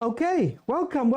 Okay, welcome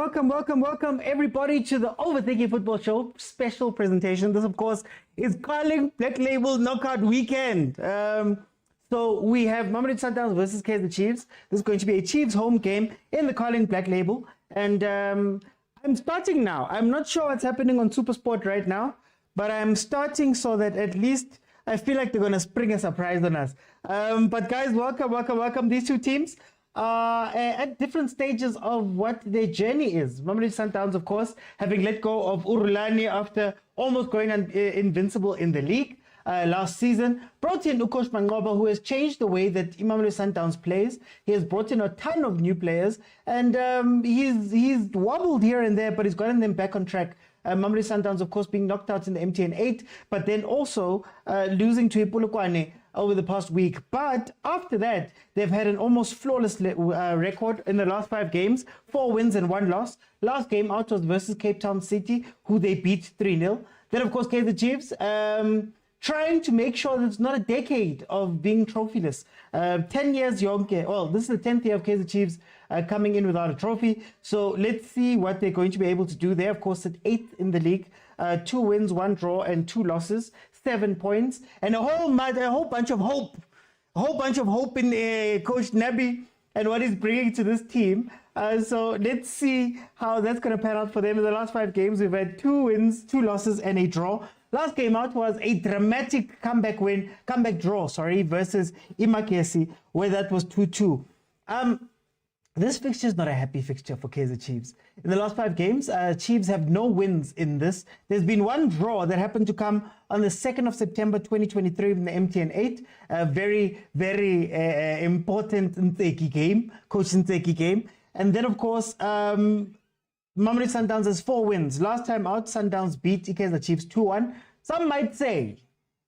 everybody to the Overthinking Football Show special presentation. This, of course, is Carling Black Label Knockout Weekend. So we have Mamelodi Sundowns versus Kaizer Chiefs. This is going to be a Chiefs home game in the Carling Black Label. And I'm starting now. I'm not sure what's happening on SuperSport right now, but I'm starting so that at least I feel like they're going to spring a surprise on us. But guys, welcome. These two teams at different stages of what their journey is. Mamelodi Sundowns, of course, having let go of Rulani after almost going invincible in the league last season. Brought in Ukosh Mangoba, who has changed the way that Mamelodi Sundowns plays. He has brought in a ton of new players, and he's wobbled here and there, but he's gotten them back on track. Mamelodi Sundowns, of course, being knocked out in the MTN 8, but then also losing to Ipulukwane over the past week. But after that, they've had an almost flawless record in the last 5 games, 4 wins and 1 loss. Last game out was versus Cape Town City, who they beat 3-0. Then, of course, Kaizer Chiefs, trying to make sure that it's not a decade of being trophyless. 10 years yonke. Well, this is the 10th year of Kaizer Chiefs coming in without a trophy. So let's see what they're going to be able to do. They're, of course, at 8th in the league. 2 wins, 1 draw, and 2 losses. 7 points, and a whole bunch of hope. A whole bunch of hope in Coach Nabi and what he's bringing to this team. So let's see how that's going to pan out for them. In the last 5 games, we've had 2 wins, 2 losses, and a draw. Last game out was a dramatic comeback draw, versus Imakesi, where that was 2-2. This fixture is not a happy fixture for Kaizer Chiefs. In the last 5 games, Chiefs have no wins in this. There's been 1 draw that happened to come on the 2nd of September 2023 in the MTN 8. A very important Nteki game, Coach Nteki game. And then, of course, Mamelodi Sundowns has 4 wins. Last time out, Sundowns beat Kaizer Chiefs 2-1. Some might say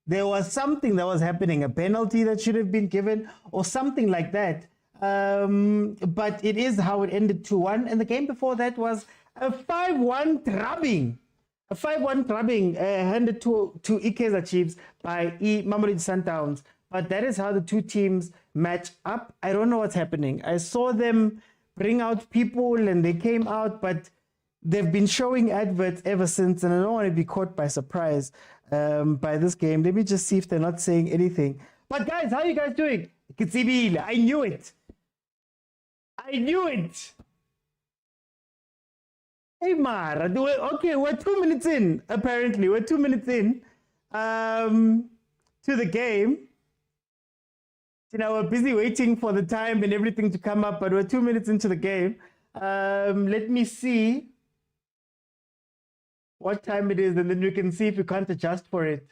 there was something that was happening, a penalty that should have been given or something like that. But it is how it ended 2-1. And the game before that was a 5-1 drubbing. A 5-1 drubbing handed to Kaizer Chiefs by Mamelodi Sundowns. But that is how the two teams match up. I don't know what's happening. I saw them bring out people and they came out, but they've been showing adverts ever since. And I don't want to be caught by surprise by this game. Let me just see if they're not saying anything. But guys, how are you guys doing? I knew it. Hey, Mara. Okay, we're 2 minutes in, apparently. We're 2 minutes in to the game. You know, we're busy waiting for the time and everything to come up, but we're 2 minutes into the game. Let me see what time it is, and then we can see if we can't adjust for it.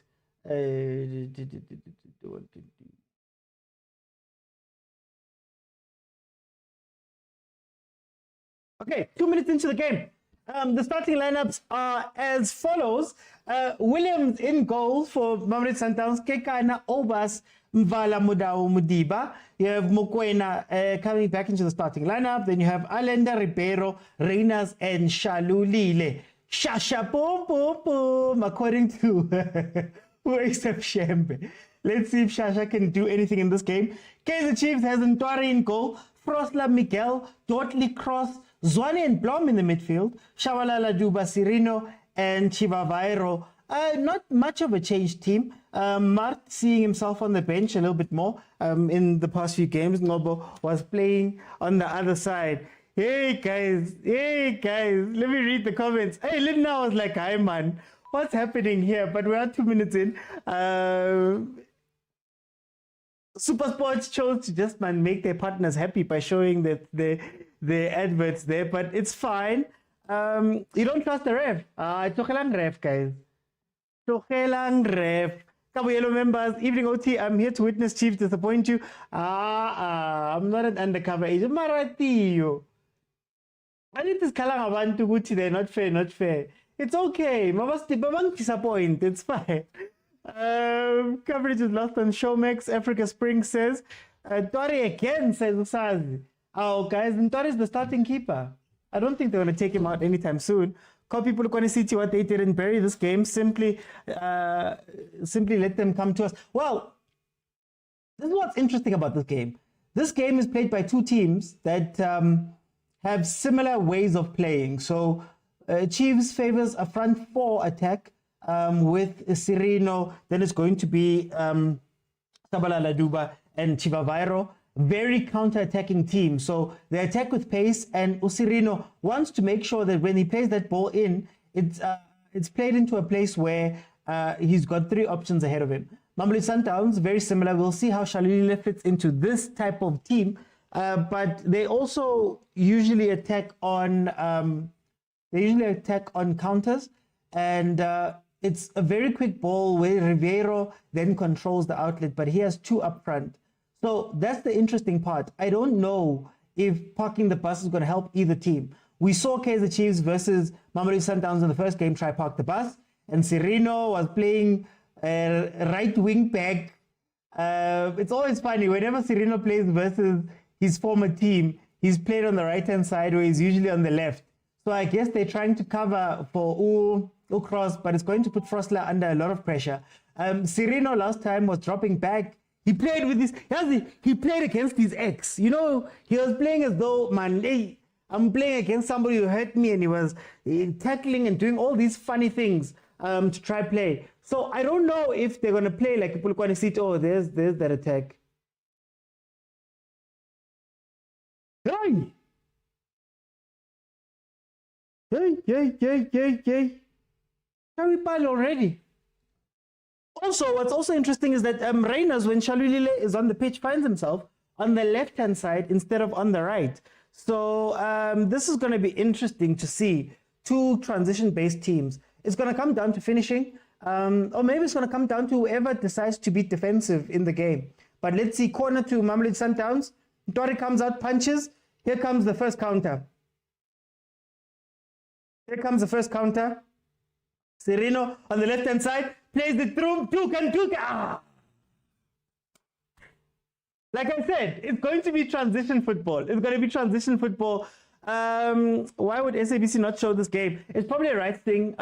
Okay, 2 minutes into the game. The starting lineups are as follows. Williams in goal for Mamelodi Sundowns. Kekana, Obas, Mvala, Mudau, Mudiba. You have Mokwena coming back into the starting lineup. Then you have Alenda, Ribeiro, Reynas, and Shalulile. Shasha, boom, boom, boom, according to who except Shembe. Let's see if Shasha can do anything in this game. Kaizer Chiefs has Ntwari in goal. Frosla, Miguel, Dotley, Cross, Zwane and Blom in the midfield, Shabalala, Duba, Cirino, and Chivavairo. Not much of a changed team. Mart seeing himself on the bench a little bit more in the past few games. Ngobo was playing on the other side. Hey guys, let me read the comments. Hey, Linda was like, hi man, what's happening here? But we're 2 minutes in. SuperSport chose to just make their partners happy by showing that the adverts there, but it's fine. You don't trust the ref. Togelang ref, guys. Togelang ref. Kabuyelo members, evening OT, I'm here to witness Chiefs disappoint you. I'm not an undercover agent. Maratiyo. I need this kalang abantu guti, they're not fair. It's okay. Mabang disappoint. It's fine. Coverage is lost on Showmax. Africa Spring says, Tori again, says Usazi. Oh, guys, Tori is the starting keeper. I don't think they're going to take him out anytime soon. Call people going to see what they did and bury this game. Simply let them come to us. Well, this is what's interesting about this game. This game is played by two teams that have similar ways of playing. So Chiefs favors a front four attack with Sirino. Then it's going to be Sabalala Duba and Chivavairo. Very counter-attacking team. So they attack with pace, and Usirino wants to make sure that when he plays that ball in, it's played into a place where he's got three options ahead of him. Mamelodi Sundowns, very similar. We'll see how Shalulile fits into this type of team, but they also usually attack on counters, and it's a very quick ball where Ribeiro then controls the outlet, but he has two up front. So that's the interesting part. I don't know if parking the bus is going to help either team. We saw Kaizer Chiefs versus Mamelodi Sundowns in the first game try park the bus, and Sirino was playing right wing back. It's always funny whenever Sirino plays versus his former team, he's played on the right hand side where he's usually on the left. So I guess they're trying to cover for Cross, but it's going to put Frosler under a lot of pressure. Sirino last time was dropping back. He played with this. He played against his ex. You know, he was playing as though, man, hey, I'm playing against somebody who hurt me, and he was tackling and doing all these funny things to try play. So I don't know if they're going to play like people going to see, oh, there's that attack. Hey! Yay. Shall we pile already? Also, what's also interesting is that Reyners, when Shalulile is on the pitch, finds himself on the left-hand side instead of on the right. So this is going to be interesting to see two transition-based teams. It's going to come down to finishing, or maybe it's going to come down to whoever decides to be defensive in the game. But let's see, corner to Mamelodi Sundowns. Tori comes out, punches. Here comes the first counter. Sirino on the left-hand side plays it through. Tuka. Like I said, it's going to be transition football. Why would SABC not show this game? It's probably a rights thing.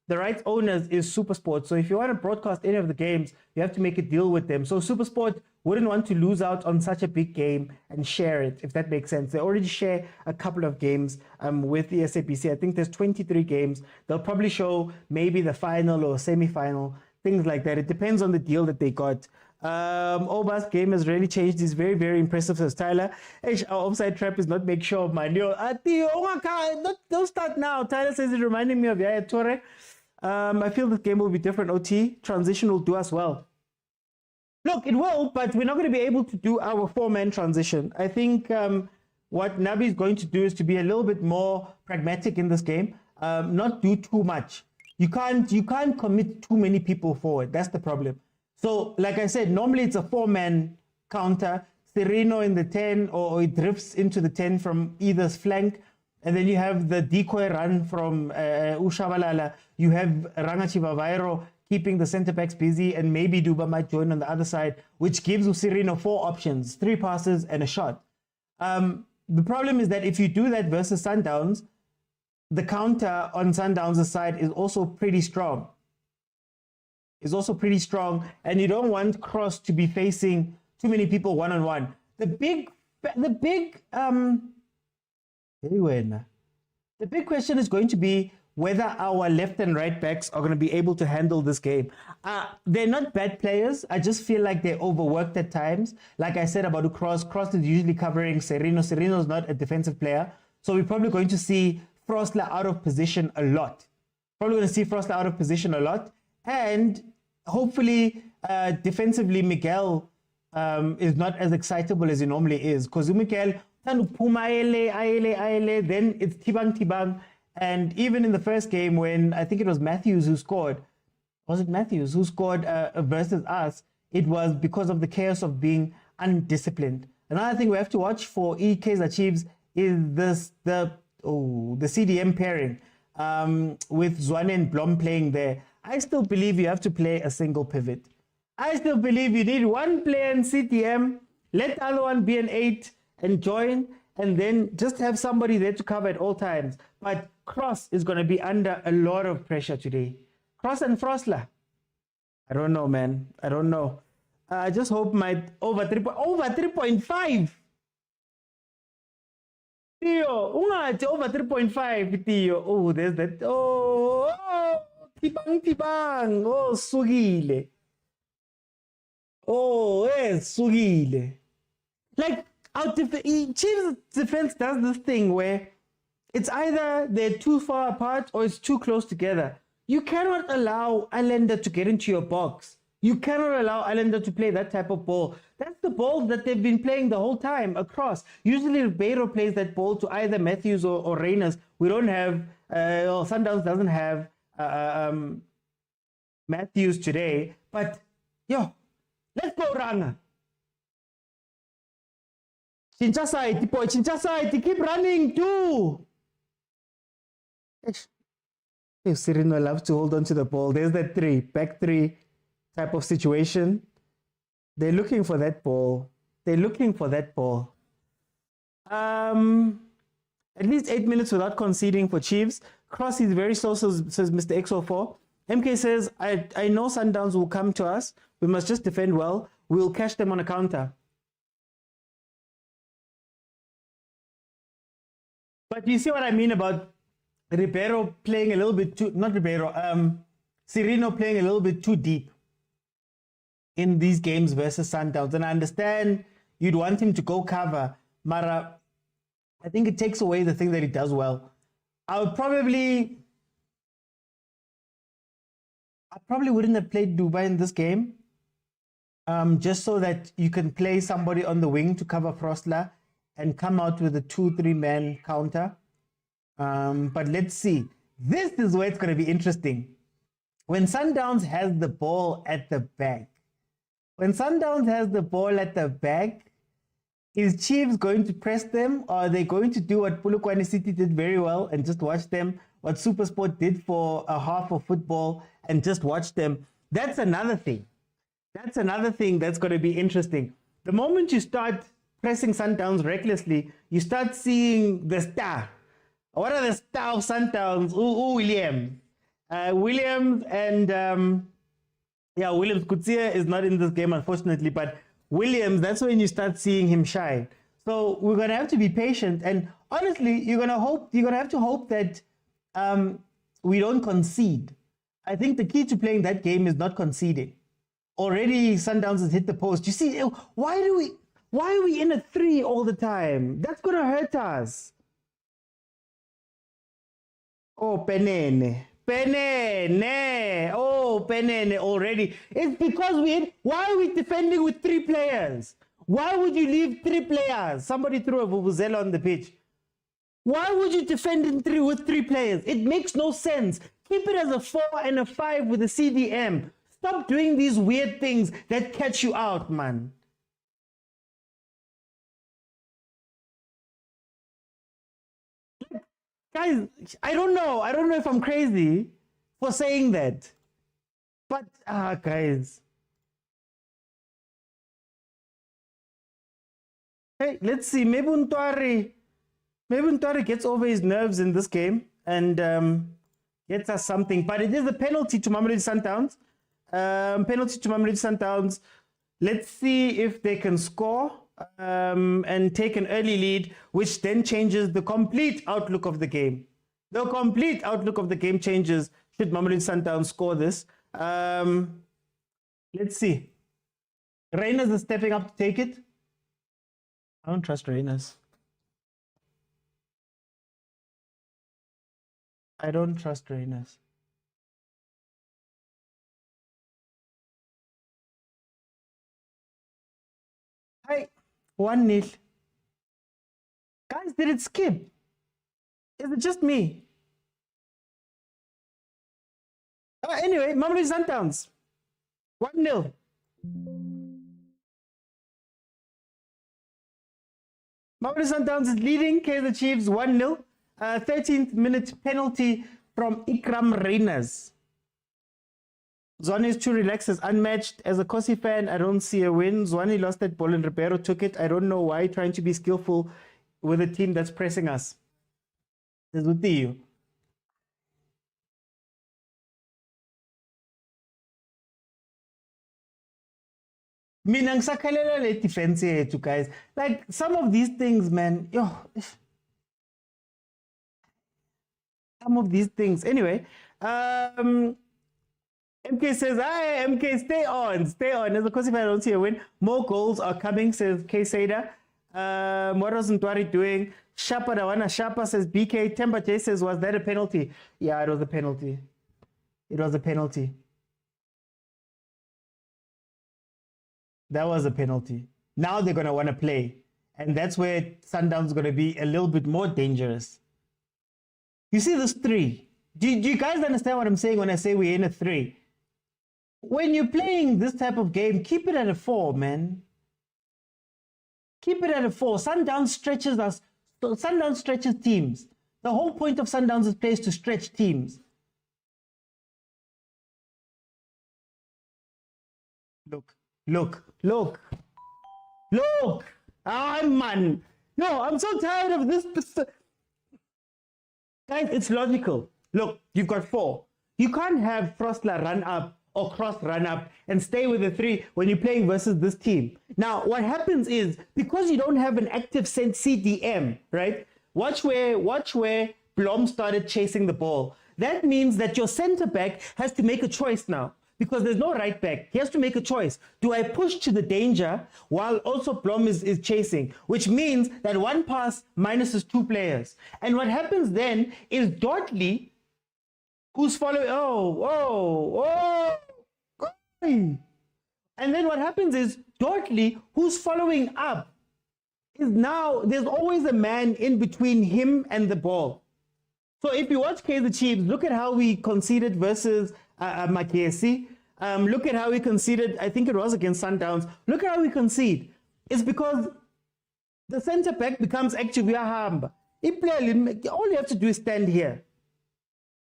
The rights owners is Supersport. So if you want to broadcast any of the games, you have to make a deal with them. So Supersport wouldn't want to lose out on such a big game and share it, if that makes sense. They already share a couple of games with the SABC. I think there's 23 games. They'll probably show maybe the final or semi-final, things like that. It depends on the deal that they got. Oba's game has really changed. He's very, very impressive, says Tyler. Our offside trap is not make sure of mine. Don't start now. Tyler says it reminding me of Yaya Toure. I feel this game will be different. OT transition will do us well. Look, it will, but we're not going to be able to do our four-man transition. I think what Nabi is going to do is to be a little bit more pragmatic in this game, not do too much. You can't commit too many people forward. That's the problem. So, like I said, normally it's a four-man counter. Sirino in the 10, or it drifts into the 10 from either flank. And then you have the decoy run from Ushabalala. You have Rangachivavairo keeping the centre-backs busy, and maybe Duba might join on the other side, which gives Usirino 4 options, 3 passes and a shot. The problem is that if you do that versus Sundowns, the counter on Sundowns' side is also pretty strong. And you don't want Cross to be facing too many people one-on-one. The big question is going to be whether our left and right backs are going to be able to handle this game. They're not bad players. I just feel like they're overworked at times. Like I said about Cross is usually covering Sirino. Sirino is not a defensive player. So we're probably going to see Frosler out of position a lot. And hopefully, defensively, Miguel is not as excitable as he normally is. Because Miguel, then it's Tibang. And even in the first game, when I think it was Matthews who scored, versus us, it was because of the chaos of being undisciplined. Another thing we have to watch for Kaizer Chiefs is the CDM pairing with Tshwane and Blom playing there. I still believe you have to play a single pivot. I still believe you need one player in CDM, let the other one be an 8 and join, and then just have somebody there to cover at all times. But Cross is going to be under a lot of pressure today. Cross and Frosler. I don't know, man. I don't know. I just hope my over 3.5. Theo, ungathi over 3.5, Theo. Oh, there's that. Tibang. Oh, sugile. Oh, sugile. Like, Chiefs defense does this thing where it's either they're too far apart or it's too close together. You cannot allow Islander to get into your box. You cannot allow Islander to play that type of ball. That's the ball that they've been playing the whole time across. Usually Ribeiro plays that ball to either Matthews or Reyners. We don't have, Sundowns doesn't have Matthews today. But, let's go, Ranga. Chincha side, keep running too. If Serino loves to hold on to the ball, there's that back three type of situation. They're looking for that ball. At least 8 minutes without conceding for Chiefs. Cross is very slow, says Mr. XO4. MK says, I know Sundowns will come to us. We must just defend well. We'll catch them on a counter. But you see what I mean about Ribeiro playing a little bit too, not Ribeiro, Serino playing a little bit too deep in these games versus Sundowns. And I understand you'd want him to go cover, Mara. I think it takes away the thing that he does well. I probably wouldn't have played Dubai in this game, just so that you can play somebody on the wing to cover Frostler and come out with a 2-3 man counter. But let's see. This is where it's going to be interesting. When Sundowns has the ball at the back, is Chiefs going to press them, or are they going to do what Polokwane City did very well and just watch them, what Supersport did for a half of football and just watch them? That's another thing. That's going to be interesting. The moment you start pressing Sundowns recklessly, you start seeing the star. What are the star of Sundowns? Williams. Williams and Williams. Kutsia is not in this game, unfortunately, but Williams, that's when you start seeing him shine. So we're gonna have to be patient, and honestly, you're gonna have to hope that we don't concede. I think the key to playing that game is not conceding. Already Sundowns has hit the post. You see, why are we in a 3 all the time? That's gonna hurt us. Oh, Penene already. It's because why are we defending with 3 players? Why would you leave 3 players? Somebody threw a vuvuzela on the pitch. Why would you defend with 3 players? It makes no sense. Keep it as a 4 and a 5 with a CDM. Stop doing these weird things that catch you out, man. Guys, I don't know if I'm crazy for saying that. But, guys. Hey, let's see. Maybe Untwari gets over his nerves in this game and gets us something. But it is a penalty to Mamelodi Sundowns. Let's see if they can score and take an early lead, which then changes the complete outlook of the game. The complete outlook of the game changes should Mamelodi Sundowns score this. Let's see. Reyners is stepping up to take it. I don't trust Reyners. I don't trust Reyners. Hi, 1-0. Guys, did it skip? Is it just me? Anyway, Mamelodi Sundowns. 1-0. Mamelodi Sundowns is leading Kaizer Chiefs 1-0. 13th minute penalty from Ikram Reyners. Zwane is too relaxed, is unmatched. As a Kosi fan, I don't see a win. Zwane lost that ball and Ribeiro took it. I don't know why, trying to be skillful with a team that's pressing us. This is with you. Mina ngisakhalela le defense yethu, guys. Like, some of these things, man, some of these things. Anyway, MK says, "Hi, MK, stay on, stay on." As of course, if I don't see a win, more goals are coming, says K Sada. What was Ntwari doing? Shapa Dawana Shapa says BK. Temba J says, "Was that a penalty?" Yeah, it was a penalty. It was a penalty. That was a penalty. Now they're going to want to play. And that's where Sundowns is going to be a little bit more dangerous. You see this 3. Do you guys understand what I'm saying when I say we're in a 3? When you're playing this type of game, keep it at a 4, man. Keep it at a 4. Sundowns stretches us. Sundowns stretches teams. The whole point of Sundowns is plays to stretch teams. Look. Ah, man. No, I'm so tired of this. Guys, it's logical. Look, you've got 4. You can't have Frostler run up or Cross run up and stay with the 3 when you're playing versus this team. Now, what happens is, because you don't have an active CDM, right? Watch where Blom started chasing the ball. That means that your center back has to make a choice now. Because there's no right back. He has to make a choice. Do I push to the danger while also Blom is chasing? Which means that one pass minuses 2 players. And what happens then is Dudley, who's following... And then what happens is Dudley, who's following up, is now... There's always a man in between him and the ball. So if you watch Kaizer Chiefs, look at how we conceded versus... Makesi. Look at how we conceded. I think it was against Sundowns. Look at how we concede. It's because the center back becomes actually all you have to do is stand here.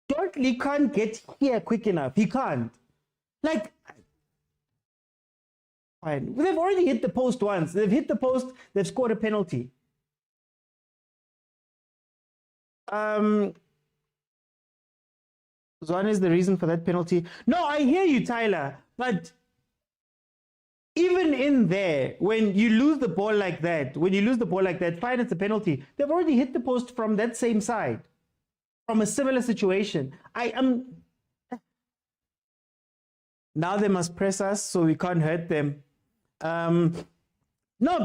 Dudley can't get here quick enough. He can't. Like, fine. They've already hit the post once. They've hit the post. They've scored a penalty. Zwane is the reason for that penalty. No, I hear you, Tyler. But even in there, when you lose the ball like that, fine, it's a penalty. They've already hit the post from that same side, from a similar situation. Now they must press us so we can't hurt them. No,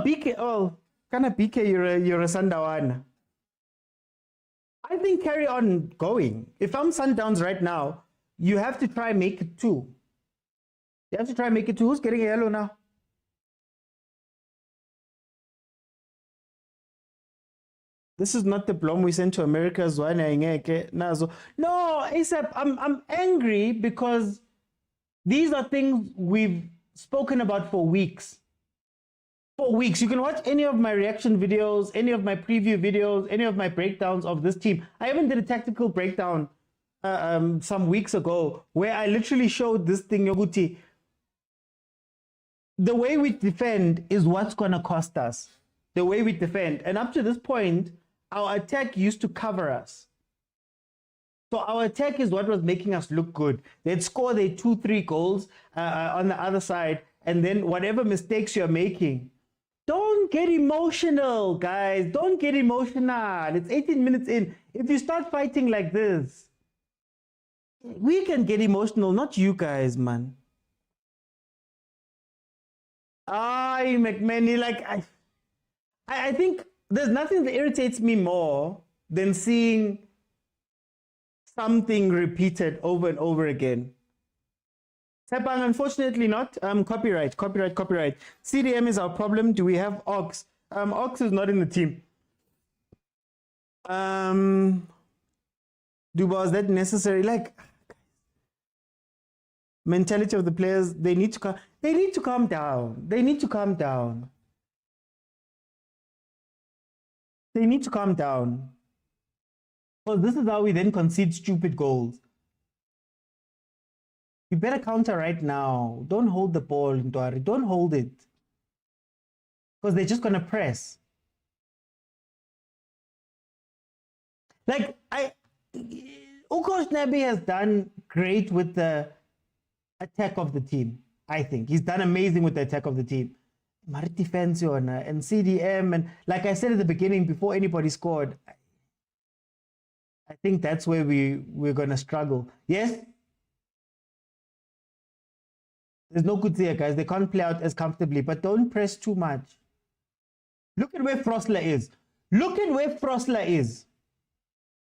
BK. Oh, kind of BK. You're a Sundawana. I think carry on going. If I'm Sundowns right now, you have to try make it 2. You have to try make it 2. Who's getting a yellow now? This is not the Blom we sent to America. No, ASAP, I'm angry because these are things we've spoken about for weeks. For weeks. You can watch any of my reaction videos, any of my preview videos, any of my breakdowns of this team. I even did a tactical breakdown some weeks ago where I literally showed this thing, Yoguti. The way we defend is what's going to cost us. The way we defend. And up to this point, our attack used to cover us. So our attack is what was making us look good. They'd score their 2-3 goals on the other side. And then whatever mistakes you're making, don't get emotional, guys. Don't get emotional. It's 18 minutes in. If you start fighting like this, we can get emotional, not you guys, man. McMahon, like, I think there's nothing that irritates me more than seeing something repeated over and over again. Sepang, unfortunately not. Copyright. CDM is our problem. Do we have Ox? Ox is not in the team. Duba, is that necessary? Like, mentality of the players, they need to calm down. They need to calm down. Because this is how we then concede stupid goals. You better counter right now. Don't hold the ball, Ntwari. Don't hold it. Because they're just going to press. Like, Ukosh Nabi has done great with the attack of the team, I think. He's done amazing with the attack of the team. Mari defense and CDM, and like I said at the beginning, before anybody scored, I think that's where we're gonna struggle. Yes, there's no good there, guys. They can't play out as comfortably, but don't press too much. Look at where Frosler is. Look at where Frosler is.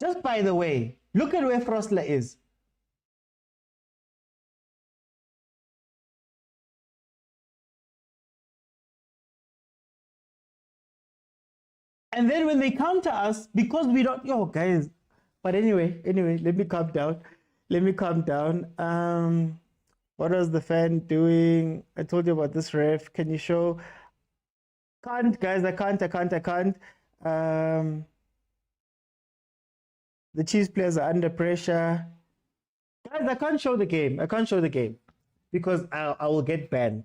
Just by the way, look at where Frosler is. And then when they counter us, because we don't, yo, guys. But anyway, let me calm down. Let me calm down. What was the fan doing? I told you about this ref. Can you show? Can't, guys. I can't. The Chiefs players are under pressure. Guys, I can't show the game. I can't show the game because I will get banned.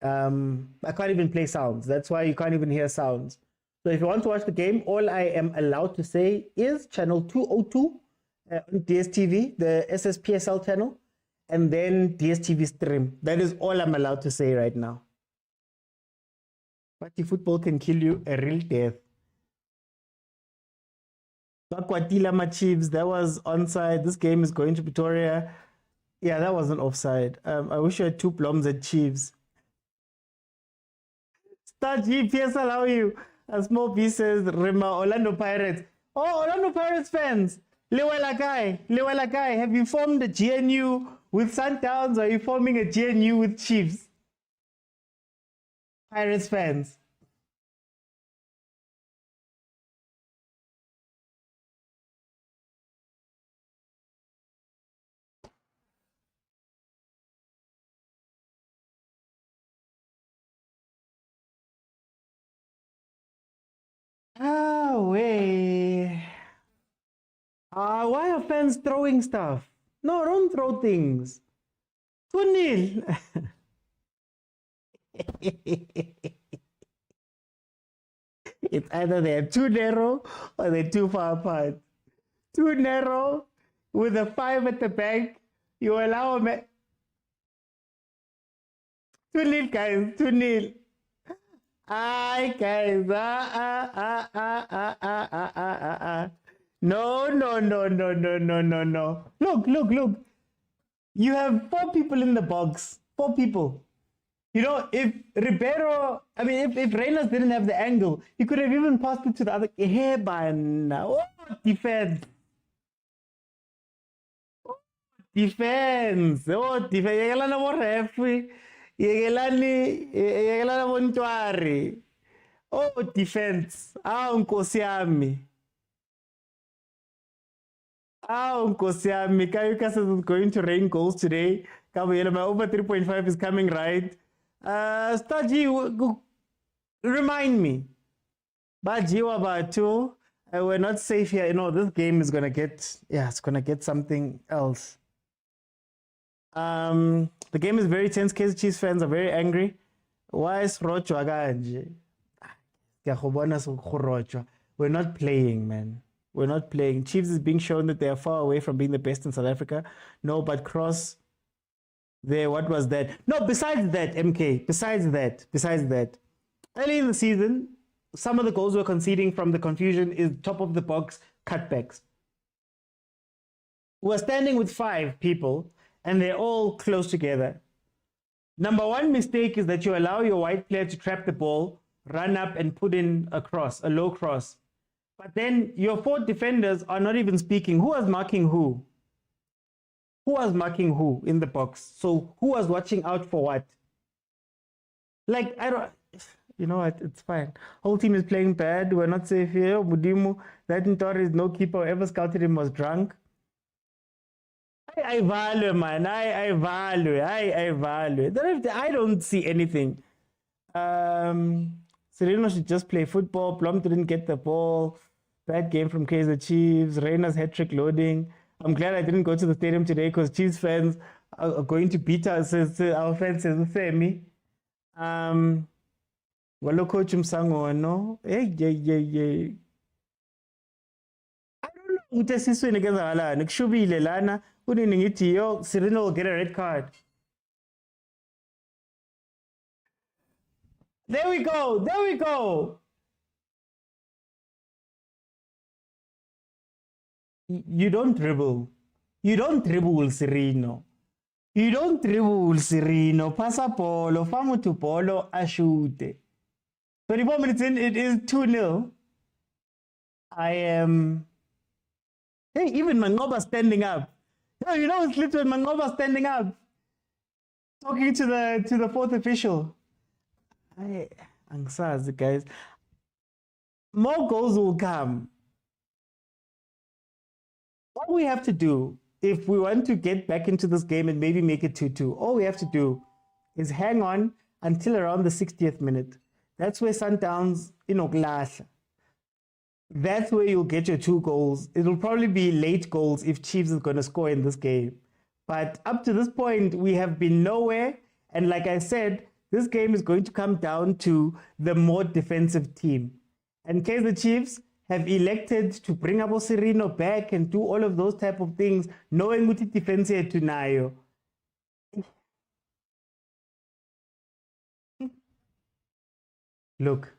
I can't even play sounds. That's why you can't even hear sounds. So if you want to watch the game, all I am allowed to say is channel 202 on DSTV, the SSPSL channel, and then DSTV stream. That is all I'm allowed to say right now. Party football can kill you a real death. Bakwatila Chiefs, that was onside. This game is going to Pretoria. Yeah, that wasn't offside. I wish you had two ploms at Chiefs. Star GPS allow you. A small piece says Rema Orlando Pirates. Oh, Orlando Pirates fans. Lewalakai, have you formed a GNU with Sundowns or are you forming a GNU with Chiefs? Pirates fans. Oh, way. Why are fans throwing stuff? No, don't throw things. 2-0. It's either they're too narrow or they're too far apart. Too narrow with a 5 at the back. You allow a man. 2-0, guys. 2-0. Aye, guys. No. Look. You have 4 people in the box. 4 people. You know, if Ribeiro, I mean, if Reynolds didn't have the angle, he could have even passed it to the other. Hey, by now. Oh, defense. Defense. Oh, defense. Yegelana mo referee. Yegelana mo ntwari. Oh, defense. Nkosi yami. Nkosi yami. Kayuka says it's going to rain goals today. My over 3.5 is coming right. Staji, remind me. Bajiwa Batu, we're not safe here. You know, this game is gonna get, it's gonna get something else. The game is very tense. Kaizer Chiefs fans are very angry. Why is Rochwa kanje? We're not playing, man. We're not playing. Chiefs is being shown that they are far away from being the best in South Africa. No, but Cross there, what was that? No, besides that, MK, besides that, early in the season, some of the goals we're conceding from the confusion is top of the box cutbacks. We're standing with 5 people and they're all close together. Number 1 mistake is that you allow your white player to trap the ball, run up and put in a cross, a low cross. But then your 4 defenders are not even speaking. Who was marking who? Who was marking who in the box? So who was watching out for what? Like, I don't, you know what, it's fine. Whole team is playing bad. We're not safe here. Mudimu, that Ntori is no keeper. Whoever scouted him was drunk. I value, man. I value. I don't see anything. Sereno should just play football. Plum didn't get the ball. Bad game from Kaizer Chiefs. Reina's hat-trick loading. I'm glad I didn't go to the stadium today because Chiefs fans are going to beat us. Our fans says the same. Walo coach Msango, no? Hey. I don't know. Utesiswe against Ala. Nikshubi Lelana. Uniningiti yo. Sereno will get a red card. There we go. You don't dribble. You don't dribble, Sereno. You don't dribble, Sereno. Passa polo, famo to polo, ashute. 24 minutes in, it is 2-0. I am. Hey, even Mangoba standing up. Yeah, you know it's lit when Mangoba standing up. Talking to the fourth official. I'm sorry, guys. More goals will come. What we have to do, if we want to get back into this game and maybe make it 2-2, all we have to do is hang on until around the 60th minute. That's where Sundowns, clash. That's where you'll get your 2 goals. It'll probably be late goals if Chiefs is going to score in this game. But up to this point, we have been nowhere. And like I said, this game is going to come down to the more defensive team. And Kaizer Chiefs have elected to bring Abo Sereno back and do all of those type of things, knowing what defense here tunayo. Look,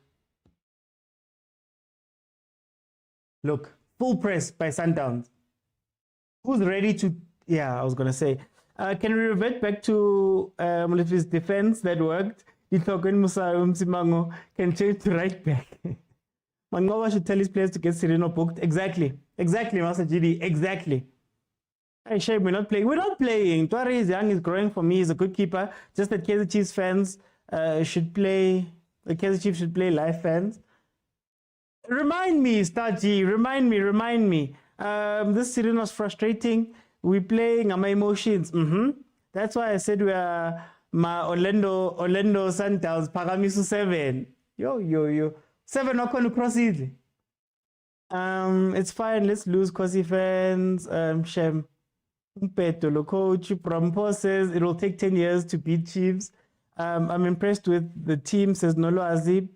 full press by Sundowns. Who's ready to? Yeah, I was gonna say. Can we revert back to his defense that worked? Itokwen Musa Msimango can change to right back. Mangoba should tell his players to get Sereno booked. Exactly, Master GD. Exactly. Hey, shame we're not playing. We're not playing. Tuare is young, is growing for me. He's a good keeper. Just that Kaizer Chiefs fans should play. The Kaizer Chiefs should play live fans. Remind me, Star G. Remind me. This Sereno is frustrating. We're playing my emotions. That's why I said we are my Orlando Sundowns. Pagamisu 7. Yo. 7 not going to cross easy. It's fine. Let's lose Kosi fans. Shem. Umpeto, coach. Brampo says it will take 10 years to beat Chiefs. I'm impressed with the team, says Nolo Azib.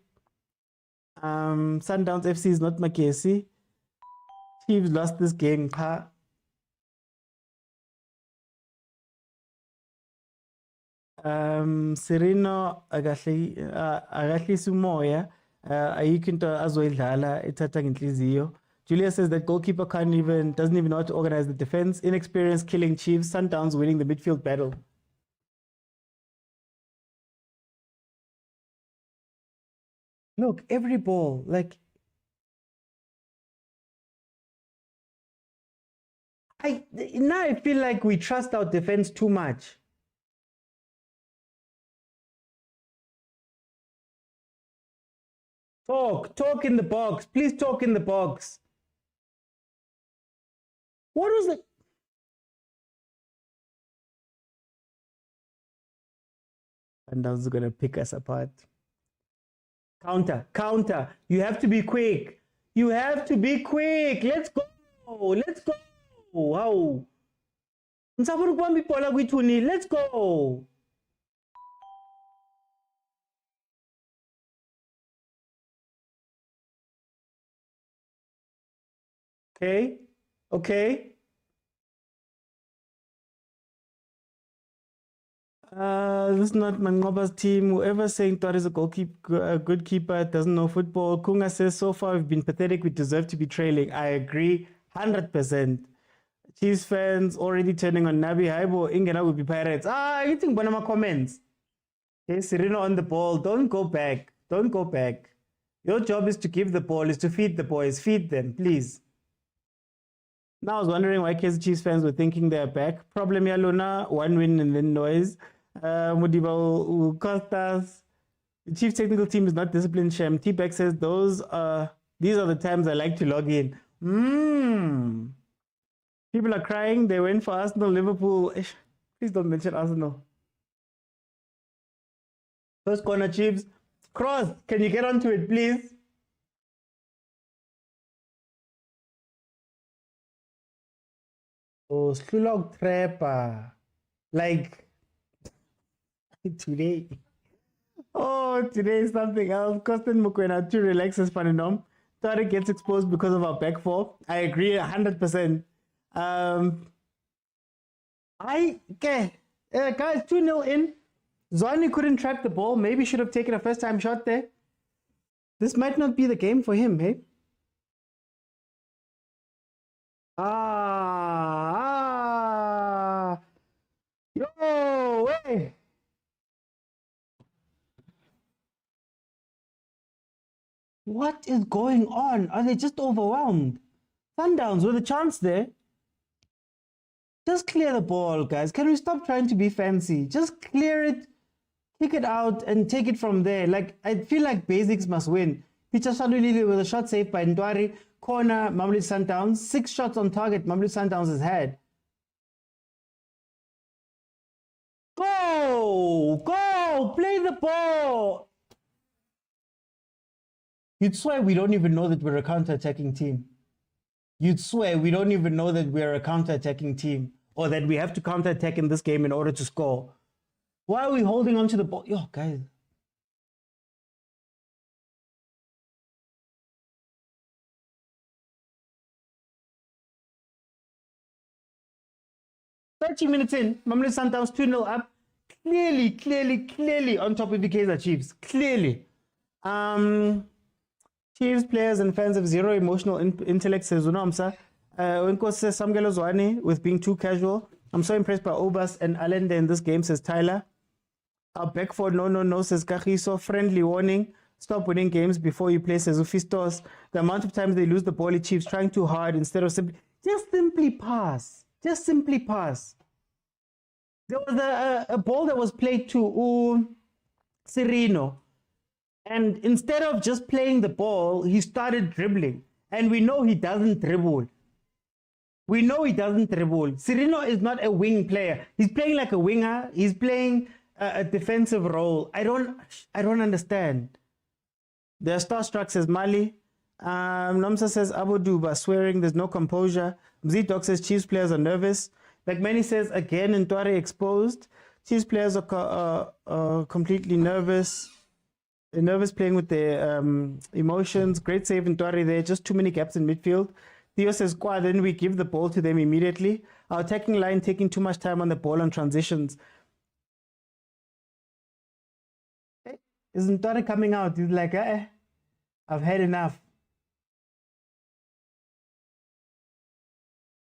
Sundowns FC is not Makesi. Chiefs lost this game. Sereno agahle sumoya ayikho into azoyidlala ethatha ngenhliziyo. Julia says that goalkeeper doesn't even know how to organize the defense. Inexperience killing Chiefs. Sundowns winning the midfield battle. Look, every ball, like now I feel like we trust our defense too much. Talk in the box. Please talk in the box. What was it? Sundowns is gonna pick us apart. Counter. You have to be quick. Let's go. Wow. Let's go. Okay. This is not Mangoba's team. Whoever saying Tor is a good keeper doesn't know football. Kunga says, so far we've been pathetic. We deserve to be trailing. I agree 100%. Chiefs fans already turning on Nabi Haibo. Ingena will be Pirates. You think one of my comments? Okay, Sereno on the ball. Don't go back. Your job is to give the ball, is to feed the boys. Feed them, please. Now I was wondering why Kaizer Chiefs fans were thinking they're back. Problem ya Luna, 1 win and then noise. Mudiba will cost us. The Chiefs technical team is not disciplined. Shem T-Beck says these are the times I like to log in. People are crying. They went for Arsenal, Liverpool. Please don't mention Arsenal. First corner, Chiefs. Cross. Can you get onto it, please? Oh, Slulog Trapper. Like today. Oh, today is something else. Costin Mokwena to relax his Paninom. Tarek gets exposed because of our back four. I agree 100%. Guys, 2-0 in. Zwane couldn't track the ball. Maybe should have taken a first time shot there. This might not be the game for him, hey? Ah, yo, hey. What is going on? Are they just overwhelmed? Sundowns with a chance there. Just clear the ball, guys. Can we stop trying to be fancy? Just clear it, kick it out, and take it from there. Like, I feel like basics must win. Pitso Mosimane with a shot saved by Ntwari. Corner, Mamelodi Sundowns. 6 shots on target, Mamelodi Sundowns has had. Go! Go! Play the ball! You'd swear we don't even know that we're a counter-attacking team. You'd swear we don't even know that we're a counter-attacking team or that we have to counter-attack in this game in order to score. Why are we holding on to the ball? Yo, guys. "30 minutes in, Mamelodi Sundowns 2-0 up. Clearly on top of the Kaizer Chiefs. Clearly. Chiefs players and fans have zero emotional intellect, says Unomsa. Wenko says Samgelo Zwane with being too casual. I'm so impressed by Obas and Allende in this game, says Tyler. Our back for no, says Kagiso. Friendly warning. Stop winning games before you play, says Ufistos. The amount of times they lose the ball, Chiefs trying too hard instead of simply pass. Just simply pass. There was a ball that was played to Serino. And instead of just playing the ball, he started dribbling. And we know he doesn't dribble. Serino is not a wing player. He's playing like a winger. He's playing a defensive role. I don't understand. They're starstruck, says Mali. Namsa says Abu Duba, swearing there's no composure. Mzidok says Chiefs players are nervous. Like Manny says, again, Ntwari exposed. Chiefs players are completely nervous. They're nervous playing with their emotions. Great save in Ntwari there. Just too many gaps in midfield. Theo says, then we give the ball to them immediately. Our attacking line taking too much time on the ball on transitions. Hey, is Ntwari coming out? He's like, I've had enough.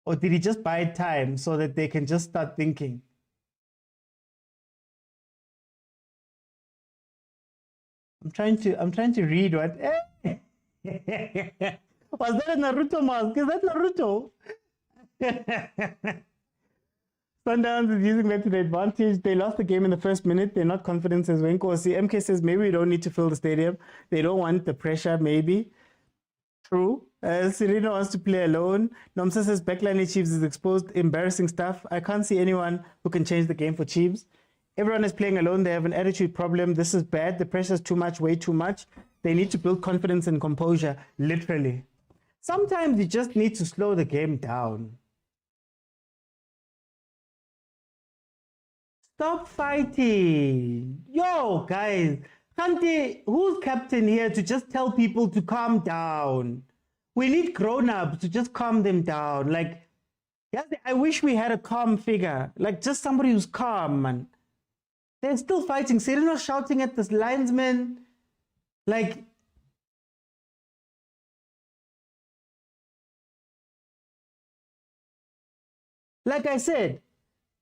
Or did he just buy time so that they can just start thinking? I'm trying to read what. Was that a Naruto mask? Is that Naruto? Sundowns is using that to their advantage. They lost the game in the first minute. They're not confident, says Wenko. See, MK says maybe we don't need to fill the stadium. They don't want the pressure, maybe. True. Serena wants to play alone. Nomsa says backline Chiefs is exposed. Embarrassing stuff. I can't see anyone who can change the game for Chiefs. Everyone is playing alone. They have an attitude problem. This is bad. The pressure is too much, way too much. They need to build confidence and composure, literally. Sometimes you just need to slow the game down. Stop fighting. Yo, guys. Who's captain here to just tell people to calm down? We need grown-ups to just calm them down. Like, yeah, I wish we had a calm figure. Like, just somebody who's calm, man. They're still fighting. Sereno shouting at this linesman. Like I said,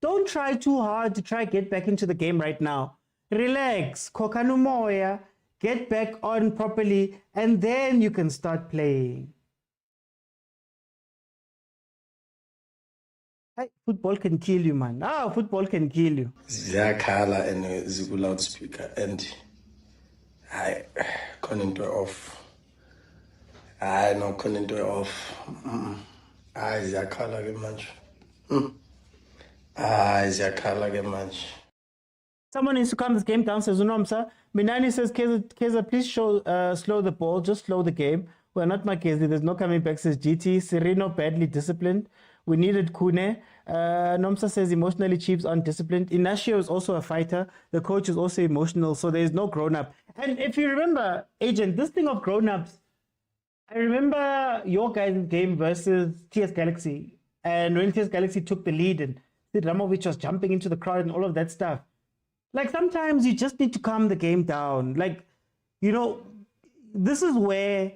don't try too hard to try get back into the game right now. Relax, kokanumoya, get back on properly, and then you can start playing. Hey, football can kill you, man. Football can kill you. Ziyakhala and ziku loudspeaker and I couldn't into off. I no couldn't into off. I ziyakhala ke manje. Ziyakhala ke manje. Someone needs to calm this game down, says Unomsa. Minani says, Kaizer, please slow the ball. Just slow the game. We're not Makezi. There's no coming back, says GT. Sereno, badly disciplined. We needed Kune. Nomsa says, emotionally, Chiefs aren't disciplined. Inacio is also a fighter. The coach is also emotional, so there's no grown-up. And if you remember, Agent, this thing of grown-ups, I remember your guys' game versus TS Galaxy. And when TS Galaxy took the lead and Sid Ramovic was jumping into the crowd and all of that stuff. Like, sometimes you just need to calm the game down. Like, you know, this is where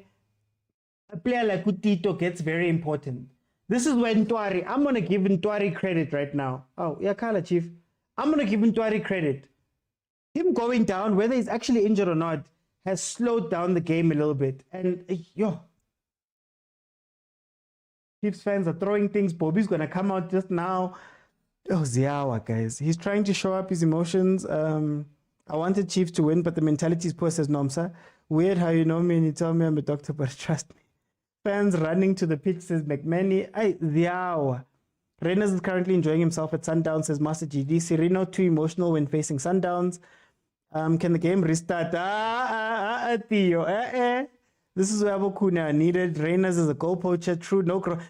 a player like Utito gets very important. This is when Ntwari, I'm going to give Ntwari credit right now. Oh, yeah, Kala, Chief. I'm going to give Ntwari credit. Him going down, whether he's actually injured or not, has slowed down the game a little bit. And, Chiefs fans are throwing things. Bobby's going to come out just now. Oh, Ziawa, guys. He's trying to show up his emotions. I wanted Chiefs to win, but the mentality is poor, says Nomsa. Weird how you know me and you tell me I'm a doctor, but trust me. Fans running to the pitch, says McManny. Ay, Ziawa. Reyners is currently enjoying himself at Sundowns, says Master GD. Sereno, too emotional when facing Sundowns. Can the game restart? Theo. This is where Abokuna are needed. Reyners is a goal poacher. True,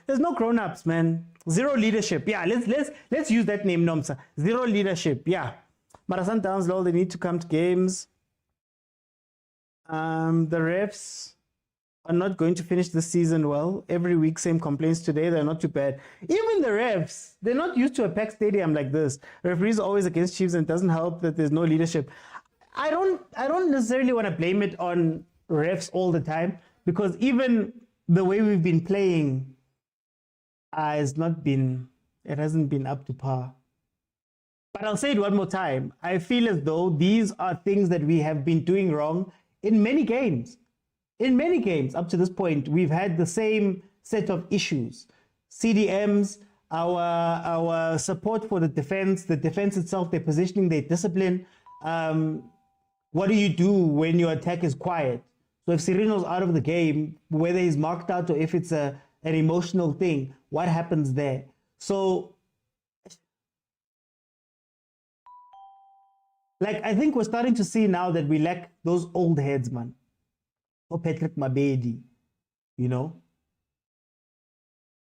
there's no grown-ups, man. Zero leadership. Yeah, let's use that name, Nomsa. Zero leadership. Yeah. Mara Sundowns, lol, they need to come to games. The refs are not going to finish this season well. Every week, same complaints today. They're not too bad. Even the refs, they're not used to a packed stadium like this. Referees are always against Chiefs, and it doesn't help that there's no leadership. I don't necessarily want to blame it on refs all the time, because even the way we've been playing it hasn't been up to par. But I'll say it one more time. I feel as though these are things that we have been doing wrong in many games. In many games up to this point, we've had the same set of issues. CDMs, our support for the defense itself, their positioning, their discipline. What do you do when your attack is quiet? So if Sereno's out of the game, whether he's marked out or if it's an emotional thing, what happens there? So, I think we're starting to see now that we lack those old heads, man. Or Patrick Mabedi,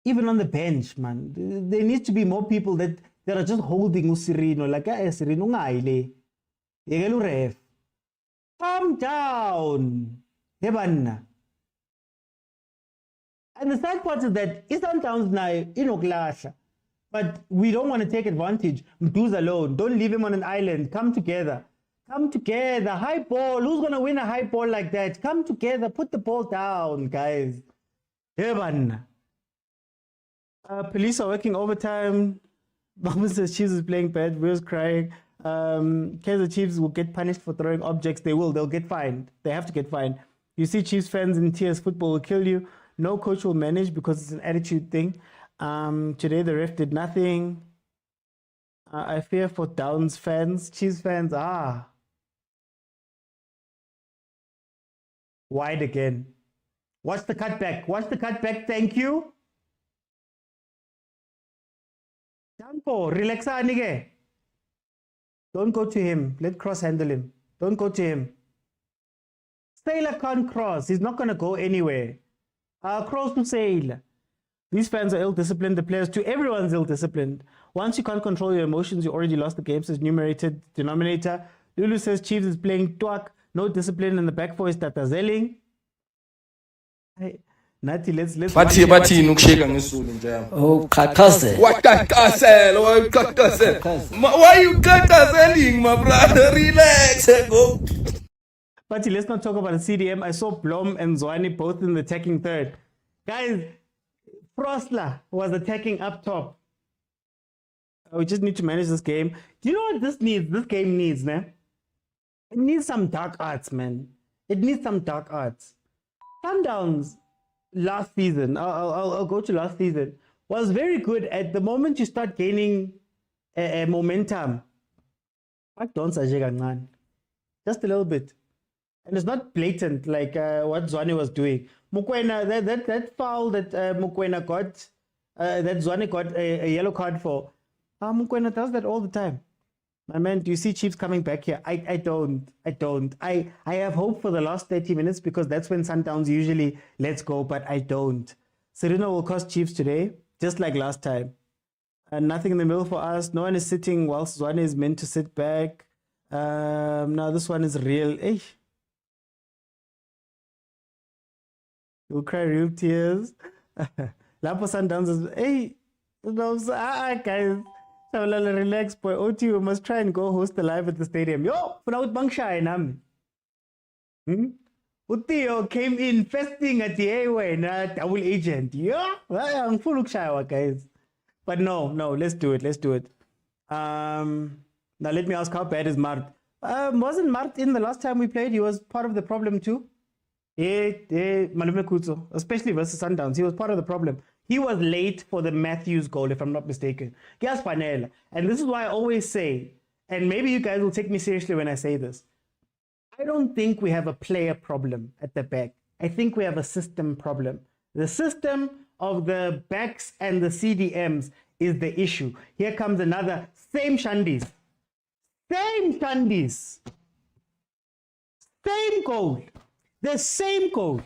Even on the bench, man. There needs to be more people that are just holding Sereno. Like, Sereno ngaile. Yegelu ref. Calm down. Hebanna. And the sad part is that Sundowns now inoklasha. But we don't want to take advantage. Mdu's alone. Don't leave him on an island. Come together. Come together. High ball. Who's going to win a high ball like that? Come together. Put the ball down, guys. Heban. Police are working overtime. Mama says Chiefs is playing bad. Will's crying. Kaizer Chiefs will get punished for throwing objects. They will. They'll get fined. They have to get fined. You see Chiefs fans in tears. Football will kill you. No coach will manage because it's an attitude thing. Today the ref did nothing. I fear for Downs fans. Chiefs fans, wide again. Watch the cutback. Watch the cutback. Thank you. Danko, relax. Don't go to him. Let Cross handle him. Don't go to him. Sailor can't cross. He's not going to go anywhere. Cross to Sailor. These fans are ill-disciplined. The players too. Everyone's ill-disciplined. Once you can't control your emotions, you already lost the game, says numerated denominator. Lulu says Chiefs is playing twak. No discipline in the back four is Tatazelling. Hey, Nati, let's bathi nukushika ngesulu nje. Oh, Kakase. What Kakase? Why you Kakaseling, my brother? Relax. Go. But let's not talk about the CDM. I saw Blom and Zwane both in the attacking third. Guys, Frostler was attacking up top. We just need to manage this game. Do you know what this needs? This game needs, man. It needs some dark arts, man. It needs some dark arts. Sundowns last season, I'll go to last season, was very good. At the moment you start gaining momentum, just a little bit. And it's not blatant like what Zwane was doing. Mokwena, that foul that Mokwena got, that Zwane got a yellow card for. Mokwena does that all the time. My man, do you see Chiefs coming back here? I don't. I have hope for the last 30 minutes because that's when Sundowns usually let's go, but I don't. Sereno will cost Chiefs today, just like last time. Nothing in the middle for us. No one is sitting whilst Zwane is meant to sit back. Now this one is real. Hey. You'll cry real tears. Lapo Sundowns is, hey, guys. Relax, boy. OT, we must try and go host the live at the stadium. Yo, for now, bang shy, nam. Theo came in festing at the A-way, double agent. Yeah, I'm full of shower, guys. But no, let's do it. Now let me ask, how bad is Mart? Wasn't Mart in the last time we played? He was part of the problem too. Malume Kutso, especially versus Sundowns. He was part of the problem. He was late for the Matthews goal, if I'm not mistaken. And this is why I always say, and maybe you guys will take me seriously when I say this, I don't think we have a player problem at the back. I think we have a system problem. The system of the backs and the CDMs is the issue. Here comes another same Shandis. Same Shandis. Same goal. The same goal.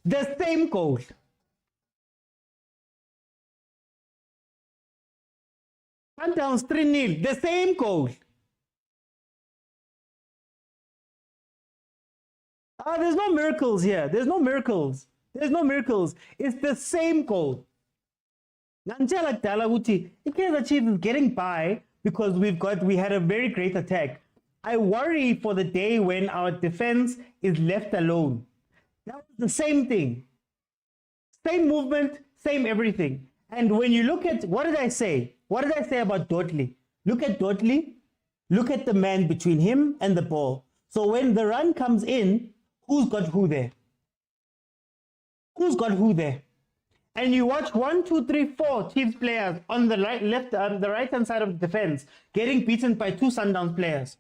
The same goal. Sundowns 3-0. The same goal. There's no miracles here. There's no miracles. It's the same goal. Nanjala Dalaguti, it Kaizer Chiefs is getting by because we had a very great attack. I worry for the day when our defense is left alone. That was the same thing. Same movement, same everything. And when you look at, what did I say? What did I say about Dudley? Look at Dudley. Look at the man between him and the ball. So when the run comes in, who's got who there? Who's got who there? And you watch 1, 2, 3, 4 Chiefs players on the the right-hand side of the defense getting beaten by 2 Sundowns players.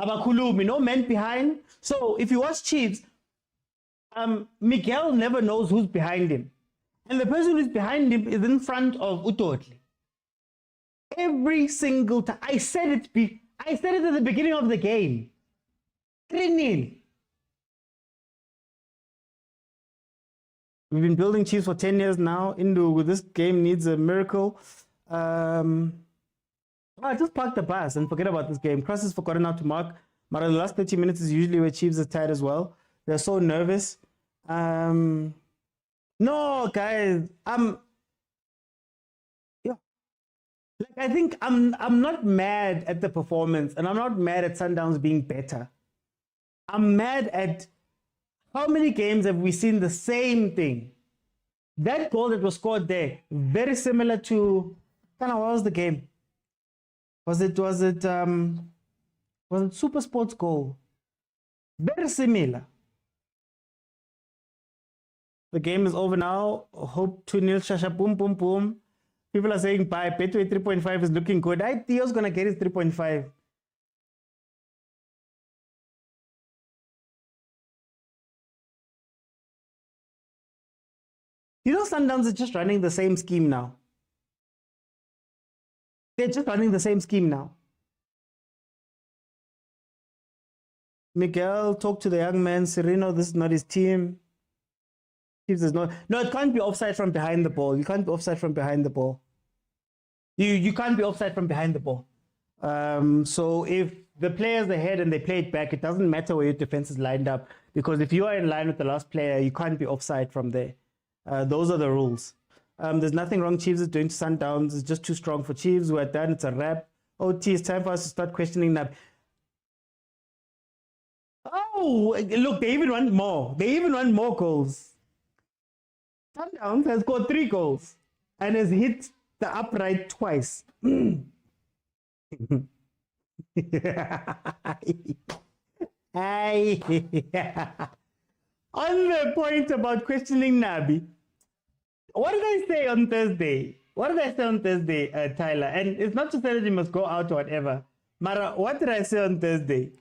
Abakulumi, no men behind. So if you watch Chiefs, Miguel never knows who's behind him. And the person who's behind him is in front of Utotli. Every single time. I said it at the beginning of the game. 3-0. We've been building Chiefs for 10 years now. Indu, this game needs a miracle. I just park the bus and forget about this game. Cross is forgotten how to mark. But the last 30 minutes is usually where Chiefs are tired as well. They're so nervous. No, guys. I think I'm not mad at the performance, and I'm not mad at Sundowns being better. I'm mad at how many games have we seen the same thing? That goal that was scored there, very similar to, what was the game? Was it Super Sports goal? Very similar. The game is over now. Hope 2-0, Shasha, boom, boom, boom. People are saying bye. Betway 3.5 is looking good. Theo's going to get his 3.5. You know, Sundowns is just running the same scheme now. They're just running the same scheme now. Miguel, talk to the young man. Sereno, this is not his team. Chiefs is not. No, it can't be offside from behind the ball. You can't be offside from behind the ball. You can't be offside from behind the ball. So if the player's ahead and they play it back, it doesn't matter where your defense is lined up, because if you are in line with the last player, you can't be offside from there. Those are the rules. There's nothing wrong Chiefs is doing to Sundowns. It's just too strong for Chiefs. We're done. It's a wrap. OT, it's time for us to start questioning that. Oh, look, they even want more. They even want more goals. Sundowns has scored 3 goals and has hit the upright twice. On the point about questioning Nabi, what did I say on Thursday? Tyler? And it's not to say that you must go out or whatever. Mara, what did I say on Thursday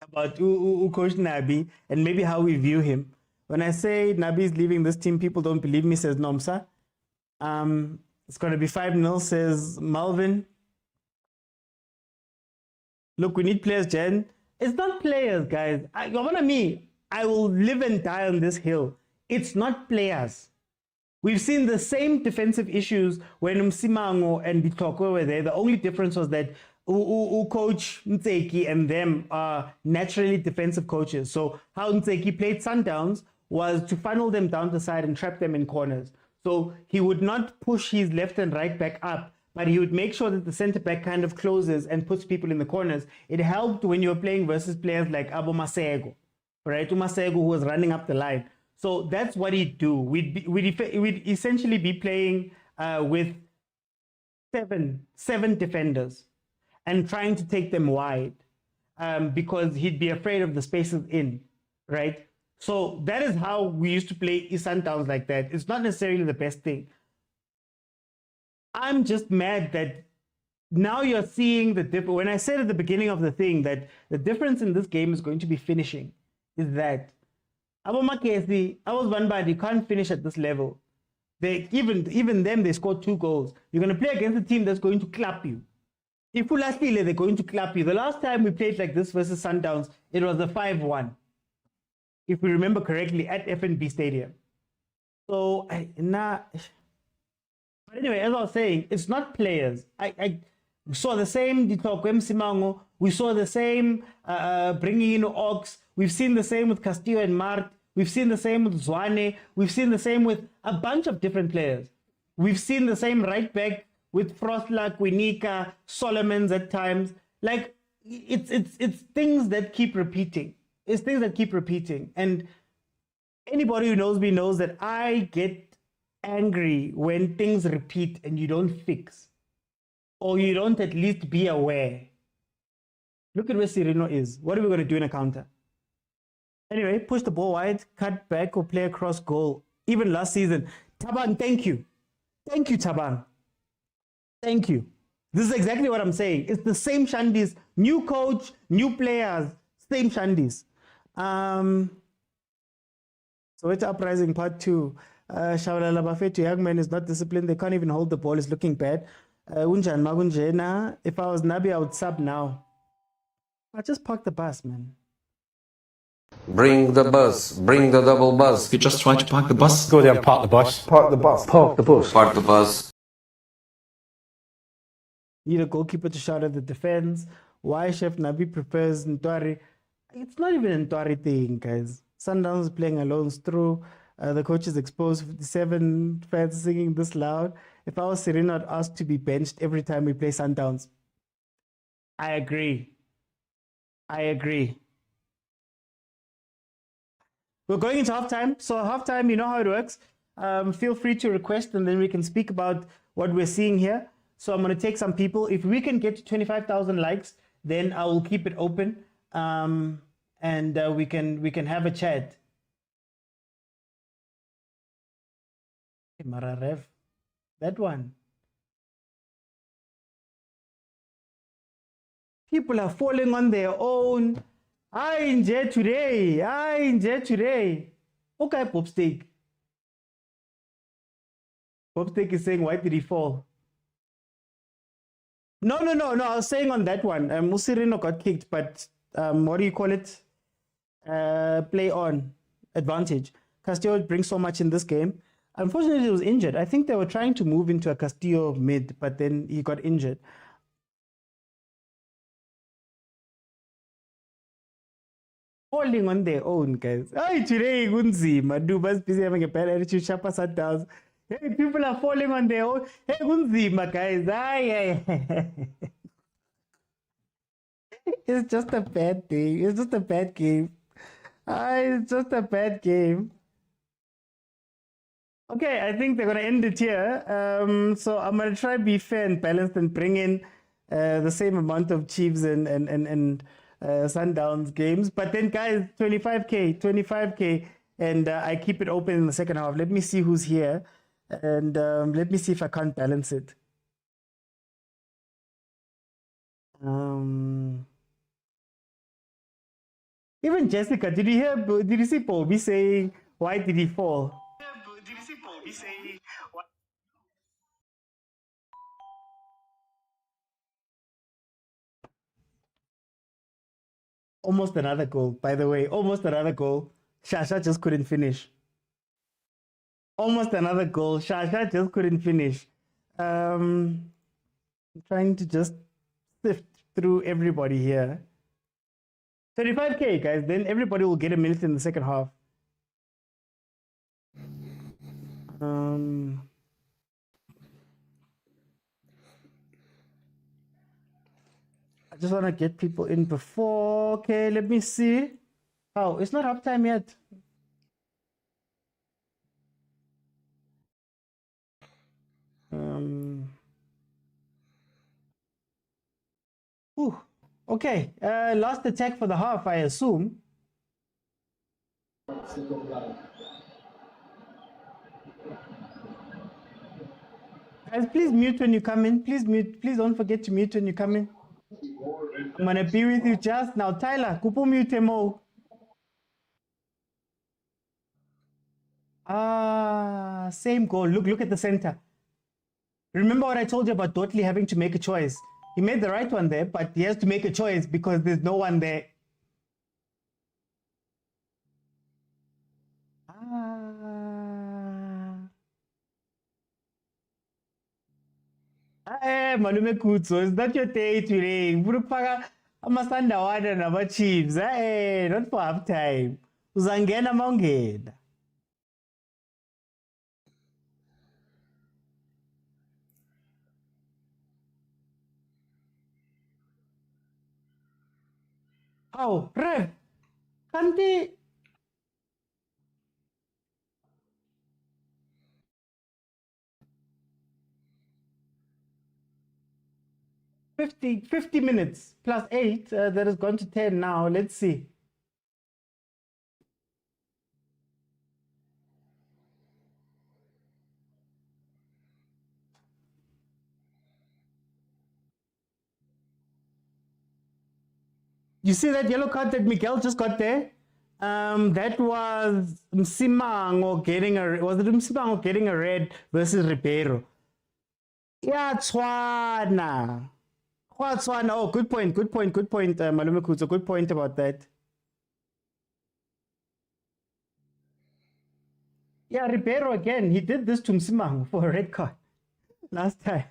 about Coach Nabi and maybe how we view him? When I say Nabi is leaving this team, people don't believe me, says Nomsa. It's going to be 5-0, says Malvin. Look, we need players, Jen. It's not players, guys. I will live and die on this hill. It's not players. We've seen the same defensive issues when Msimango and Bitoko were there. The only difference was that Coach Ntseki and them are naturally defensive coaches. So how Ntseki played Sundowns was to funnel them down the side and trap them in corners. So he would not push his left and right back up, but he would make sure that the center back kind of closes and puts people in the corners. It helped when you were playing versus players like Abo Masego, right? Masego, who was running up the line. So that's what he'd do. We'd essentially be playing with seven defenders and trying to take them wide because he'd be afraid of the spaces in, right? So that is how we used to play Sundowns like that. It's not necessarily the best thing. I'm just mad that now you're seeing the difference. When I said at the beginning of the thing that the difference in this game is going to be finishing, is that Abomakesi, I was one bad, you can't finish at this level. They even them, they scored 2 goals. You're going to play against a team that's going to clap you. If Ulasile, they're going to clap you. The last time we played like this versus Sundowns, it was a 5-1. If we remember correctly, at FNB Stadium. So, but anyway, as I was saying, it's not players. I saw the same Ditokwem Simango. We saw the same bringing in Ox. We've seen the same with Castillo and Mart. We've seen the same with Tshwane. We've seen the same with a bunch of different players. We've seen the same right back with Frostlack, Winika, Solomons at times. Like, it's things that keep repeating. It's things that keep repeating. And anybody who knows me knows that I get angry when things repeat and you don't fix. Or you don't at least be aware. Look at where Sirino is. What are we going to do in a counter? Anyway, push the ball wide, cut back, or play across goal. Even last season. Taban, thank you. Thank you, Taban. Thank you. This is exactly what I'm saying. It's the same shandies. New coach, new players, same shandies. Soweto Uprising Part 2. Shawala Bafetu, young man is not disciplined. They can't even hold the ball. It's looking bad. Unjan Magunjena. If I was Nabi, I would sub now. I just parked the bus, man. Bring the bus. Bring the double bus. You just tried to park the bus? Go there and park the bus. Park the bus. Park the bus. Park the bus. Need a goalkeeper to shout at the defense. Why Chef Nabi prefers Ntwari? It's not even a Ntwari thing, guys. Sundowns is playing alone through. The coach is exposed. 57 fans singing this loud. If I was Serena, I'd ask to be benched every time we play Sundowns. I agree. We're going into halftime. So halftime, you know how it works. Feel free to request and then we can speak about what we're seeing here. So I'm going to take some people. If we can get to 25,000 likes, then I will keep it open. And we can have a chat. Mararev, that one. People are falling on their own. I enjoy today. Okay, Popsteak. Popsteak is saying, why did he fall? No. I was saying on that one. Musirino got kicked, but what do you call it? Play on advantage. Castillo brings so much in this game. Unfortunately, he was injured. I think they were trying to move into a Castillo mid, but then he got injured. Falling on their own, guys. Ay, today, Gunzima. Duba's busy having a bad attitude. Shapa sat down. Hey, people are falling on their own. Hey, Gunzima, guys. Ay. It's just a bad thing. It's just a bad game. It's just a bad game. Okay, I think they're going to end it here. So I'm going to try to be fair and balanced and bring in the same amount of Chiefs and Sundowns games. But then, guys, 25K, and I keep it open in the second half. Let me see who's here, and let me see if I can't balance it. Even Jessica, did you see Bobby saying, why did he fall? Did you see Bobby saying, why? Almost another goal, by the way. Almost another goal. Shasha just couldn't finish. Almost another goal. Shasha just couldn't finish. I'm trying to just sift through everybody here. 35K, guys. Then everybody will get a minute in the second half. just want to get people in before. Okay, let me see. Oh, it's not halftime yet. Ooh, okay. Last attack for the half, I assume. Guys, please mute when you come in. Please mute. Please don't forget to mute when you come in. I'm gonna be with you just now. Tyler, kupu mute mo. Same goal. Look at the center. Remember what I told you about Dotley having to make a choice? He made the right one there, but he has to make a choice because there's no one there. Malume Kutso, is that your day today? Burupaka amasanda wada na Chiefs. Not for half time. Uzangena mongena. Oh, Rev, can't they? 50 minutes plus 8, that has gone to 10 now. Let's see. You see that yellow card that Miguel just got there? That was Msimango getting a red versus Ribeiro. Yeah, Tshwana. Oh, good point, Malume Kutso. Good point about that. Yeah, Ribeiro again. He did this to Msimango for a red card last time.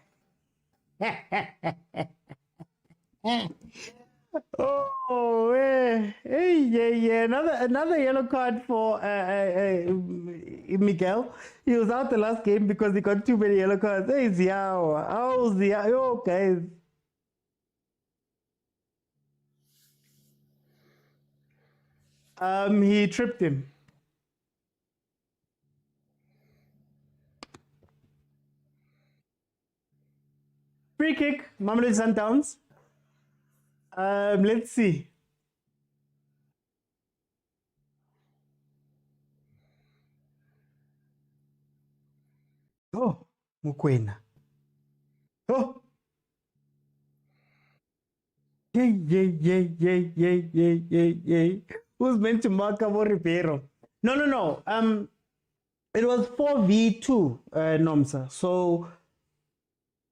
Oh, yeah. Another yellow card for Miguel. He was out the last game because he got too many yellow cards. Hey, Ziao. Oh, Ziao. Oh, guys. He tripped him. Free kick, Mamelodi Sundowns. Let's see. Oh, mokwena. Oh. Yay. Who's meant to mark Cabo Ribeiro? No. It was 4v2, Nomsa. So,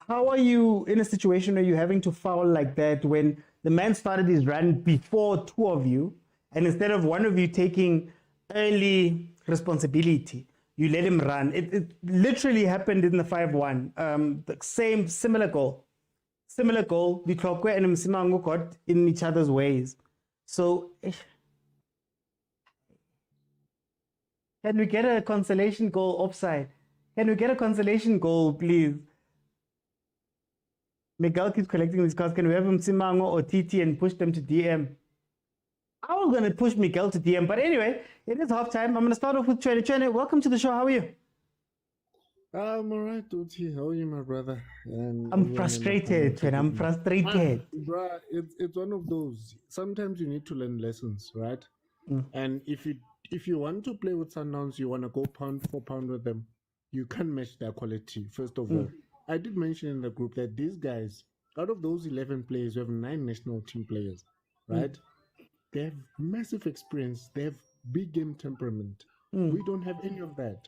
how are you in a situation where you're having to foul like that when the man started his run before two of you, and instead of one of you taking early responsibility, you let him run? It literally happened in the 5-1. The similar goal. The Klokwe and Msimango got in each other's ways. So, can we get a consolation goal offside? Can we get a consolation goal, please? Miguel keeps collecting these cards. Can we have Msimango or TT and push them to DM? I was going to push Miguel to DM, but anyway, it is halftime. I'm going to start off with Tshwane. Tshwane, welcome to the show. How are you? I'm alright, Uti. How are you, my brother? I'm frustrated, Tshwane. I'm frustrated. Bruh, it's one of those. Sometimes you need to learn lessons, right? And if you want to play with Sundowns, you want to go pound for pound with them, you can't match their quality, first of all. I did mention in the group that these guys, out of those 11 players, we have 9 national team players, right? They have massive experience. They have big game temperament. We don't have any of that.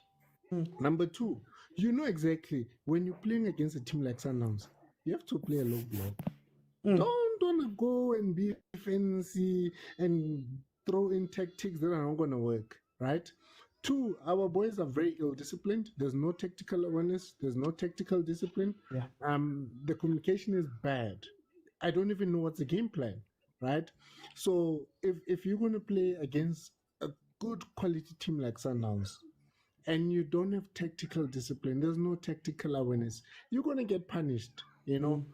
Number 2, you know exactly when you're playing against a team like Sundowns, you have to play a low block. Don't want to go and be fancy and throw in tactics that are not going to work, right? 2, our boys are very ill-disciplined. There's no tactical awareness. There's no tactical discipline. Yeah. The communication is bad. I don't even know what's the game plan, right? So if you're going to play against a good quality team like Sundowns, and you don't have tactical discipline, there's no tactical awareness, you're going to get punished, you know?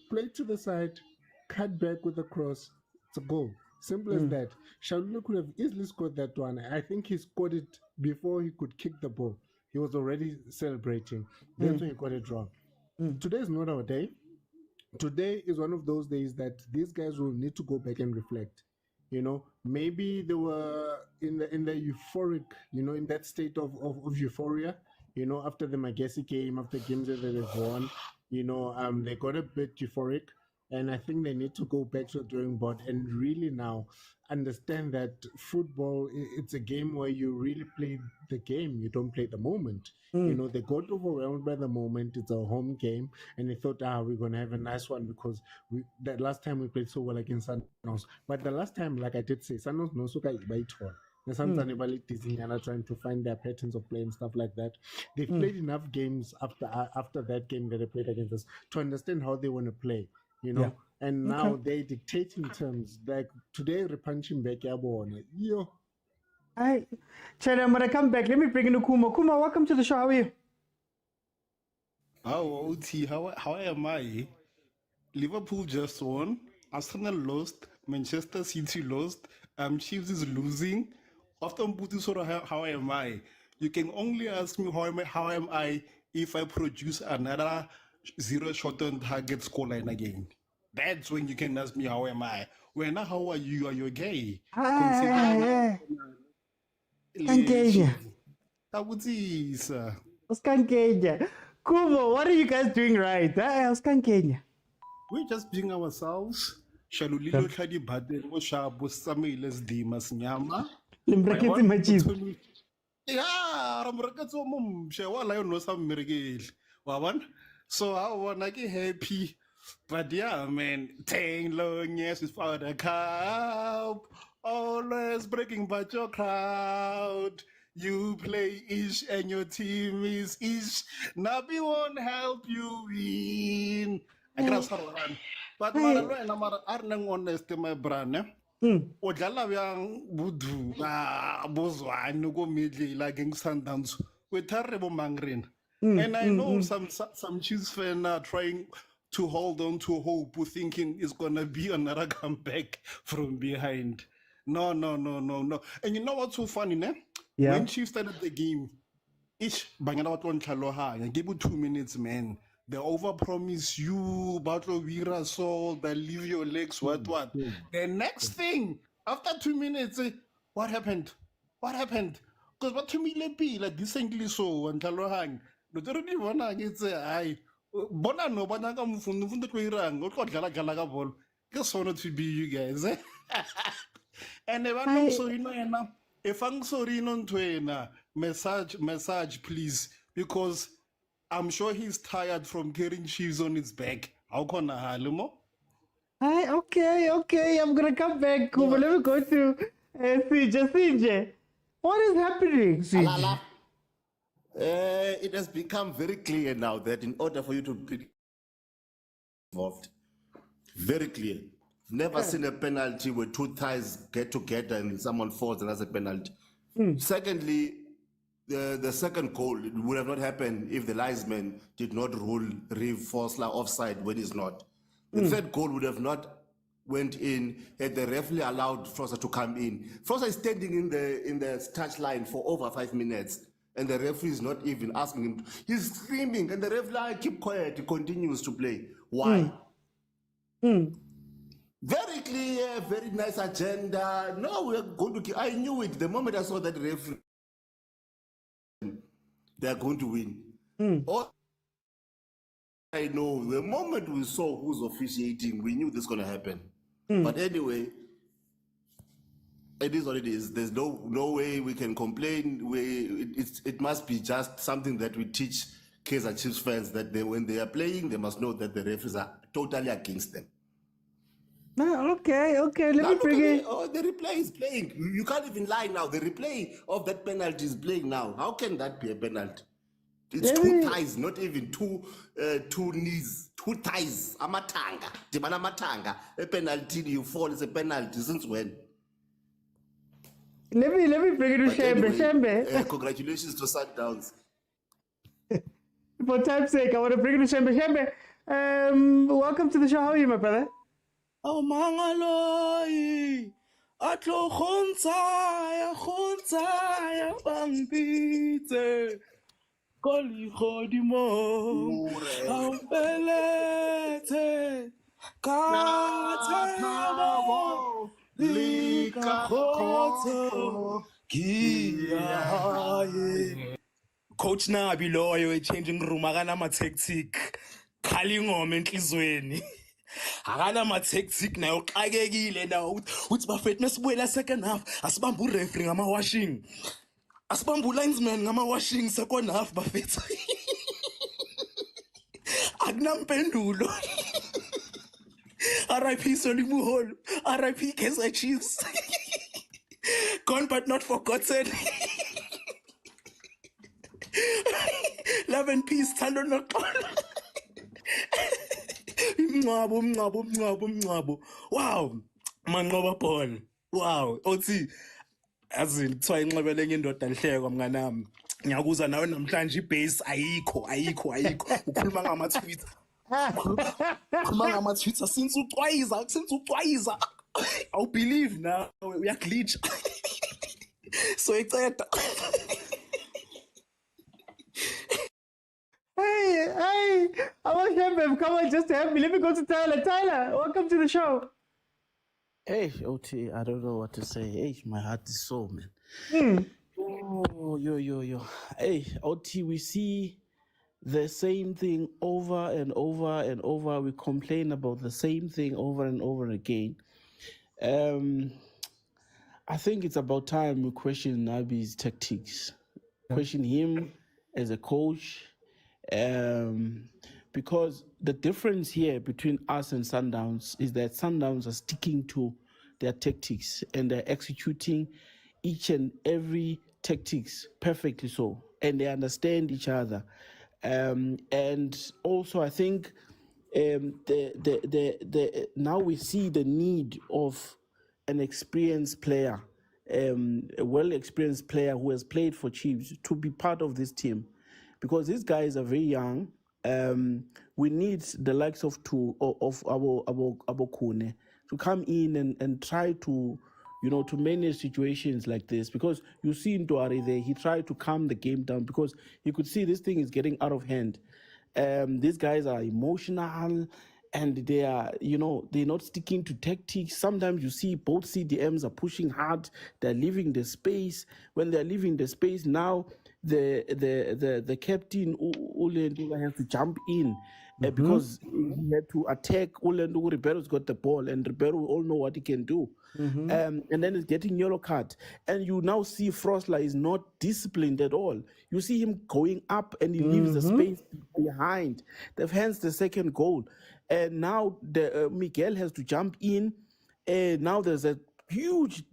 Play to the side, cut back with a cross. It's a goal. Simple as that. Shaulula could have easily scored that one. I think he scored it before he could kick the ball. He was already celebrating. That's when he got it wrong. Today is not our day. Today is one of those days that these guys will need to go back and reflect. Maybe they were in the euphoric, in that state of euphoria, after the Magesi game, after games that they've won, they got a bit euphoric. And I think they need to go back to the drawing board and really now understand that football, it's a game where you really play the game. You don't play the moment. They got overwhelmed by the moment. It's a home game. And they thought, we're going to have a nice one because that last time we played so well against Sundowns. But the last time, like I did say, Sundowns no suka ibaitwa. The Sundowns are trying to find their patterns of play and stuff like that. They've played enough games after that game that they played against us to understand how they want to play. And now they're dictating terms. Like today, we're punching back. Yo. Hi, Chad, I'm gonna come back. Let me bring in Kuma. Kuma, welcome to the show. How are you? OT, how am I? Liverpool just won. Arsenal lost. Manchester City lost. Chiefs is losing. After how am I? You can only ask me how am I if I produce another 0 shot on target scoreline again. That's when you can ask me how am I. When how are you? Are you okay? Kubo, what are you guys doing right? We're just being ourselves. Shalulilo Khadi Bade, Oshabo Samuel's Dimas Nyama. Limbraketi Machis. Yeah, Ramrakato Mum, Shawala knows some Mirgil. Wawan. So I wanna get happy. But yeah, man, 10 long years is for the cup. Always breaking back your crowd. You play ish and your team is ish. Nabi won't help you win. I can't run. But Mara Arnang honest my brand. Ojala yang budu bozwa no go midley like Sundowns with terrible mangrin. And I know some Chiefs fans are trying to hold on to hope, thinking it's gonna be another comeback from behind. No. And you know what's so funny, ne? Yeah. When Chiefs started the game, each bangana one chaloha and give you 2 minutes, man. They overpromise you, battle Vira soul, they leave your legs, what. The next thing, after 2 minutes, what happened? Because what to me like decently so and chaloha. Literally one against I bona no banaka mfundu kwirang ukhodlala dlala ka ball just wanted to be you guys and even so yena if I'm sorry non twena message please because I'm sure he's tired from carrying Chiefs on his back. How can I halumo? Hi, okay, I'm gonna come back. Kuba, let me go to CJ. What is happening, CJ? It has become very clear now that in order for you to be involved, very clear. Never seen a penalty where 2 ties get together and someone falls and has a penalty. Secondly, the second goal would have not happened if the linesman did not rule Reeve Forsler offside when he's not. The third goal would have not went in had the referee allowed Forsler to come in. Forsler is standing in the touch line for over 5 minutes. And the referee is not even asking him. He's screaming, and the referee keep quiet. He continues to play. Why? Very clear, very nice agenda. No, we're going to. I knew it the moment I saw that referee. They are going to win. All I know, the moment we saw who's officiating, we knew this was going to happen. But anyway. It is what it is. There's no way we can complain. It must be just something that we teach Kaizer Chiefs fans that when they are playing, they must know that the referees are totally against them. Okay. Let me bring it. Oh, the replay is playing. You can't even lie now. The replay of that penalty is playing now. How can that be a penalty? It's 2 ties, not even two knees. 2 ties. Amatanga. Dimana matanga. A penalty, you fall, it's a penalty. Since when? Let me bring it to Shembe. Congratulations to Sundowns. For time's sake, I want to bring it to Shembe. Shembe, welcome to the show. How are you, my brother? Oh mangaloi. Atlo khonza ya bangpitse. Koli khodimo. Ampelete. Kathabo. Lika khotso. Kiyaye. Coach Nabi loyo changing room akana ma tactic. Khali ingoma enhlizweni. Akana ma tactic nayo xakekile nawo uthi bafethu mesibuyela second half asibambu referee ngama washing. Asibambu linesman ngama washing second half bafethu. Akunampendulo. RIP Solimuholo, RIP Kaizer Chiefs. Gone but not forgotten. Love and peace, Talo Noxolo. Mncabo. Wow. Manqoba Paul. Wow. Othi azini kuthiwa inxebele ngendoda lihleko mnganami. Ngiyakuza nawe namhlanje ibase ayikho. Ukhuluma ngama-tweets. Ukhuluma ngama-tweets since ucwayiza. I'll believe now. Uyaglitch. So iceda. Hey, I want him. Come on, just help me. Let me go to Tyler. Tyler, welcome to the show. Hey, OT, I don't know what to say. Hey, my heart is sore, man. Oh, yo. Hey, OT, we see the same thing over and over and over. We complain about the same thing over and over again. I think it's about time we question Nabi's tactics, question him as a coach, because the difference here between us and Sundowns is that Sundowns are sticking to their tactics and they're executing each and every tactics perfectly so, and they understand each other. And also, I think now we see the need of an experienced player, a well-experienced player who has played for Chiefs to be part of this team, because these guys are very young. We need the likes of Abokune to come in and try to, to manage situations like this, because you see in Ntoare there, he tried to calm the game down because you could see this thing is getting out of hand. These guys are emotional and they are, they're not sticking to tactics. Sometimes you see both CDMs are pushing hard. They're leaving the space. When they're leaving the space, now the captain Ulenduga has to jump in because he had to attack. Ulenduga, Ribero's got the ball, and Ribeiro, we all know what he can do. And then he's getting yellow card. And you now see Frostler is not disciplined at all. You see him going up and he leaves the space behind. Hence the second goal. And now Miguel has to jump in. Now there's a huge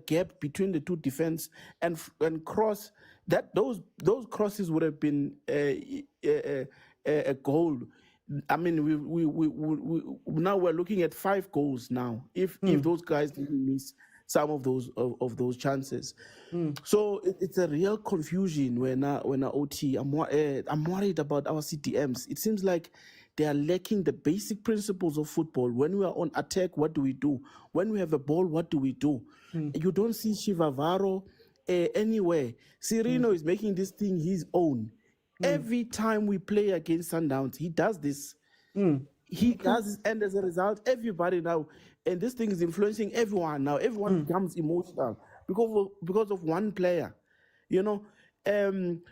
gap between the two defense and cross. That those crosses would have been a goal. I mean, we now we're looking at 5 goals now. If those guys didn't miss some of those chances, so it's a real confusion when OT. I'm worried about our CTMs. It seems like they are lacking the basic principles of football. When we are on attack, what do we do? When we have a ball, what do we do? You don't see Shivavaro anywhere. Cirino is making this thing his own. Every time we play against Sundowns, he does this. He does this, and as a result, everybody now, and this thing is influencing everyone now. Everyone becomes emotional because of one player,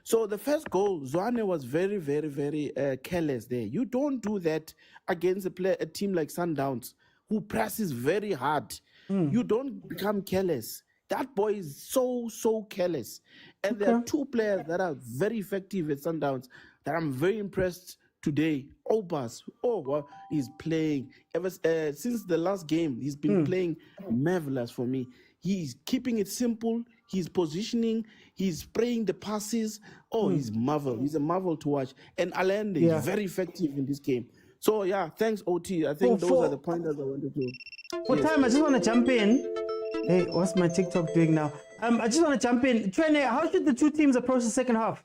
So the first goal, Zwane was very, very, very careless there. You don't do that against a team like Sundowns, who presses very hard. You don't become careless. That boy is so careless. And there are 2 players that are very effective at Sundowns that I'm very impressed today. Obas, he's playing. Since the last game, he's been playing marvelous for me. He's keeping it simple. He's positioning. He's spraying the passes. He's marvel. He's a marvel to watch. And Allende is very effective in this game. So, yeah, thanks, OT. I think those are the pointers I wanted to. For time, I just want to jump in. Hey, what's my TikTok doing now? I just want to jump in. Tshwane, how should the 2 teams approach the second half?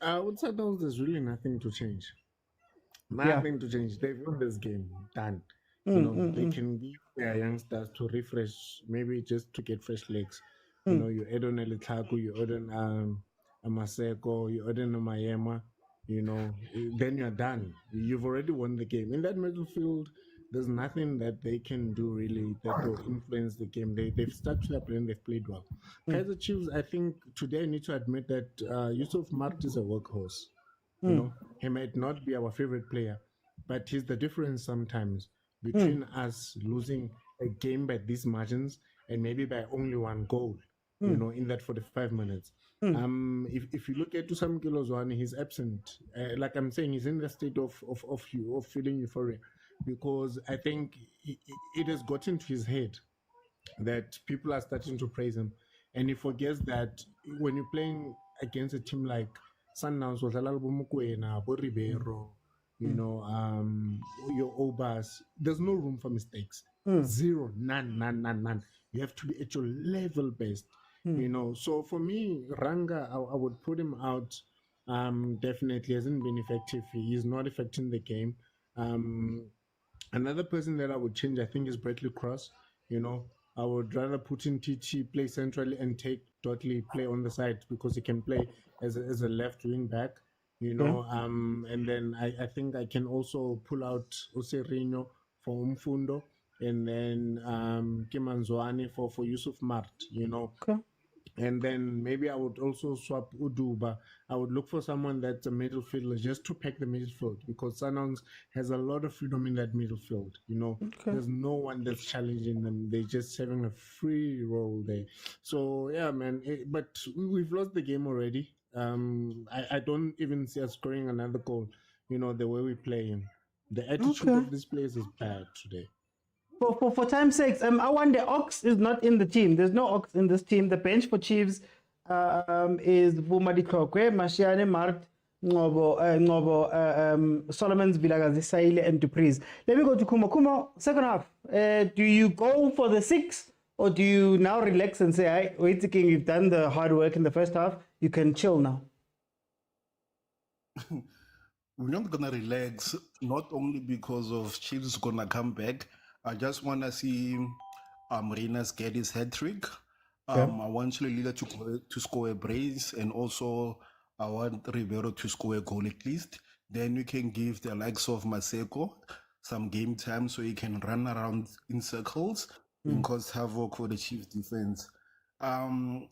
With Sundowns, there's really nothing to change. Nothing to change. They've won this game. Done. You know, they can give their youngsters to refresh, maybe just to get fresh legs. You know, you add on a Litlaku, you add on a Maseko, you add on a Mayema, you know, then you're done. You've already won the game. In that midfield, there's nothing that they can do really that will influence the game. They've stuck to their plan, they've played well. Kaizer Chiefs, I think today I need to admit that Yusuf Mart is a workhorse. You know, he might not be our favorite player, but he's the difference sometimes between us losing a game by these margins and maybe by only one goal, you know, in that 45 minutes. If you look at Tusam Kilozwane, he's absent. Like I'm saying, he's in the state of feeling euphoria, because I think it has gotten to his head that people are starting to praise him, and he forgets that when you're playing against a team like Sundowns, mokwena, Ribeiro, you know, your Obas, there's no room for mistakes. Zero, none. You have to be at your level best, you know. So for me, Ranga, I would put him out. Definitely hasn't been effective. He is not affecting the game. Another person that I would change, I think, is Bradley Cross. You know, I would rather put in TT, play centrally, and take Dotley play on the side, because he can play as a left wing back. You know, and then I think I can also pull out Oserino for Umfundo, and then Kimanzwane for Yusuf Mart, you know. Okay. And then maybe I would also swap Uduba. I would look for someone that's a middle fielder just to pack the midfield, because Sundowns has a lot of freedom in that midfield. You know, there's no one that's challenging them. They're just having a free role there. So yeah, man. But we've lost the game already. I don't even see us scoring another goal. You know, the way we play him. The attitude of this place is bad today. For time's sakes, I wonder, Ox is not in the team. There's no Ox in this team. The bench for Chiefs is Vumadi Krokwe, Mashiane, Mart, Ngobo, Solomon's, Vilakazi, Saile, and Dupreez. Let me go to Kumo. Kumo, second half. Do you go for the 6, or do you now relax and say, hey, wait a king, you've done the hard work in the first half, you can chill now? We're not gonna relax, not only because of Chiefs gonna come back. I just wanna see Renas get his hat trick. I want Chililila to score a brace, and also I want Ribeiro to score a goal at least. Then we can give the likes of Maseko some game time so he can run around in circles and cause havoc for the Chiefs defense.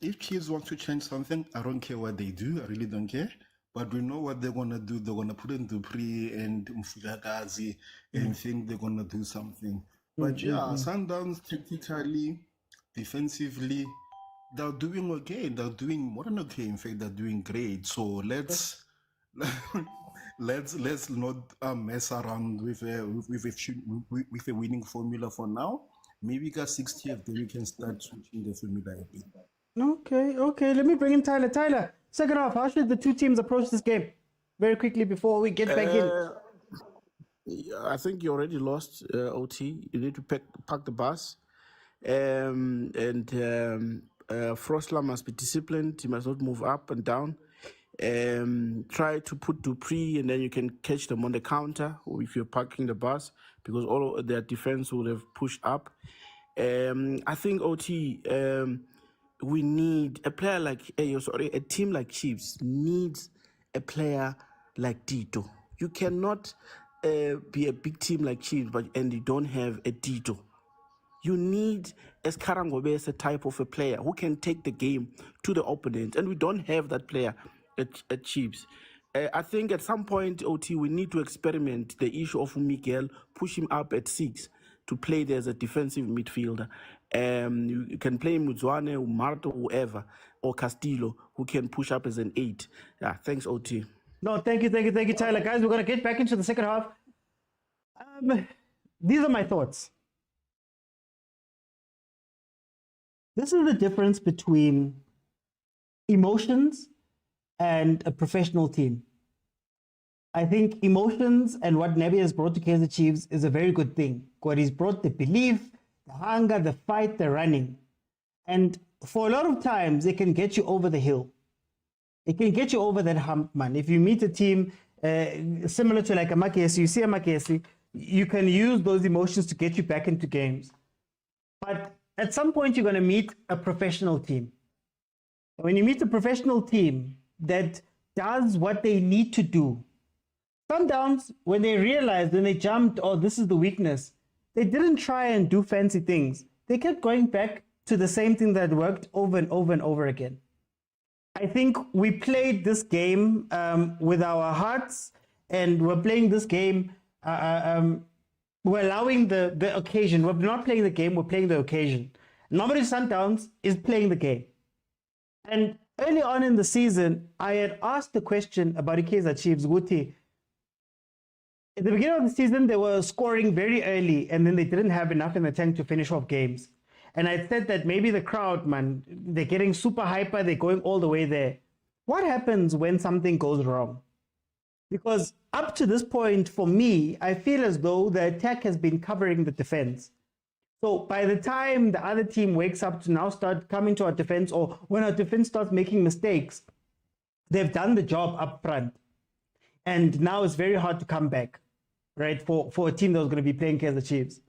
If Chiefs want to change something, I don't care what they do. I really don't care. But we know what they're going to do. They're going to put in Dupree and vilakazi and think they're going to do something. But yeah, Sundowns technically, defensively, they're doing okay. They're doing more than okay. In fact, they're doing great. So let's not mess around with a winning formula for now. Maybe got 60th, then we can start switching the formula a bit. Okay. Let me bring in Tyler. Tyler, second half, how should the two teams approach this game? Very quickly before we get back in. I think you already lost, OT. You need to pack the bus. Frosler must be disciplined. He must not move up and down. Try to put Dupree, and then you can catch them on the counter if you're parking the bus, because all of their defense would have pushed up. I think, OT, we need a player like, a team like Chiefs needs a player like Tito. You cannot be a big team like Chiefs and you don't have a Tito. You need Escarangobe as a type of a player who can take the game to the opponent, and we don't have that player at Chiefs. I think at some point, OT, we need to experiment the issue of Miguel, push him up at 6 to play there as a defensive midfielder. You can play Muzwane, Marto, whoever, or Castillo, who can push up as an 8. Yeah, thanks, OT. No, thank you, Tyler. Guys, we're going to get back into the second half. These are my thoughts. This is the difference between emotions and a professional team. I think emotions and what Nebi has brought to Kaizer Chiefs is a very good thing. What he's brought, the belief, the hunger, the fight, the running. And for a lot of times, it can get you over the hill. It can get you over that hump, man. If you meet a team similar to like a Makesi. You see a Makesi, you can use those emotions to get you back into games. But at some point, you're going to meet a professional team. When you meet a professional team that does what they need to do, Sundowns, when they realized, when they jumped, oh, this is the weakness, they didn't try and do fancy things. They kept going back to the same thing that worked over and over and over again. I think we played this game with our hearts, and we're playing this game. We're allowing the occasion. We're not playing the game, we're playing the occasion. Mamelodi Sundowns is playing the game. And early on in the season, I had asked the question about the Kaizer Chiefs. Guti, at the beginning of the season, they were scoring very early, and then they didn't have enough in the tank to finish off games. And I said that maybe the crowd, man, they're getting super hyper, they're going all the way there. What happens when something goes wrong? Because up to this point, for me, I feel as though the attack has been covering the defense. So by the time the other team wakes up to now start coming to our defense, or when our defense starts making mistakes, they've done the job up front. And now it's very hard to come back, right, for a team that was going to be playing Kaizer Chiefs.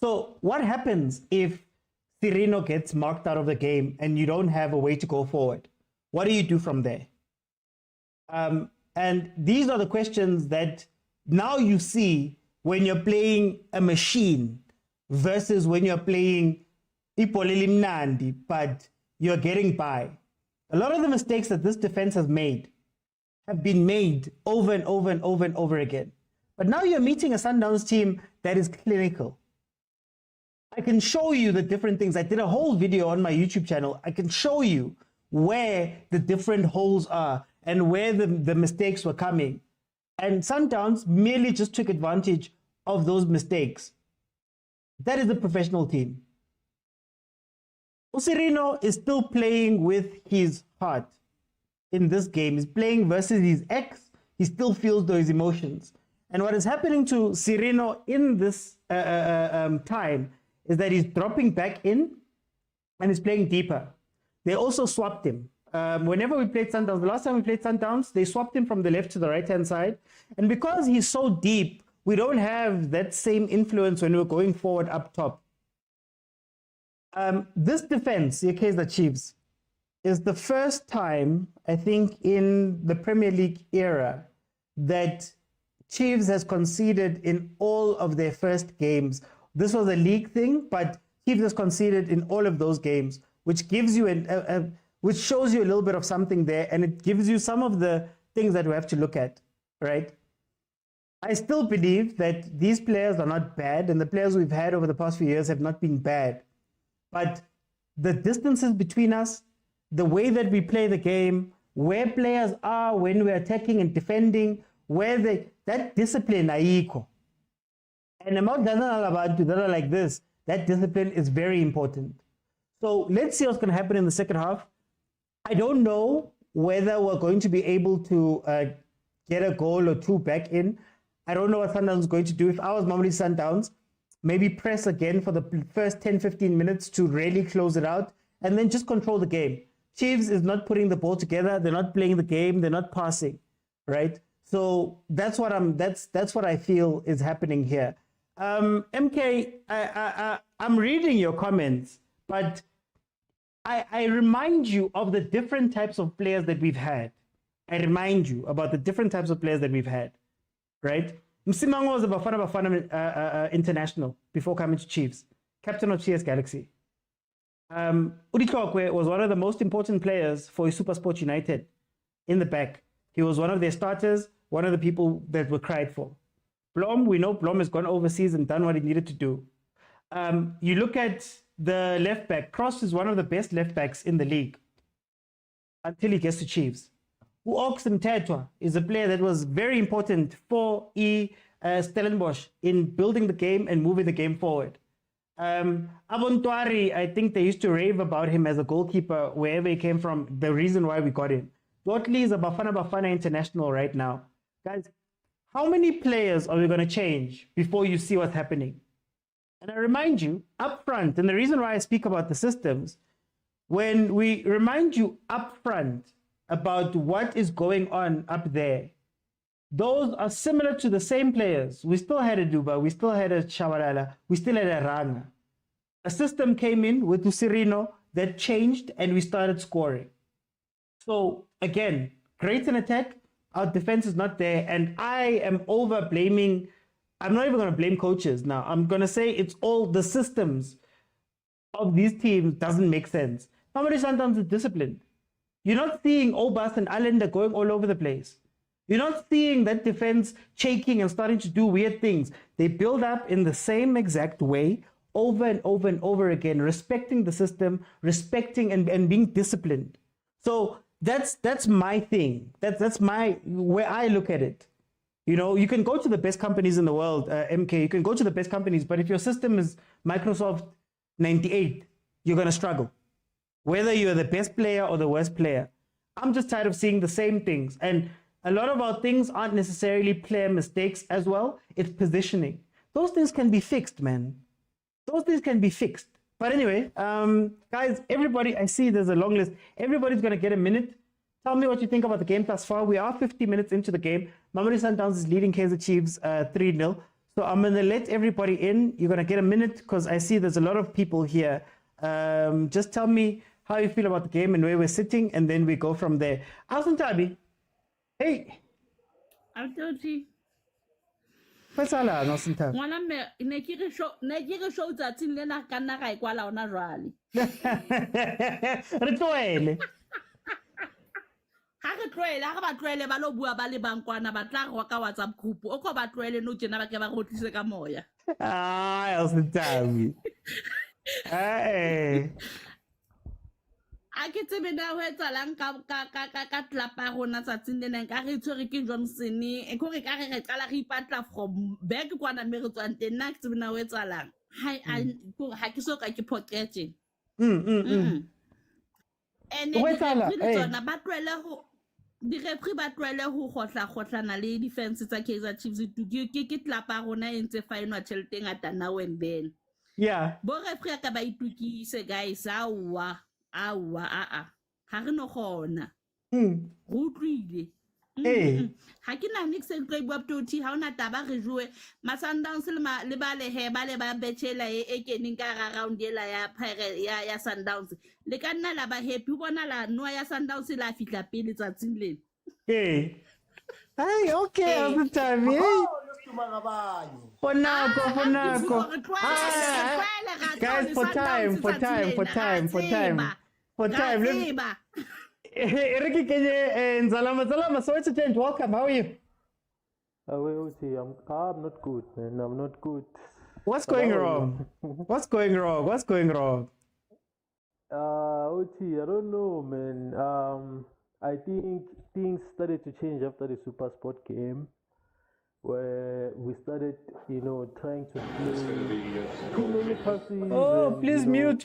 So what happens if Sirino gets marked out of the game and you don't have a way to go forward? What do you do from there? And these are the questions that now you see when you're playing a machine versus when you're playing Ipoleli Mnandi, but you're getting by. A lot of the mistakes that this defense has made have been made over and over and over and over again. But now you're meeting a Sundowns team that is clinical. I can show you the different things. I did a whole video on my YouTube channel. I can show you where the different holes are and where the mistakes were coming. And Sundowns merely just took advantage of those mistakes. That is a professional team. Osirino is still playing with his heart in this game. He's playing versus his ex. He still feels those emotions. And what is happening to Sirino in this time is that he's dropping back in and he's playing deeper. They also swapped him. Whenever we played Sundowns, the last time we played Sundowns, they swapped him from the left to the right-hand side. And because he's so deep, we don't have that same influence when we're going forward up top. This defense, the Kaizer Chiefs, is the first time, I think, in the Premier League era that Chiefs has conceded in all of their first games. This was a league thing, but Chiefs has conceded in all of those games, which gives you which shows you a little bit of something there, and it gives you some of the things that we have to look at, right? I still believe that these players are not bad, and the players we've had over the past few years have not been bad. But the distances between us, the way that we play the game, where players are when we're attacking and defending, that discipline, ayiko. And among that are like this, that discipline is very important. So let's see what's going to happen in the second half. I don't know whether we're going to be able to get a goal or two back in. I don't know what Sundowns is going to do. If I was Mamelodi Sundowns, maybe press again for the first 10-15 minutes to really close it out and then just control the game. Chiefs is not putting the ball together. They're not playing the game. They're not passing, right? So that's what I feel is happening here. MK, I'm reading your comments, but I remind you of the different types of players that we've had. I remind you about the different types of players that we've had, right? Msimango was a Bafana international before coming to Chiefs, captain of CS Galaxy. Uditlokwe was one of the most important players for SuperSport United in the back. He was one of their starters, one of the people that were cried for. Blom, we know Blom has gone overseas and done what he needed to do. You look at the left back, Cross is one of the best left backs in the league until he gets to Chiefs. Uox Mtetwa is a player that was very important for Stellenbosch in building the game and moving the game forward. Abontwari, I think they used to rave about him as a goalkeeper wherever he came from, the reason why we got him. Dotley is a Bafana international right now. Guys, how many players are we going to change before you see what's happening? And I remind you up front, and the reason why I speak about the systems, when we remind you up front about what is going on up there, those are similar to the same players. We still had a Duba, we still had a Chabalala, we still had a Ranga. A system came in with Usirino that changed and we started scoring. So again, great in attack, our defense is not there. And I am over blaming, I'm not even going to blame coaches now. I'm going to say it's all the systems of these teams doesn't make sense. Mamelodi Sundowns is disciplined. You're not seeing Obas and Allender going all over the place. You're not seeing that defense shaking and starting to do weird things. They build up in the same exact way over and over and over again, respecting the system, respecting and being disciplined. So that's my thing. That's my where I look at it. You know, you can go to the best companies in the world, MK. You can go to the best companies, but if your system is Microsoft 98, you're gonna struggle. Whether you're the best player or the worst player. I'm just tired of seeing the same things. And a lot of our things aren't necessarily player mistakes as well. It's positioning. Those things can be fixed, man. Those things can be fixed. But anyway, guys, everybody, I see there's a long list. Everybody's going to get a minute. Tell me what you think about the game thus far. We are 50 minutes into the game. Mamelodi Sundowns is leading Kaizer Chiefs 3-0. So I'm going to let everybody in. You're going to get a minute because I see there's a lot of people here. Just tell me how you feel about the game and where we're sitting, and then we go from there. Alson Tabi. Hey. Altoji. What's all on, Alson Tabi? Ngwana me ne ke re show tsatsing le na ka nna ga ikwala ona jwale. Re tloele. Ha re tloele ha ba tloele ba lo bua ba le bankwana ba tla go ka WhatsApp group o go ba tloele no tsena ba ke ba go tlise ka moya. Ah, Alson Tabi. Hey. A ke tsebe na ho etsalang ka tlapa rona tsatsing le neng ka re tshwere ke Johnson e go re ka re qala re ipatla from back kwana me re tswang teng na ke tsebe na ho etsalang ha ke so ka ke pocket and tsona ba tlwele ho di repri ba tlwele ho gotlana le defense tsa Kaizer Chiefs ke tlapa rona e ntse fa eno tšhelete ngata na wembele yeah bo repri ka ba itukise guys awa ha re no gona go tlwile ha ke na mix and play bua toti ha ona taba re joe Sundowns le ba le he ba le ba betchela e kening ka ga round ela ya Sundowns le ka nna la ba happy bona la no ya Sundowns la fitla pele tsatsing le hey okay all the time Ponako guys for time Ricky Kenye and Zalama Soweto Change, welcome. How are you? I'm not good, man. I'm not good. What's going wrong? What's going wrong? Oti, I don't know, man. I think things started to change after the Super Sport game, where we started, trying to play too many passes. Oh, and, please mute.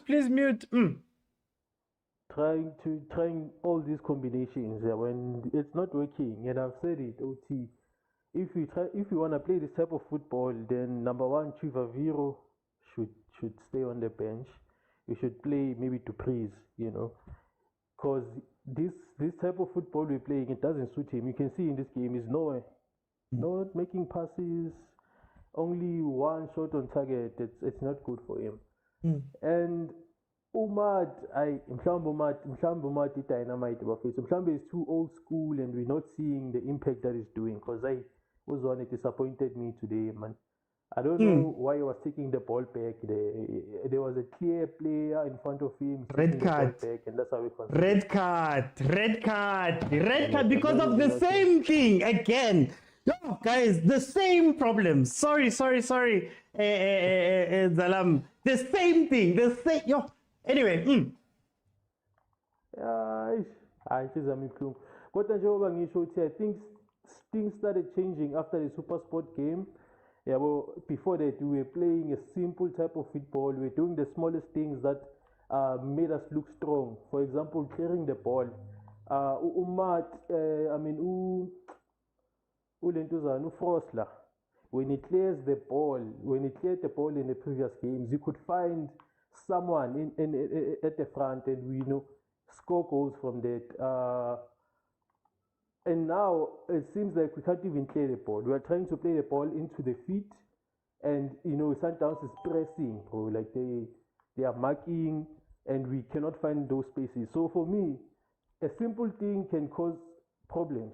Trying all these combinations when it's not working. And I've said it, OT. If you want to play this type of football, then number one, Chivaviro should stay on the bench. You should play maybe to praise, because this type of football we're playing, it doesn't suit him. You can see in this game he's nowhere, not making passes, only one shot on target. It's not good for him. And Umad, Mhlambe is dynamite bafethu. Mhlambe is too old school and we're not seeing the impact that he's doing, because I was one it disappointed me today, man. I don't know why he was taking the ball back. There was a clear player in front of him. Red card. And that's how we Red card because of the same thing again. Yo, guys, the same problem. Sorry, Zalam. The same thing. Anyway. I think things started changing after the Super Sport game. Yeah, well, before that, we were playing a simple type of football. We were doing the smallest things that made us look strong. For example, clearing the ball. Frosler, when he clears the ball, when he cleared the ball in the previous games, you could find someone in at the front and we score goals from that. And now it seems like we can't even play the ball. We are trying to play the ball into the feet, and Sundowns is pressing, bro. Like they are marking, and we cannot find those spaces. So for me, a simple thing can cause problems.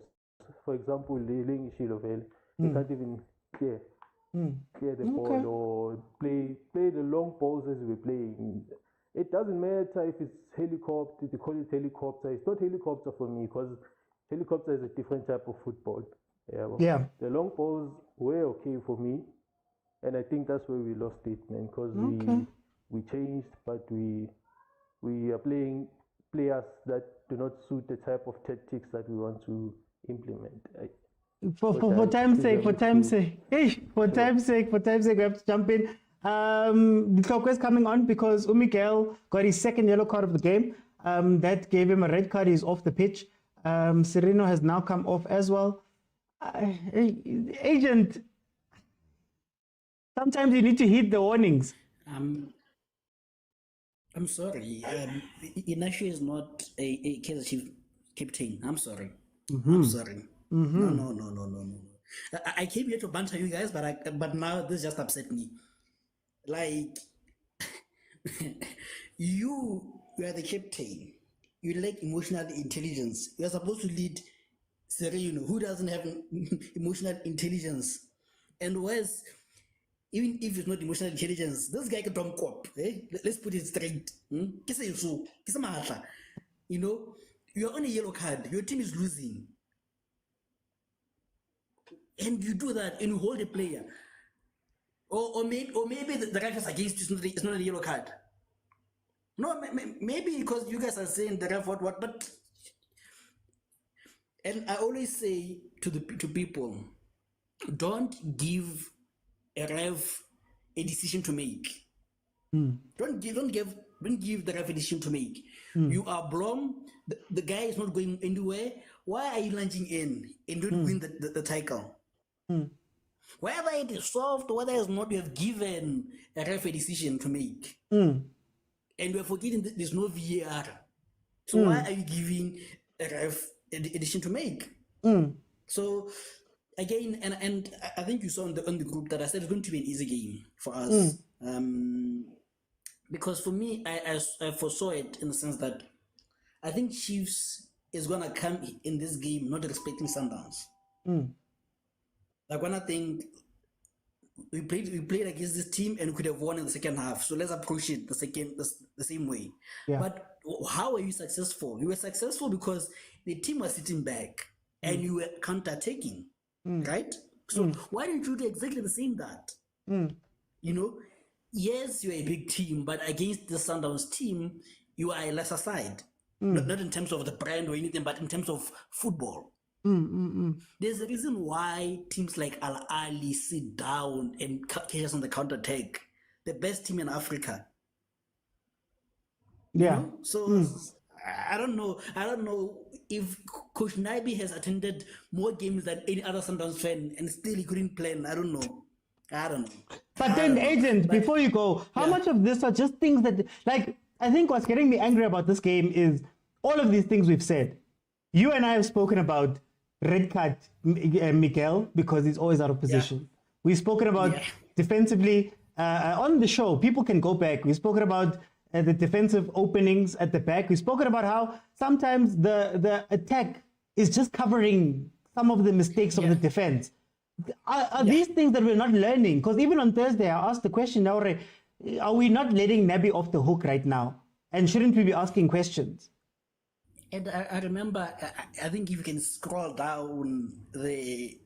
For example, they can't even clear the ball or play the long balls as we're playing. It doesn't matter if it's helicopter, they call it helicopter. It's not helicopter for me because helicopter is a different type of football. Yeah. The long balls were okay for me, and I think that's where we lost it, man. Because we changed, but we are playing players that do not suit the type of tactics that we want to implement. For time's sake, we have to jump in. The clock is coming on because Miguel got his second yellow card of the game. That gave him a red card. He's off the pitch. Sereno has now come off as well. Agent, sometimes you need to heed the warnings. I'm sorry. Inashi is not a Kaizer Chiefs captain. I'm sorry. I'm sorry. No. I came here to banter you guys, but now this just upset me. Like, you are the captain. You lack emotional intelligence. You are supposed to lead Sereno, who doesn't have emotional intelligence. And worse, even if it's not emotional intelligence, this guy can dump cop. Let's put it straight. You're on a yellow card. Your team is losing. And you do that and you hold a player. Or maybe the ref is against you, it's not a yellow card. No, maybe because you guys are saying the ref what, but... And I always say to people, don't give a ref a decision to make. Don't give the ref a decision to make. You are blown, the guy is not going anywhere. Why are you lunging in and don't win the tackle? Whether it is soft, whether it's not, you have given a ref a decision to make. And we're forgetting that there's no VAR. So why are you giving a ref a decision to make? So again, and I think you saw on the group that I said it's going to be an easy game for us. Because for me, I foresaw it in the sense that I think Chiefs is going to come in this game not respecting Sundowns. Like when I think we played against this team and we could have won in the second half. So let's approach it the same way. Yeah. But how are you successful? You were successful because the team was sitting back and you were counter-attacking, right? So why didn't you do exactly the same that? Yes, you're a big team, but against the Sundowns team, you are a lesser side. Not in terms of the brand or anything, but in terms of football. There's a reason why teams like Ahly sit down and catch us on the counter-attack. The best team in Africa. Yeah. So I don't know if Coach Naibi has attended more games than any other Sundowns fan and still he couldn't plan. I don't know. But then, Agent, before you go, how much of this are just things that, like, I think what's getting me angry about this game is all of these things we've said. You and I have spoken about red card Miguel because he's always out of position. We've spoken about defensively on the show. People can go back. We've spoken about the defensive openings at the back. We've spoken about how sometimes the attack is just covering some of the mistakes of the defense. Are these things that we're not learning? Because even on Thursday, I asked the question, are we not letting Nabi off the hook right now? And shouldn't we be asking questions? And I remember, I think if you can scroll down the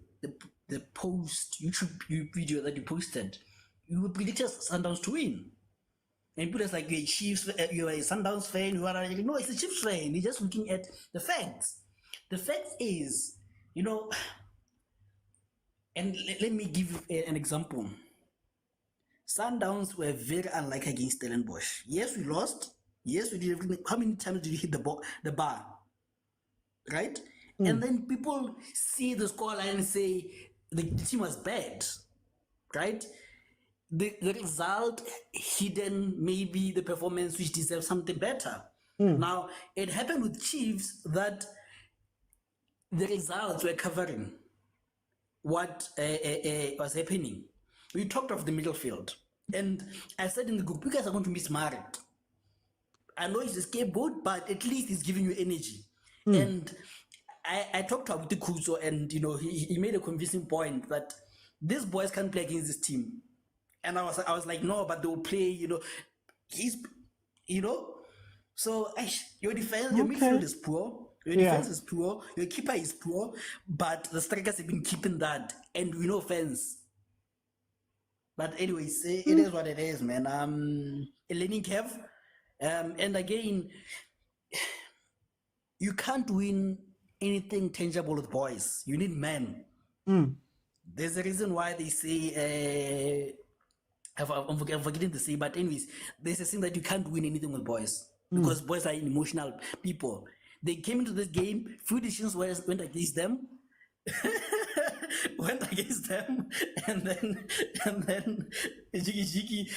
post YouTube video that you posted, you predicted Sundowns to win. And people are like, you're a Chiefs, you're a Sundowns fan, you are like, no, it's a Chiefs fan. You're just looking at the facts. The fact is, and let me give you an example. Sundowns were very unlike against Stellenbosch. Yes, we lost. Yes, we did everything. How many times did we hit the bar? Right? And then people see the scoreline and say the team was bad. Right? The result hidden maybe the performance which deserves something better. Now, it happened with Chiefs that the results were covering what was happening. We talked of the middle field, and I said in the group, you guys are going to miss Marek. I know he's a scapegoat, but at least he's giving you energy. And I talked to Abuti Kuzo, and he made a convincing point that these boys can't play against this team. And I was like, no, but they'll play. So your defense, your midfield is poor. Your defense is poor. Your keeper is poor, but the strikers have been keeping that, and we know offense. But anyways, it is what it is, man. A learning curve. And again, you can't win anything tangible with boys. You need men. There's a reason why they say, I'm forgetting to say, but anyways, there's a thing that you can't win anything with boys because boys are emotional people. They came into this game, few decisions went against them. And then Jiki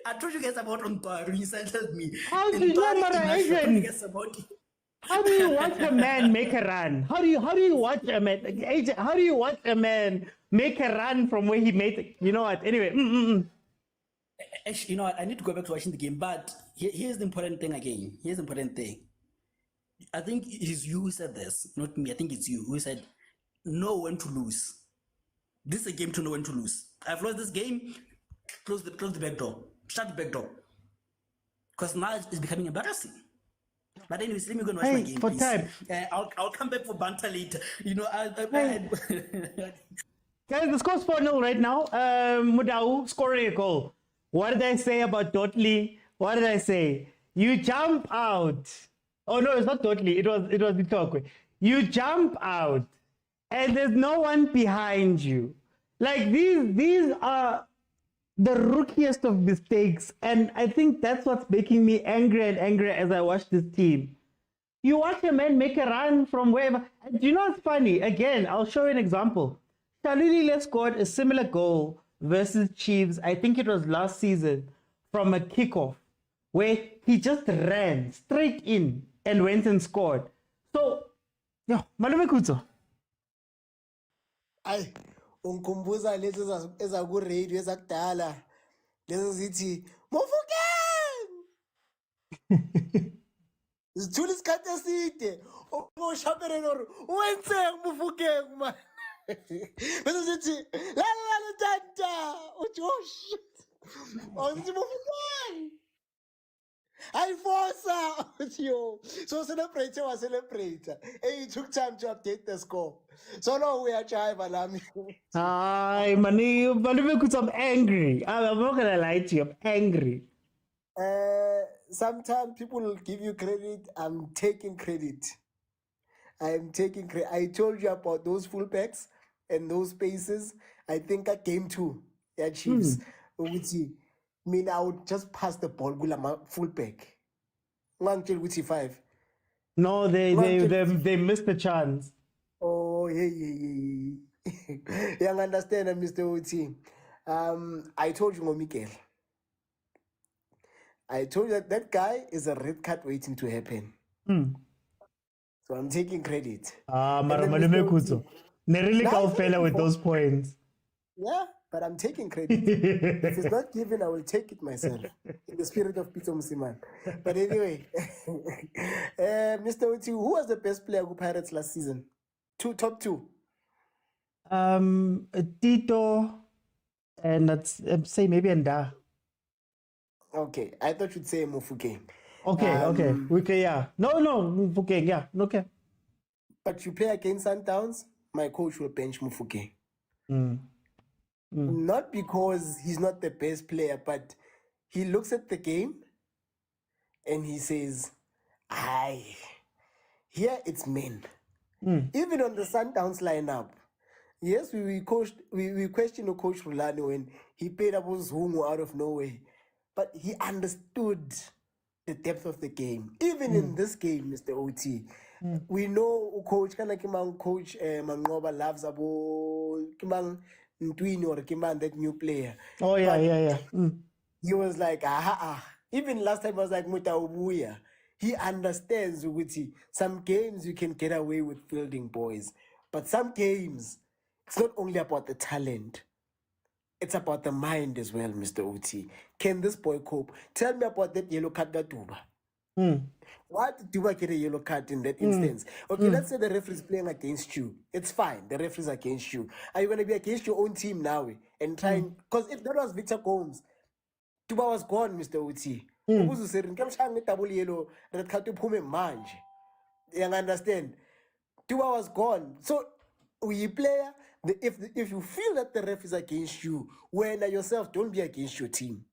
I told you guys about Umpire. You settled me. How do you watch a man make a run? How do you watch a man? Agent, how do you watch a man make a run from where he made it? You know what? Anyway. Actually, I need to go back to watching the game, but here's the important thing again. Here's the important thing. I think it is you who said this, not me. I think it's you who said, know when to lose. This is a game to know when to lose. I've lost this game, close the back door. Shut the back door. Because now it's becoming embarrassing. But anyways, let me go and watch my game, please. Time. I'll come back for banter later. Guys, the score's 4-0 right now. Mudau scoring a goal. What did I say about Dotley? What did I say? You jump out. Oh no, it's not Dotley. It was Bitokwe. You jump out, and there's no one behind you. Like these are the rookiest of mistakes, and I think that's what's making me angrier and angrier as I watch this team. You watch a man make a run from wherever. And you know what's funny? Again, I'll show you an example. Shalulile scored a similar goal versus Chiefs. I think it was last season from a kickoff where he just ran straight in and went and scored. So, Malume Kutso. Ay, unkumbuza lezi ezaku-radio ezakudala lezi zithi Mofokeng zithula isikhathi eside ushapeleni or wenzeni Mofokeng man bese zithi la tata uthi oh shit uthi Mofokeng I forza yo. So celebrate. Hey, it took time to update the score. So now we are trying, Balami. Hi, Mani, I'm angry. I'm not gonna lie to you, I'm angry. Sometimes people will give you credit. I'm taking credit. I told you about those fullbacks and those spaces. I think at game 2, Chiefs. I would just pass the ball with a fullback. 5. No, they missed the chance. Oh, yeah. You understand, Mr. OT. I told you, Miguel. I told you that guy is a red card waiting to happen. So I'm taking credit. Malume Kutso. Nerili Kaufela with those points. Yeah. But I'm taking credit. If it's not given, I will take it myself. In the spirit of Pitso Mosimane. But anyway, Mr. Oti, who was the best player who Pirates last season? Top 2. Tito, and let's say maybe Nda. Okay, I thought you'd say Mofokeng. Okay, yeah. No, Mofokeng, yeah, okay. But you play against Sundowns, my coach will bench Mofokeng. Not because he's not the best player, but he looks at the game and he says, here it's men. Even on the Sundowns lineup, yes, we questioned Coach Rulani when he played up Zungu out of nowhere, but he understood the depth of the game. Even in this game, Mr. OT, we know Coach Mangoba loves Kimang Ntwini or Kimang, that new player. Oh, yeah. He was like, Even last time I was like, Mutaubuya. he understands ukuthi some games you can get away with fielding boys, but some games it's not only about the talent, it's about the mind as well, Mr. Uti. Can this boy cope? Tell me about that yellow card that Duba. Why did Duba get a yellow card in that instance? Okay, let's say the referee is playing against you. It's fine. The referee is against you. Are you going to be against your own team now and trying? Because if that was Victor Combs, Duba was gone, Mr. Uti. Double yellow, red card to pume manje. You understand? Duba was gone. So, we player, if you feel that the ref is against you, when yourself, don't be against your team.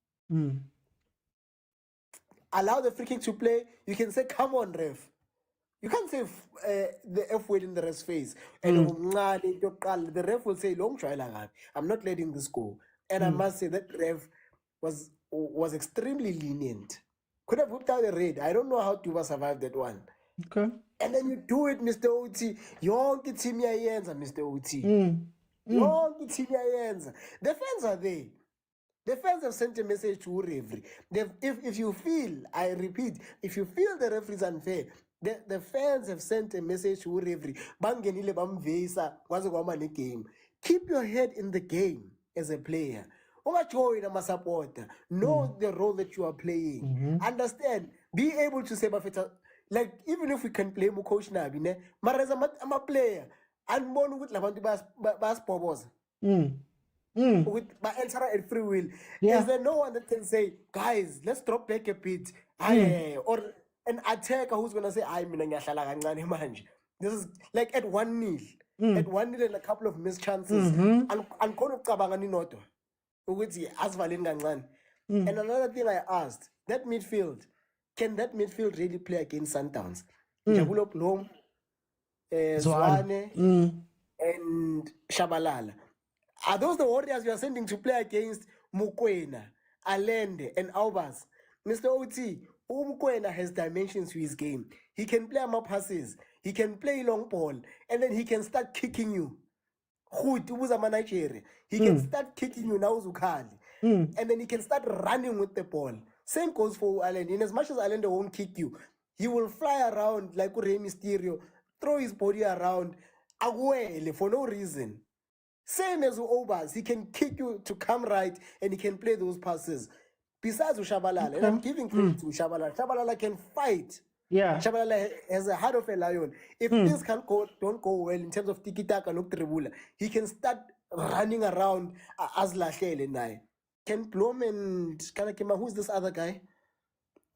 Allow the free kick to play. You can say, come on, ref. You can't say the F word in the ref's face. And the ref will say, long try, I'm not letting this go. And I must say that ref was extremely lenient. Could have whipped out a red. I don't know how Tuba survived that one. Okay. And then you do it, Mr. Oti. Yonke team yayenza, Mr. Oti. Yonke team yayenza. The fans are there. The fans have sent a message to referee. If you feel, I repeat, if you feel the referee is unfair, the fans have sent a message to referee. Bangenile bamvisa kwaze kwamane game. Keep your head in the game as a player. Ungajoyina ama-supporter. Know the role that you are playing. Understand. Be able to say, like, even if we can play coach Nabi, ne, mara as a player, and more with Labantu Bas Pobos. With my answer at free will. Is there no one that can say, guys, let's drop back a bit? Or an attacker who's going to say, this is like at 1-0. At 1-0 and a couple of missed chances. And another thing I asked, that midfield, can that midfield really play against Sundowns? Jabulo Plom, Zwane, and Shabalala. Are those the warriors you are sending to play against Mokwena, Alende, and Albers? Mr. Oti, Mokwena has dimensions to his game. He can play more passes, he can play long ball, and then he can start kicking you. He can start kicking you now, Zukhali. And then he can start running with the ball. Same goes for Allen. In as much as Allen won't kick you, he will fly around like Rey Mysterio, throw his body around for no reason. Same as Obas, he can kick you to come right and he can play those passes. Besides Shabalala, and I'm giving credit to Shabalala. Shabalala can fight. Yeah. Shabalala has a heart of a lion. If things don't go well in terms of tiki-taka, he can start running around as Lachele now. Ken Blom and Kanakima, who's this other guy?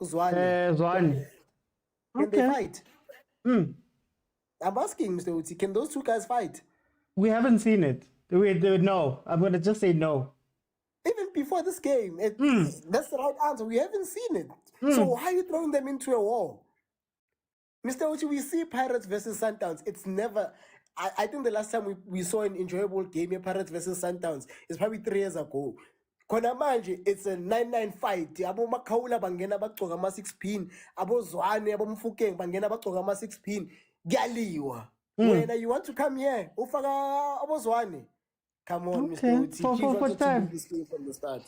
Zwane. Zwane. Can they fight? I'm asking, Mr. Uti, can those two guys fight? We haven't seen it. No. I'm going to just say no. Even before this game, that's the right answer. We haven't seen it. So why are you throwing them into a wall? Mr. Uti, we see Pirates versus Sundowns. It's never... I think the last time we saw an enjoyable game here, Pirates versus Sundowns, is probably 3 years ago. Kona manje, it's a 9-9 fight. Abo Makaula bangena bagcoka ama 6 pin. Abo Zwane, abo Mfukeng bangena bagcoka ama 6 pin. Gyaliwa. When you want to come here, ufaka abo Zwane. Come on, Mr. Uti. For time. From the start.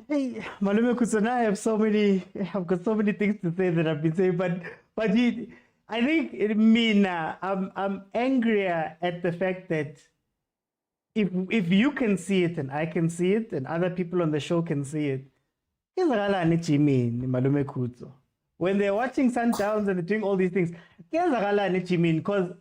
Hey, Malume Kusana, I've got so many things to say that I've been saying, but I think I'm angrier at the fact that if you can see it and I can see it and other people on the show can see it, when they're watching Sundowns and they're doing all these things, because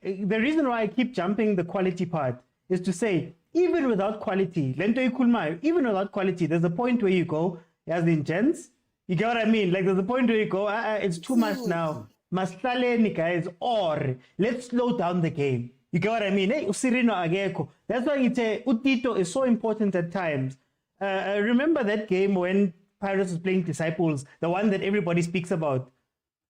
the reason why I keep jumping the quality part is to say, even without quality, even without quality, there's a point where you go, as in gents, you get what I mean? Like there's a point where you go, it's too much now. Mastaleni guys, or let's slow down the game. You get what I mean? Hey, Usirino Ageko. That's why Utito is so important at times. Remember that game when Pirates was playing Disciples, the one that everybody speaks about.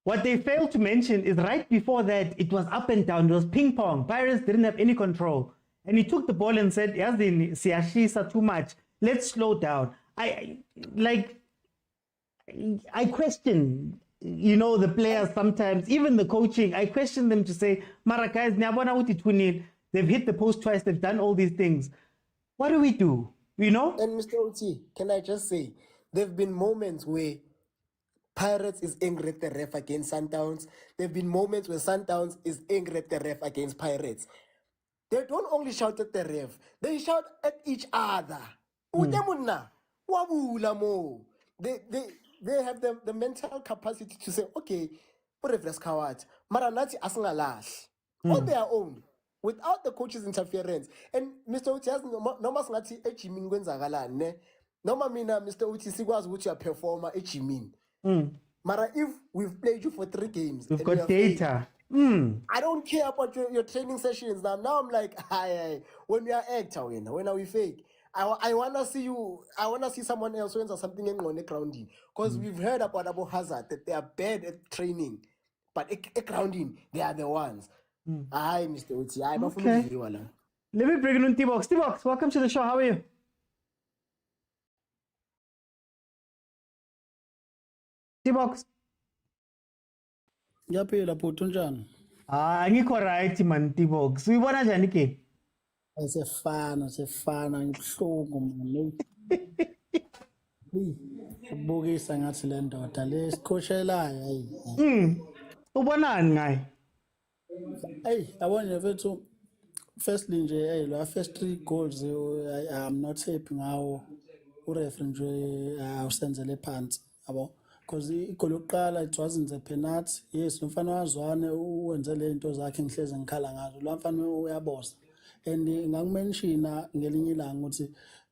What they failed to mention is right before that, it was up and down. It was ping pong. Pirates didn't have any control. And he took the ball and said, Yazin, Siashisa too much. Let's slow down. I question, the players sometimes, even the coaching, I question them to say, Mara guys, they've hit the post twice, they've done all these things. What do we do? And Mr. Oti, can I just say, there have been moments where Pirates is angry at the ref against Sundowns. There have been moments where Sundowns is angry at the ref against Pirates. They don't only shout at the ref, they shout at each other. Utemuna, wabula mo. They have the mental capacity to say, okay, ref kawat, maranati asngalash on their own, without the coach's interference. And Mr. Uti has noma ngati ejimin kwenzakalani. Noma mina Mr. Uti sikwazi ukuthi a performer ejimin. Mara, if we've played you for 3 games, we've and got you have data. failed, I don't care about your training sessions. Now I'm like, when we are actor, when are we fake? I wanna see you. I wanna see someone else who ends something on the grounding. Because we've heard about Abu Hazard that they are bad at training, but at grounding they are the ones. Hi, Mr. Uti. I'm not Okay. Let me bring in T-Box. T-Box, welcome to the show. How are you? T-Box. Ngiyaphila bhuti unjani? Ngikho right man T-Box. Uyibona njani ke? Sefana ngibuhlungu manje. Ubukisa ngathi le ndoda le sikhoshelayo hayi. Ubonani ngaye? Hey, yabona mfethu, firstly nje la first 3 goals I'm not happy ngawo. Ureferee nje usenzele phansi yabo. Because igoli yokuqala it wasn't a penalty. Yes, umfana wazwane uwenze le zinto zakhe ngihleze ngikhala ngazo. Lo mfana uyabosa. And ngakumenshina ngelinye ilanga ukuthi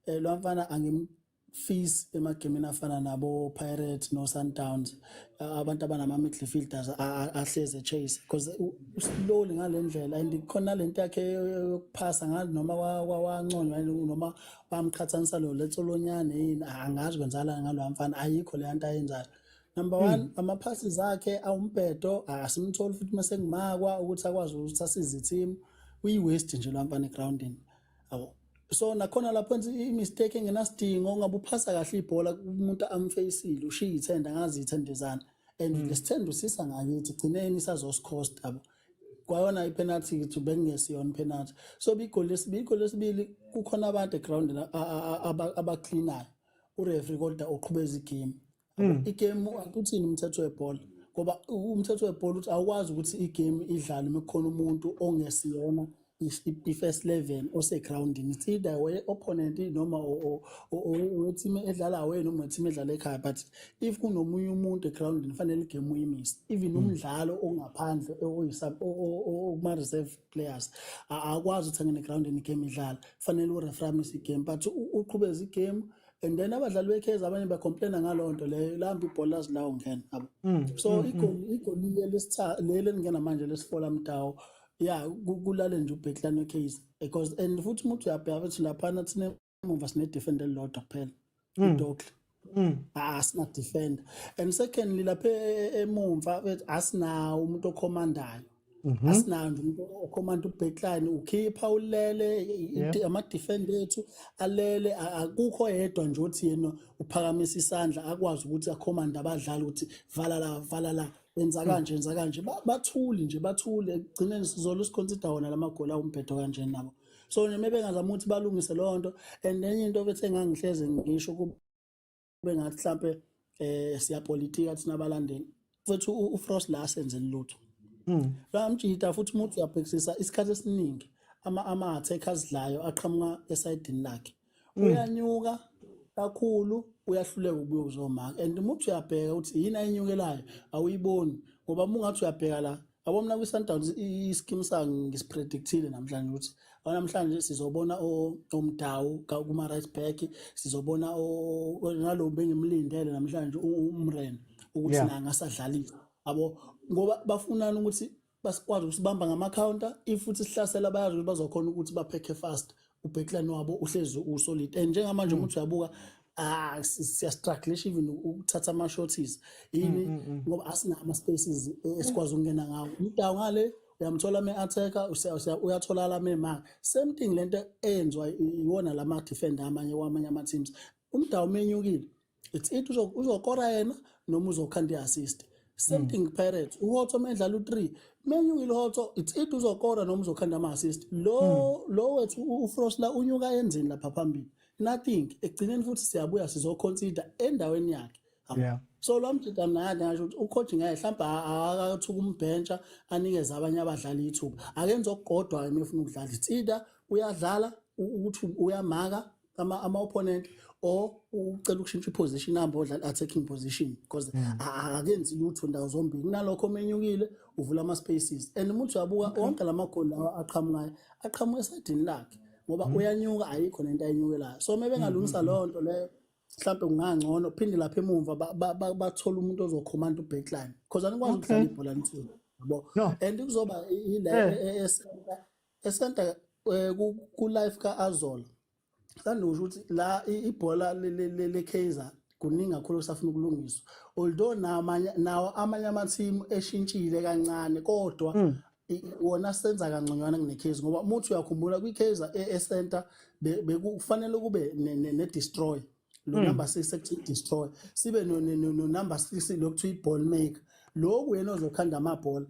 lo mfana angimfisi emagemini afana nabo Pirates no Sundowns, abantu abanama midfielders ahleze chase because uslowly ngalendlela and khona lento yakhe yokuphasa ngathi noma wanconywa noma bamqhathanisa lo letsolonyane yini angazi kwenzala ngalo mfana ayikho le nto ayenzayo. Number 1, ama-passes akhe awumpedo asimtholi futhi mase ngimakwa ukuthi akwazi ukuthi asize team. Uyi-waste nje lo mfana egroundini. So nakhona lapho i-mistake engenasidingo ngabe uphasa kahle ibhola umuntu amfacile ushiya ithenda ngazi ithendezana and lesithendo sisa ngakithi gcineni isazoscost abo. Kwayona i-penalty to bengesiyona penalty. So igoli lesibili kukhona abantu egroundini abacleanayo. Ureferee kodwa uqhubeza igame. Igame akuthini umthetho webhola ngoba umthetho webhola uthi awukwazi ukuthi igame idlale mekukhona umuntu ongesiyona i-first 11 osegroundini. It's either way opponent noma team edlala away noma team edlala ekhaya, but if kunomunye umuntu egroundini fanele igame uyimise. Even umdlalo ongaphandle okuma reserve players akwazi ukuthi angene egroundini igame idlala, fanele ureferee igame but uqhubeza igame. And then abadlali beKaizer abanye bacomplaina ngalonto leyo lamba ibhola lazilawo ngene abo. So igoli lele lingena manje lesifola mtawo yeah kulale nje ubhekilana eKaizer because and futhi umuntu uyabheka ukuthi lapha thina emuva sine defender lodwa kuphela idokle asina defender and secondly lapha emumva asinawo umuntu okhomandayo. Asinanje umuntu okhomanda ubhekline ukhipha ulele ama-defender ethu alele akukho yedwa nje uthi yena uphakamisa isandla akwazi ukuthi akhomanda abadlali ukuthi vala la enza kanje bathule egcineni sizolo siconsider wona lamagoli awumphetho kanje nabo. So nje bengazama ukuthi balungise lo nto and enye into bethe ngangihleze ngisho kube ngathi mhlambe siyapolitika thina abalandeli futhi uFrost la senzeni lutho. Lamjita futhi umuntu uyabhekisisa isikhathi esiningi ama-attackers adlayo aqhamuka esayidini lakhe uyanyuka kakhulu uyahluleka ukubuya uzomaka and umuntu uyabheka ukuthi yini ayinyukelayo awuyiboni ngoba mungathi uyabheka la yabo mina kwi-Sundowns i-scheme sangi ngisipredictile namhlanje ukuthi namhlanje sizobona omdawu kuma-right back sizobona nalo bengimlindele namhlanje umrena ukuthi nangasadlalisa abo ngoba bafunana ukuthi basikwazi ukusibamba ngama-counter if futhi sihlasela bayazi ukuthi bazokhona ukuthi baphekhe fast ubhekilane wabo uhlezi usolid and njengamanje umuntu uyabuka siyastrugglisha even ukuthatha ama-shorties yini ngoba asina ama-spaces esikwazi ukungena ngawo indawo ngale uyamthola ame-attacker uyatholakala ame-mark same thing lento eyenzwa iwona lama-defender wamanye ama-teams umdawu menyukile it's it uzokora yena noma uzokhanda i-assist. Same thing Pirates uHotho medlala u3 menyukile uHotho it's it uzokora noma uzokhanda ama-assist lo wethu uFrost la unyuka enzini lapha phambili nothing egcineni futhi siyabuya sizoconsider endaweni yakhe so lo mthetho mnandi ngasho ukuthi ucoach ngeke mhlawumbe akathuka umbhentsha anikeze abanye abadlali ithuba akenze okukodwa emefuna ukudlala it's either uyadlala ukuthi uyamaka ama-opponent or ucela ukushintsha iposition namba odlala attacking position because akenzi lutho ndawo zombili kunalokho omenyukile uvula ama-spaces and umuntu uyabuka wonke la magoli lawa aqhamuka esadini lakhe ngoba uyanyuka ayikho nento ayinyukelayo so uma bengalungisa leyo nto leyo mhlawumbe kungangcono phinde lapha emumva bathola umuntu ozokhomanda u-backline because anikwazi ukudlala ibhola nithini yabo and kuzoba ile esenta ku-life ka-Azola sandisho ukuthi la ibhola le-Kaizer kuningi kakhulu kusafuna ukulungiswa although nawo amanye amathimu eshintshile kancane kodwa wona senza kangconywana kune-Kaizer ngoba umuthi uyakhumbula kwi-Kaizer e-center bekufanele kube ne-destroy lo number 6 ethi destroy sibe no number 6 lokuthiwa i-ball maker lokhu yena ozokhanda amabhola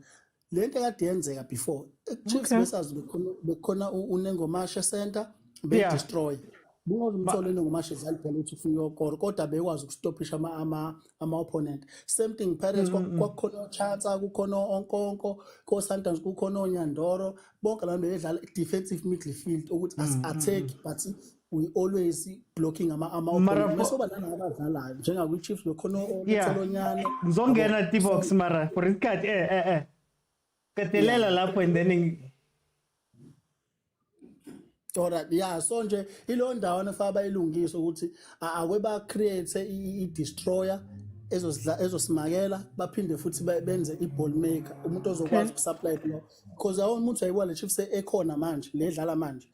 lento ekade yenzeka before Chiefs besazi bekhona unengomasha center be-destroy bungazumthola unengomasha edlala ibhola ukuthi ufuna uyokora kodwa bekwazi ukustopisha ama-opponent same thing Pirates kwakukhona Chatsa kukhona onkonko ko-Sundowns kukhona onyandoro bonke labo bedlala defensive midfield ukuthi attack but we always blocking ama-opponent mesoba nana abadlalayo njengakwi-Chiefs bekhona othelonyane ngizongena t-box mara for isikhathi ketelela lapho and then alright yeah so nje ilo ndawana fa bayilungisa ukuthi akweba create i-destroyer ezosimakela baphinde futhi benze i-ball maker umuntu ozokwazi ukusupply lo because awona umuntu ayibona Chiefs ekhona manje ledlala manje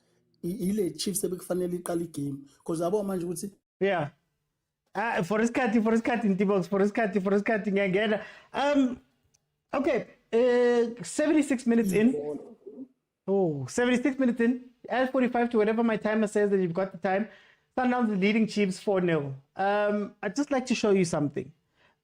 ile Chiefs ebekufanele iqala igame because yabo manje ukuthi yeah for isikhathi t-box for isikhathi ngiyangena okay 76 minutes in 76 minutes in add 45 to whatever my timer says that you've got the time. Sundowns is leading Chiefs 4-0. I'd just like to show you something.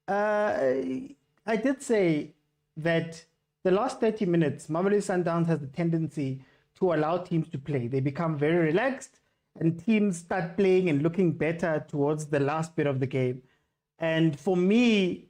I did say that the last 30 minutes, Mamelodi Sundowns has a tendency to allow teams to play. They become very relaxed and teams start playing and looking better towards the last bit of the game. And for me,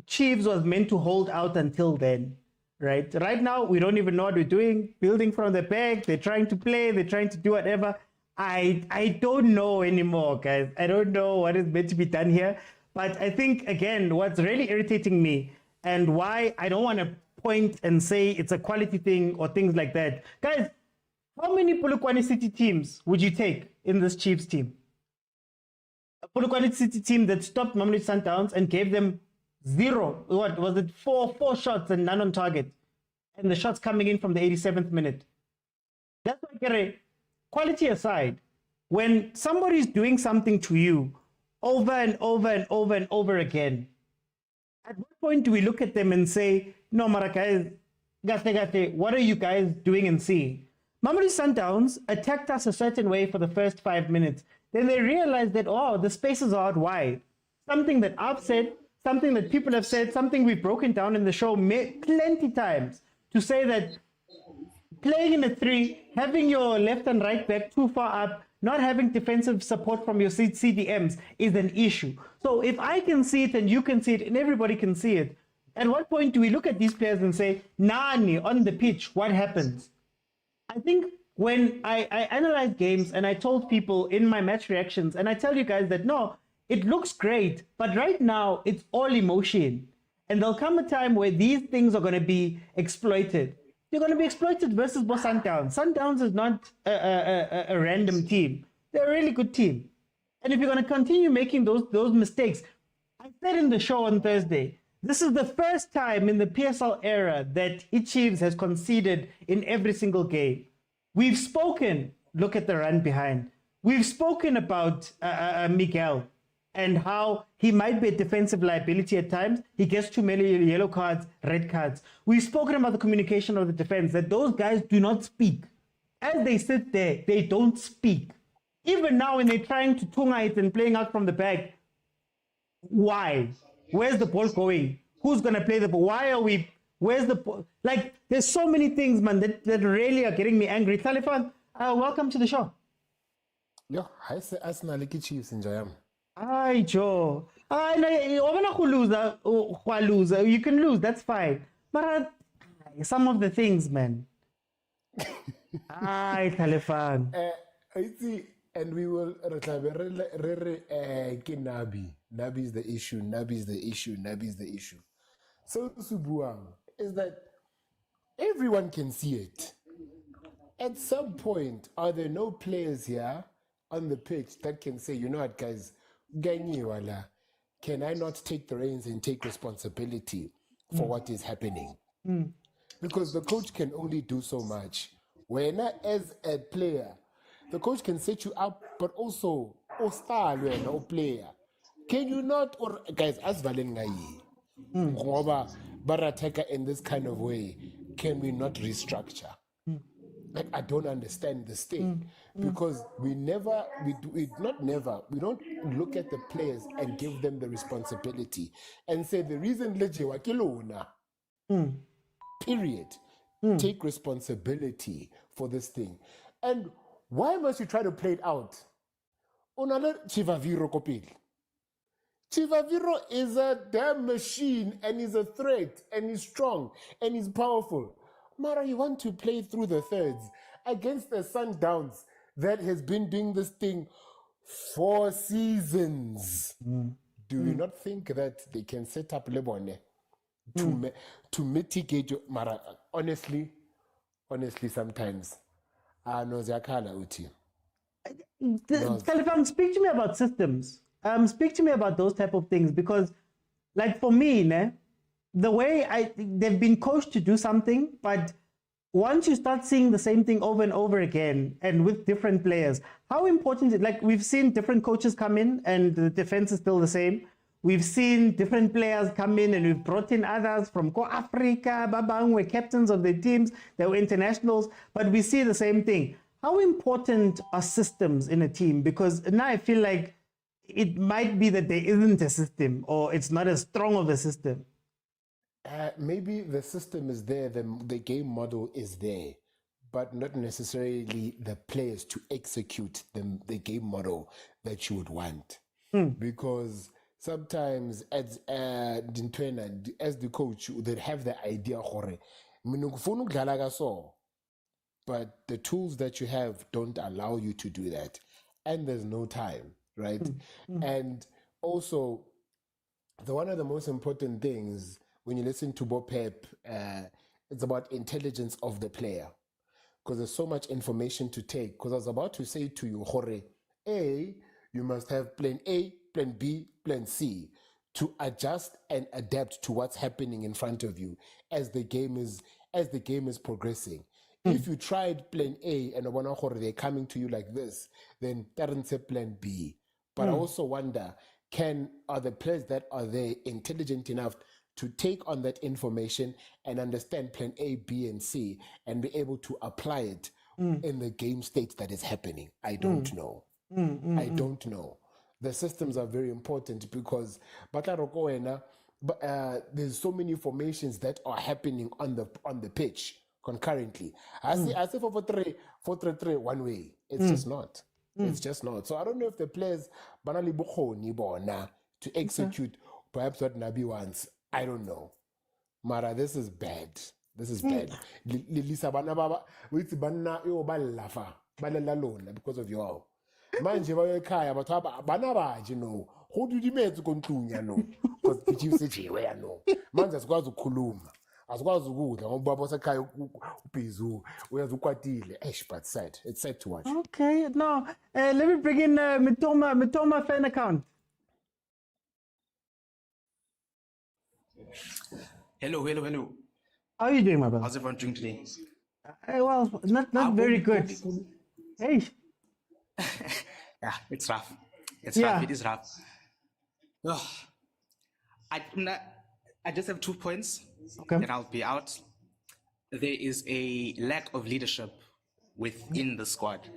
Chiefs was meant to hold out until then. Right now, we don't even know what we're doing. Building from the back, they're trying to play, they're trying to do whatever. I don't know anymore, guys. I don't know what is meant to be done here. But I think, again, what's really irritating me and why I don't want to point and say it's a quality thing or things like that. Guys, how many Polokwane City teams would you take in this Chiefs team? A Polokwane City team that stopped Mamelodi Sundowns and gave them 0, what was it, four shots and none on target, and the shots coming in from the 87th minute. That's why, Kere, quality aside, when somebody's doing something to you over and over and over and over again, at what point do we look at them and say, no, Mara guys, gate, what are you guys doing and seeing? Mamelodi Sundowns attacked us a certain way for the first 5 minutes. Then they realized that, oh, the spaces are out wide. Something that I've said, something that people have said, something we've broken down in the show plenty times, to say that playing in a 3, having your left and right back too far up, not having defensive support from your CDMs is an issue. So if I can see it and you can see it and everybody can see it, at what point do we look at these players and say, Nani, on the pitch, what happens? I think when I analyze games and I told people in my match reactions, and I tell you guys that, no, it looks great, but right now it's all emotion. And there'll come a time where these things are going to be exploited. They're going to be exploited versus Sundowns. Sundowns is not a random team. They're a really good team. And if you're going to continue making those mistakes, I said in the show on Thursday, this is the first time in the PSL era that Chiefs has conceded in every single game. We've spoken, look at the run behind. We've spoken about Miguel and how he might be a defensive liability at times. He gets too many yellow cards, red cards. We've spoken about the communication of the defense, that those guys do not speak. As they sit there, they don't speak. Even now when they're trying to tunga it and playing out from the back, why? Where's the ball going? Who's going to play the ball? Why are we... Where's the ball? Like, there's so many things, man, that really are getting me angry. Talifan, welcome to the show. Yo, I say Arsenal Chiefs in Jayam. Hi, Joe. You can lose, that's fine. But some of the things, man. Talefang. I see, and we will Nabi. Nabi is the issue. Nabi is the issue. Nabi is the issue. So Subuang is that everyone can see it. At some point, are there no players here on the pitch that can say, you know what, guys, can I not take the reins and take responsibility for what is happening? Because the coach can only do so much. When as a player, the coach can set you up, but also star or player. Can you not, or guys, as Valengai, Barateka in this kind of way, can we not restructure? Like, I don't understand this thing because we don't look at the players and give them the responsibility and say the reason period. Take responsibility for this thing. And why must you try to play it out? Chivaviro kopili. Chivaviro is a damn machine and he's a threat and he's strong and he's powerful. Mara, you want to play through the thirds against the Sundowns that has been doing this thing for seasons. Do you not think that they can set up Lebone to mitigate your, Mara? Honestly, sometimes Talefang, speak to me about systems. Speak to me about those type of things because, like for me, the way they've been coached to do something, but once you start seeing the same thing over and over again and with different players, how important is it? Like we've seen different coaches come in and the defense is still the same. We've seen different players come in and we've brought in others from Africa, Babang were captains of the teams, they were internationals, but we see the same thing. How important are systems in a team? Because now I feel like it might be that there isn't a system or it's not as strong of a system. Maybe the system is there, the game model is there, but not necessarily the players to execute the game model that you would want. Because sometimes as the coach, they have the idea, but the tools that you have don't allow you to do that. And there's no time, right? And also, one of the most important things when you listen to Bob Pep, it's about intelligence of the player. Because there's so much information to take. Because I was about to say to you, Jorge, you must have plan A, plan B, plan C to adjust and adapt to what's happening in front of you as the game is progressing. If you tried plan A and they're coming to you like this, then that's plan B. But I also wonder, are the players that are there intelligent enough to take on that information and understand plan A, B, and C and be able to apply it in the game state that is happening? I don't know. I don't know. The systems are very important because there's so many formations that are happening on the pitch concurrently. I say 4-3-3 one way. It's just not. It's just not. So I don't know if the players banally to execute perhaps what Nabi wants. I don't know. Mara, this is bad. This is bad. Lisa bana with bana yo balafa balalona because of you. Manje ba ekhaya batho bana ba no. Who do you make to kontunya no? Because the Chiefs say we no. Manje asikwazi ukukhuluma. Asikwazi ukudla ngoba baba sekhaya ubhizu uyazukwatile. But sad. It's sad to watch. Okay, now let me bring in Mitoma fan account. Hello. How are you doing, my brother? How's everyone doing today? Well, not very good. Hey. Yeah, it's rough. Rough. It is rough. I just have 2 points, and I'll be out. There is a lack of leadership within the squad.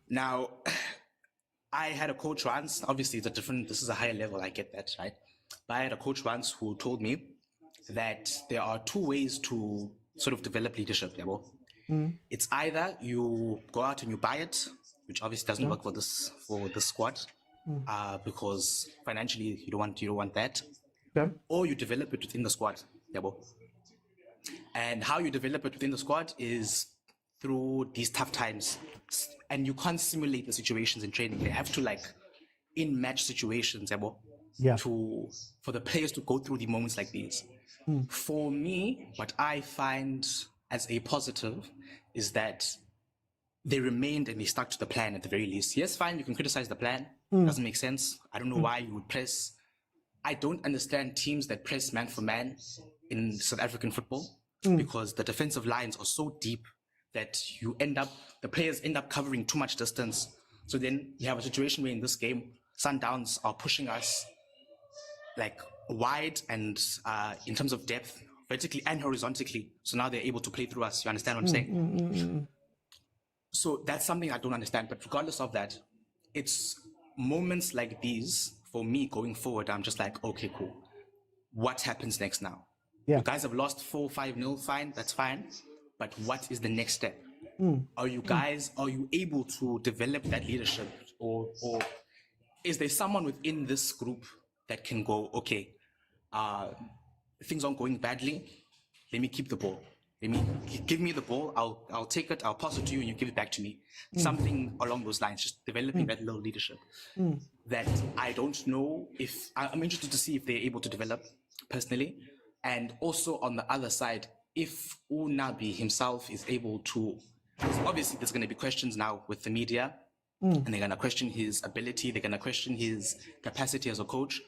Now, I had a coach once. Obviously, this is a higher level. I get that, right? But I had a coach once who told me that there are 2 ways to sort of develop leadership. It's either you go out and you buy it, which obviously doesn't work for the squad, because financially you don't want that. Yeah. Or you develop it within the squad. And how you develop it within the squad is through these tough times. And you can't simulate the situations in training. They have to, like, in match situations, for the players to go through the moments like these. For me, what I find as a positive is that they remained and they stuck to the plan at the very least. Yes, fine, you can criticize the plan. Doesn't make sense. I don't know why you would press. I don't understand teams that press man for man in South African football because the defensive lines are so deep that the players end up covering too much distance. So then you have a situation where in this game, Sundowns are pushing us like wide and in terms of depth, vertically and horizontally. So now they're able to play through us. You understand what I'm saying? So that's something I don't understand. But regardless of that, it's moments like these for me going forward. I'm just like, okay, cool. What happens next now? Yeah. You guys have lost 4-5-0, fine, that's fine. But what is the next step? Are you able to develop that leadership? Or is there someone within this group that can go, okay, things aren't going badly, let me keep the ball. Give me the ball, I'll take it, I'll pass it to you and you give it back to me. Something along those lines, just developing that little leadership that I don't know if, I'm interested to see if they're able to develop personally. And also on the other side, if Unabi himself is able to, obviously there's going to be questions now with the media and they're going to question his ability, they're going to question his capacity as a coach.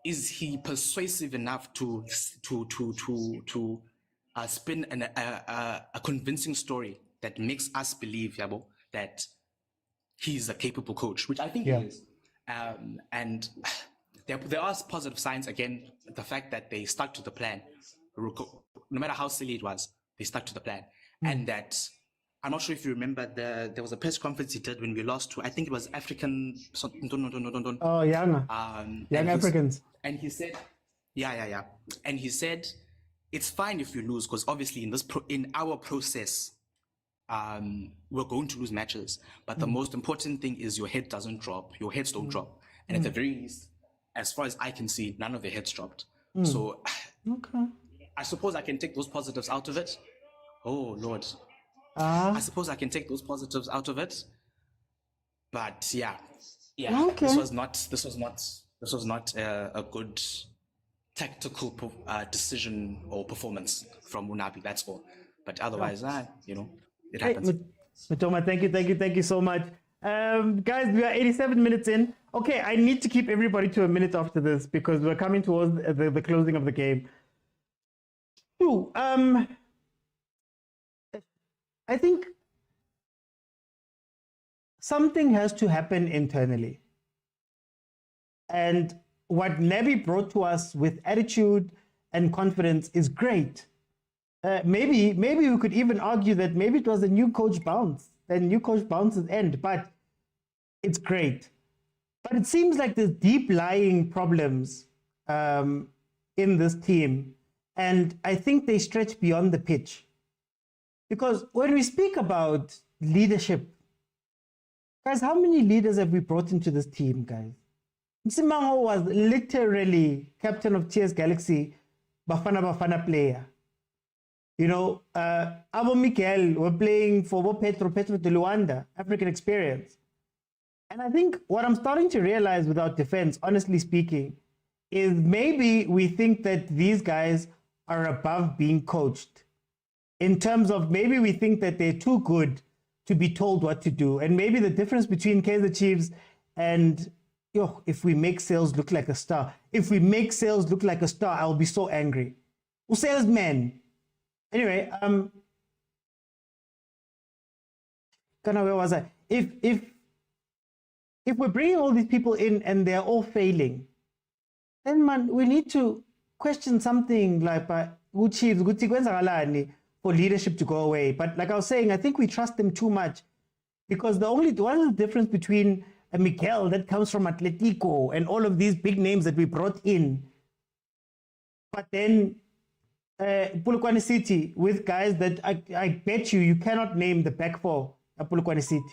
Is he persuasive enough to spin a convincing story that makes us believe, that he's a capable coach, which I think he is. And there are positive signs. Again, the fact that they stuck to the plan, no matter how silly it was, they stuck to the plan. And that, I'm not sure if you remember, there was a press conference he did when we lost to, I think it was African. Oh, young Africans. And he said, yeah. And he said, it's fine if you lose, because obviously in our process, we're going to lose matches. But the most important thing is your head doesn't drop. Your heads don't drop. And at the very least, as far as I can see, none of their heads dropped. So I suppose I can take those positives out of it. Oh, Lord. I suppose I can take those positives out of it. But this was not a good tactical decision or performance from Unabi, that's all. But otherwise, it happens. Matoma, thank you so much. Guys, we are 87 minutes in. Okay, I need to keep everybody to a minute after this because we're coming towards the closing of the game. I think something has to happen internally. And what Nebi brought to us with attitude and confidence is great. Maybe we could even argue that maybe it was a new coach bounce, the new coach bounce's end, but it's great. But it seems like there's deep lying problems in this team. And I think they stretch beyond the pitch. Because when we speak about leadership, guys, how many leaders have we brought into this team, guys? Msimango was literally captain of TS Galaxy, Bafana player. Abo Mikel were playing for Petro de Luanda, African Experience. And I think what I'm starting to realize without defense, honestly speaking, is maybe we think that these guys are above being coached. In terms of maybe we think that they're too good to be told what to do. And maybe the difference between Kaizer Chiefs and, if we make sales look like a star. If we make sales look like a star, I'll be so angry. Salesman. Anyway, where was I? If we're bringing all these people in and they're all failing, then man, we need to question something like Chiefs, for leadership to go away. But like I was saying, I think we trust them too much because what is the difference between a Mikel that comes from Atletico and all of these big names that we brought in, but then Polokwane City with guys that I bet you cannot name the back four at Polokwane City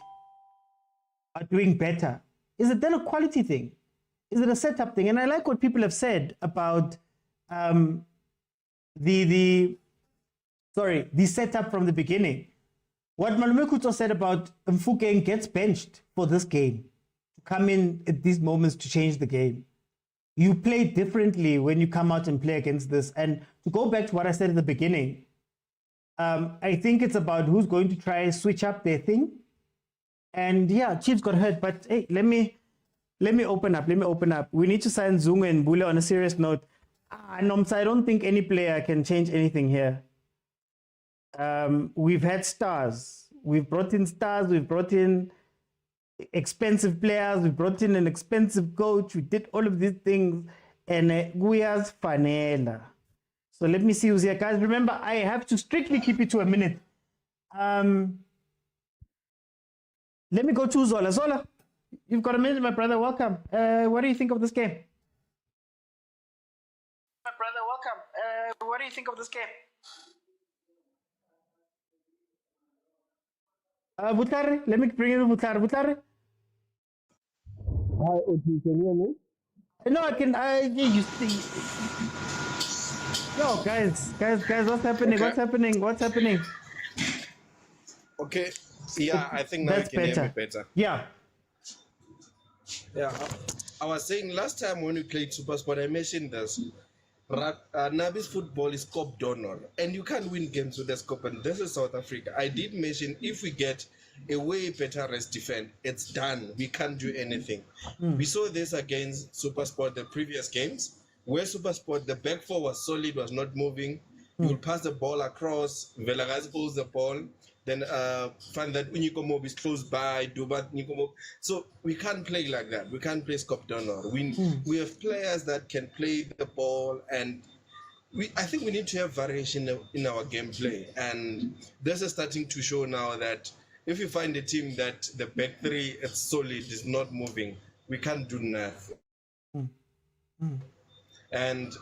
are doing better is it then a quality thing? Is it a setup thing? And I like what people have said about the setup from the beginning. What Malume Kuto said about Mfukeng gets benched for this game to come in at these moments to change the game. You play differently when you come out and play against this. And to go back to what I said at the beginning, I think it's about who's going to try switch up their thing. And yeah, Chiefs got hurt, but hey, let me open up. We need to sign Zungu and Bule on a serious note. I don't think any player can change anything here. We've had stars. We've brought in stars. We've brought in expensive players. We brought in an expensive coach. We did all of these things. And Guya's Fanela. So let me see who's here. Guys, remember, I have to strictly keep it to a minute. Let me go to Zola. Zola, you've got a minute, my brother. Welcome. What do you think of this game? My brother, welcome. What do you think of this game? Butare, let me bring in Butare. Butare? Hi, Oti, can you hear me? No, I can. You see. Yo, guys, what's happening? Okay. What's happening? Okay. Yeah, I think now you can hear me better. Yeah. Yeah. I was saying last time when we played Supersport, I mentioned this. Nabi's football is cup donor, and you can't win games with the scope. And this is South Africa. I did mention if we get a way better rest defense, it's done. We can't do anything. We saw this against Supersport the previous games, where Supersport the back four was solid, was not moving. You will pass the ball across. Vilakazi holds the ball. Then find that Unikomob is close by, Dubat Nikomob. So we can't play like that. We can't play Scop Donor. We have players that can play the ball, and I think we need to have variation in our gameplay. And this is starting to show now that if you find a team that the back three is solid, is not moving, we can't do nothing. And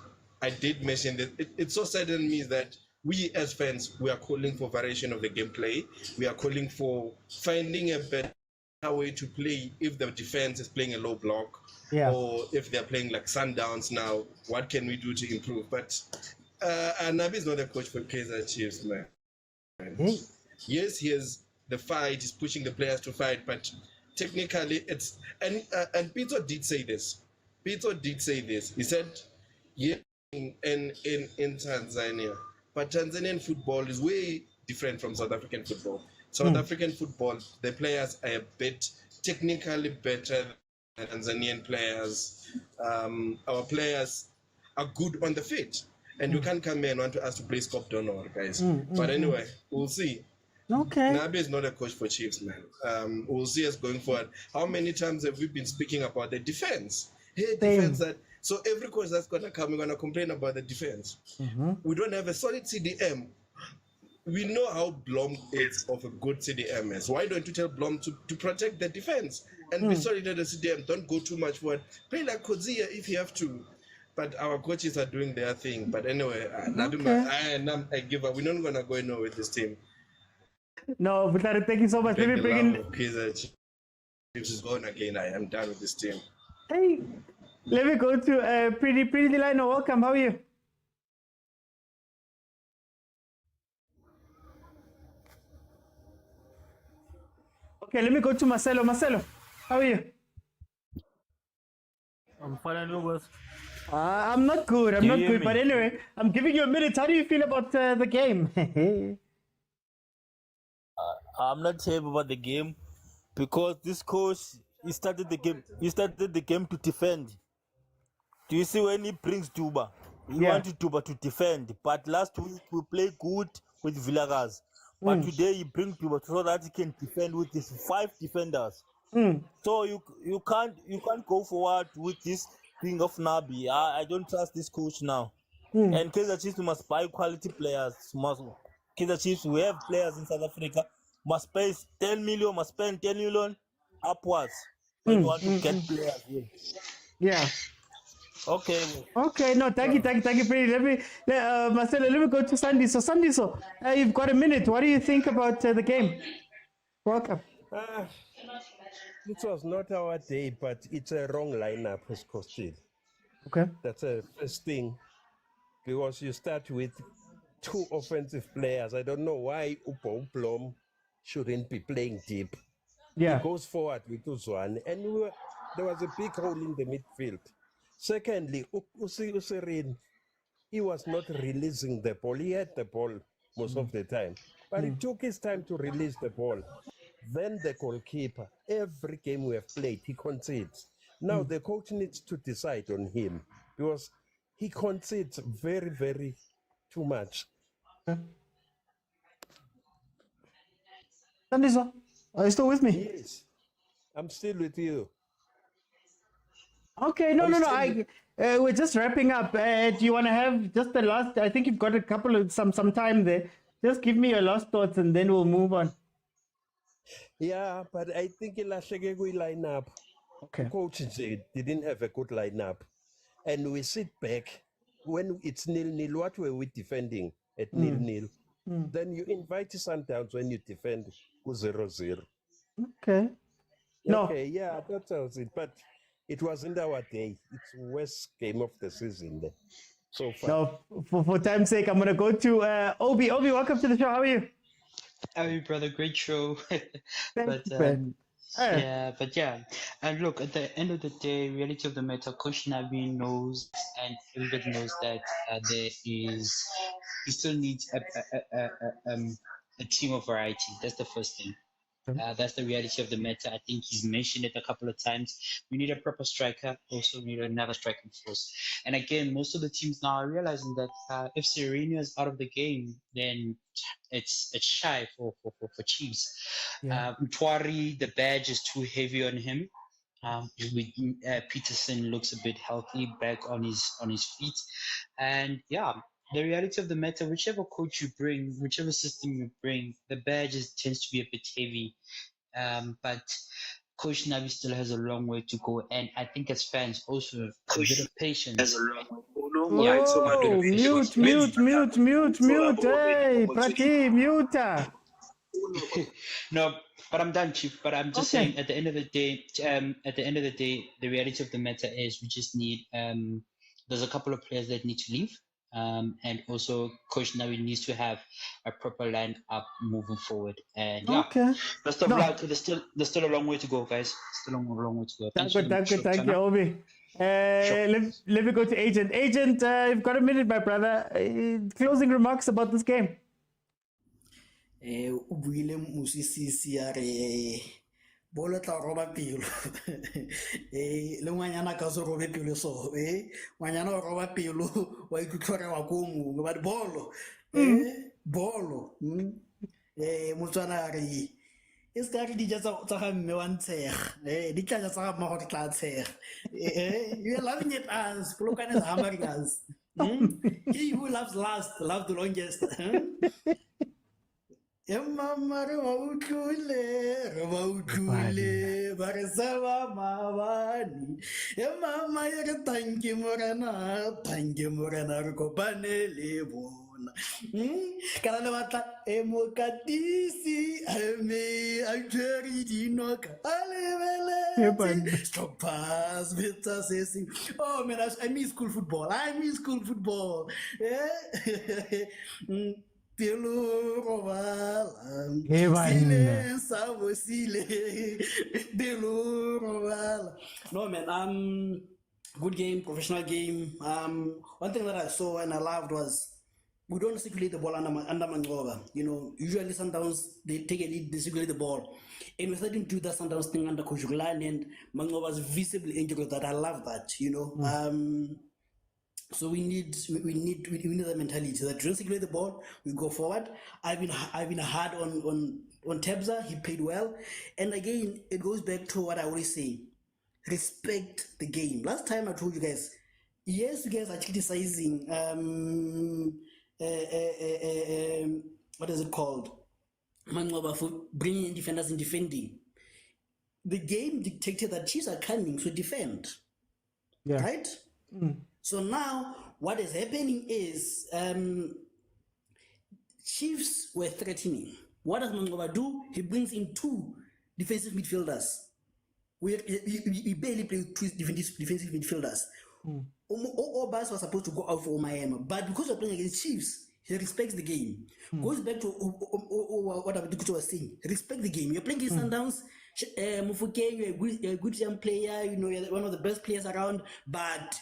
I did mention that it so saddened me that we as fans, we are calling for variation of the gameplay. We are calling for finding a better way to play if the defense is playing a low block, or if they're playing like Sundowns now, what can we do to improve? But Nabi is not a coach for Kaizer Chiefs, man. Yes, he has the fight, he's pushing the players to fight, but technically it's, and Pitso did say this. He said, yeah, in Tanzania, but Tanzanian football is way different from South African football. South African football, the players are a bit technically better than Tanzanian players. Our players are good on the fit, and you can't come here and want us to play Scop Donor, guys. But anyway, we'll see. Okay. Nabi is not a coach for Chiefs, man. We'll see us going forward. How many times have we been speaking about the defense? Hey, defense that. So every coach that's gonna come, we're gonna complain about the defense. We don't have a solid CDM. We know how Blom is of a good CDM is. Why don't you tell Blom to protect the defense and be solid at the CDM? Don't go too much for it. Play like khoza if you have to. But our coaches are doing their thing. But anyway, I give up. We're not gonna go nowhere with this team. No, but thank you so much. Let me bring in. Kaizer Chiefs is going again. I am done with this team. Hey, let me go to Pretty Delino. Welcome. How are you? Okay, let me go to Marcelo. Marcelo, how are you? I'm fine, and you guys? I'm not good. I'm not good. But anyway, I'm giving you a minute. How do you feel about the game? I'm not happy about the game because this coach he started the game to defend. Do you see when he brings Duba? He wanted Duba to defend. But last week we played good with Vilakazi. But today he brings Duba so that he can defend with his 5 defenders. So you can't go forward with this thing of Nabi. I don't trust this coach now. And Kaizer Chiefs must buy quality players. Kaizer Chiefs, we have players in South Africa, must pay 10 million, must spend 10 million upwards when you want to get players here. Yeah. Okay. Okay, no, thank you, Pretty. Marcelo, let me go to Sandy. So, Sandy, you've got a minute. What do you think about the game? Welcome. It was not our day, but it's a wrong lineup has costed. Okay. That's a first thing, because you start with two offensive players. I don't know why Upo Blom shouldn't be playing deep. Yeah. He goes forward with Tshwane, and there was a big hole in the midfield. Secondly, Usirin, he was not releasing the ball. He had the ball most of the time, but it took his time to release the ball. Then the goalkeeper, every game we have played, he concedes. Now the coach needs to decide on him, because he concedes very, very too much. Sandisa, are you still with me? Yes, I'm still with you. Okay, no. We're just wrapping up. Do you want to have just the last? I think you've got a couple of some time there. Just give me your last thoughts, and then we'll move on. Yeah, but I think Ilahleke lineup. Okay. Coach didn't have a good lineup, and we sit back when it's 0-0. What were we defending at 0-0? Then you invite Sundowns when you defend 0-0. Okay. No. Okay, yeah, that was it. But it wasn't our day. It's worst game of the season there so far. No, for time's sake, I'm gonna go to Obi. Obi, welcome to the show. How are you? How are you, brother? Great show. Thank you, friend. Yeah. And look, at the end of the day, reality of the matter, Coach Nabi knows, and everybody knows that he still needs a team of variety. That's the first thing. That's the reality of the matter. I think he's mentioned it a couple of times. We need a proper striker. Also, we need another striking force. And again, most of the teams now are realizing that if Sereno is out of the game, then it's shy for Chiefs. Mtwari, the badge is too heavy on him. Peterson looks a bit healthy, back on his feet, and yeah. The reality of the matter, whichever coach you bring, whichever system you bring, the badge tends to be a bit heavy. But Coach Nabi still has a long way to go. And I think as fans also, a bit of patience. Oh, mute. Hey, Prati, mute. No, but I'm done, Chief. But I'm just saying, at the end of the day, the reality of the matter is we just need, there's a couple of players that need to leave. And also Coach Nabi needs to have a proper line up moving forward. And best of luck. There's still a long way to go, guys. Still a long way to go. Thank you, Obi. Let me go to Agent. Agent, you've got a minute, my brother. Closing remarks about this game. Bolo tla roba pelo le ngwanyana ka so robe pelo so ngwanyana o roba pelo wa ikutlhore wa go mongwe but bolo motswana re e ska re di tsa ga mme wa ntshega di tla tsa ga mma go tla tshega you are loving it as polokane is hammering us he who loves last love the longest Mama re wa utlule ba re saba mabani mama ye re tanki morena re kopane le bona kana le batla mokatisi a tshwere dinoka a lebeletse stop pass vitsa sesi oh man I miss school football Pelo rovala, no man, good game, professional game. One thing that I saw and I loved was we don't circulate the ball under Mangoba. You know, usually Sundowns they take a lead, they circulate the ball, and we're starting to do that Sundowns thing under Coach Rulani, and Mangoba was visibly injured with that. I love that. You know. So we need that mentality that don't circulate the ball, we go forward. I've been hard on Tebza, he played well. And again, it goes back to what I always say. Respect the game. Last time I told you guys, yes, you guys are criticizing what is it called? Mangoba for bringing in defenders and defending. The game dictated that Chiefs are coming to defend. Right? So now, what is happening is Chiefs were threatening. What does Mangoba do? He brings in two defensive midfielders. we barely play with two defensive midfielders. All of us were supposed to go out for Miami, but because we're playing against Chiefs, he respects the game. Goes back to what Abdul was saying. Respect the game. You're playing against Sundowns. Mufukeng, you're a good young player. You know, you're one of the best players around, but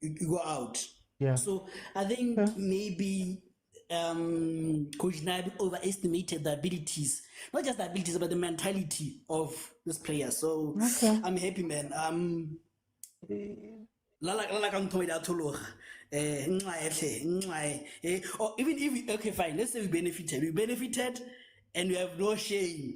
you go out. Yeah. So I think maybe Coach Nabi overestimated the abilities, not just the abilities, but the mentality of this player. So I'm happy, man. Or even if okay, fine, let's say we benefited and we have no shame.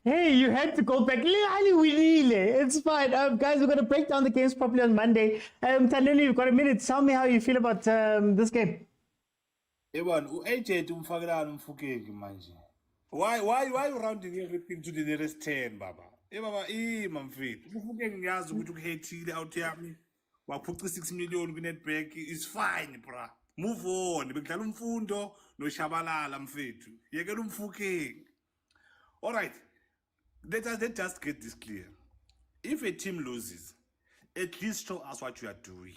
Hey, you had to go back. It's fine. Guys, we're going to break down the games properly on Monday. Tandeni, you've got a minute. Tell me how you feel about this game. Why you rounding everything to the nearest 10, Baba? Baba, Mumfit. Mufukeng yazi ukuthi ukhethile out yami. Waphuca 6 million ku-Nedbank is fine, bra. Move on. Bekudlala umfundo noshabalala mfethu. Yekela umfukeng. All right. Let us just get this clear. If a team loses, at least show us what you are doing.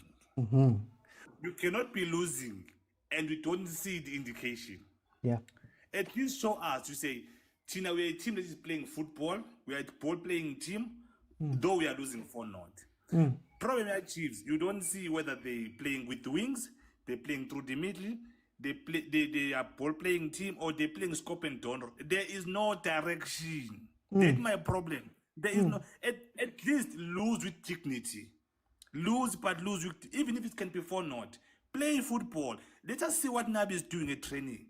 You cannot be losing and we don't see the indication. Yeah. At least show us. You say, Tina, we're a team that is playing football. We are a ball-playing team, though we are losing 4-0. Problem at Chiefs, you don't see whether they're playing with the wings, they're playing through the middle, they are ball-playing team, or they're playing scope and donor. There is no direction. That's my problem. There is no. At least lose with dignity. Lose, but lose with, even if it can be 4-0. Play football. Let us see what Nabi is doing at training.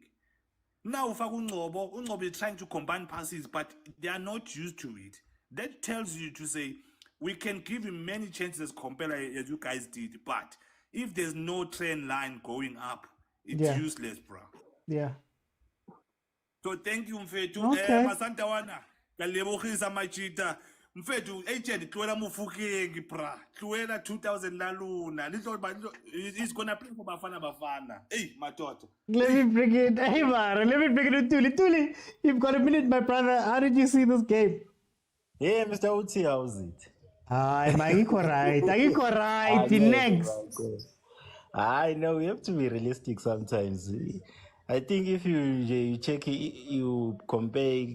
Now, Ungobo is trying to combine passes, but they are not used to it. That tells you to say, we can give him many chances compared as you guys did, but if there's no trend line going up, it's useless, bro. Yeah. So thank you, Mfetu. Okay. Masantawana, kalebokhisa machita. Mfetu, agent, Tluela Mufukeng, bra. Tluela 2000 laluna. He's gonna play for Bafana. Hey, my daughter. Let me bring it. Hey, Mara, let me bring it to Tuli. Tuli, you've got a minute, my brother. How did you see this game? Yeah, Mr. Uti, how's it? Hi, Magiko right. Magiko right. Next. I know we have to be realistic sometimes. I think if you check, you compare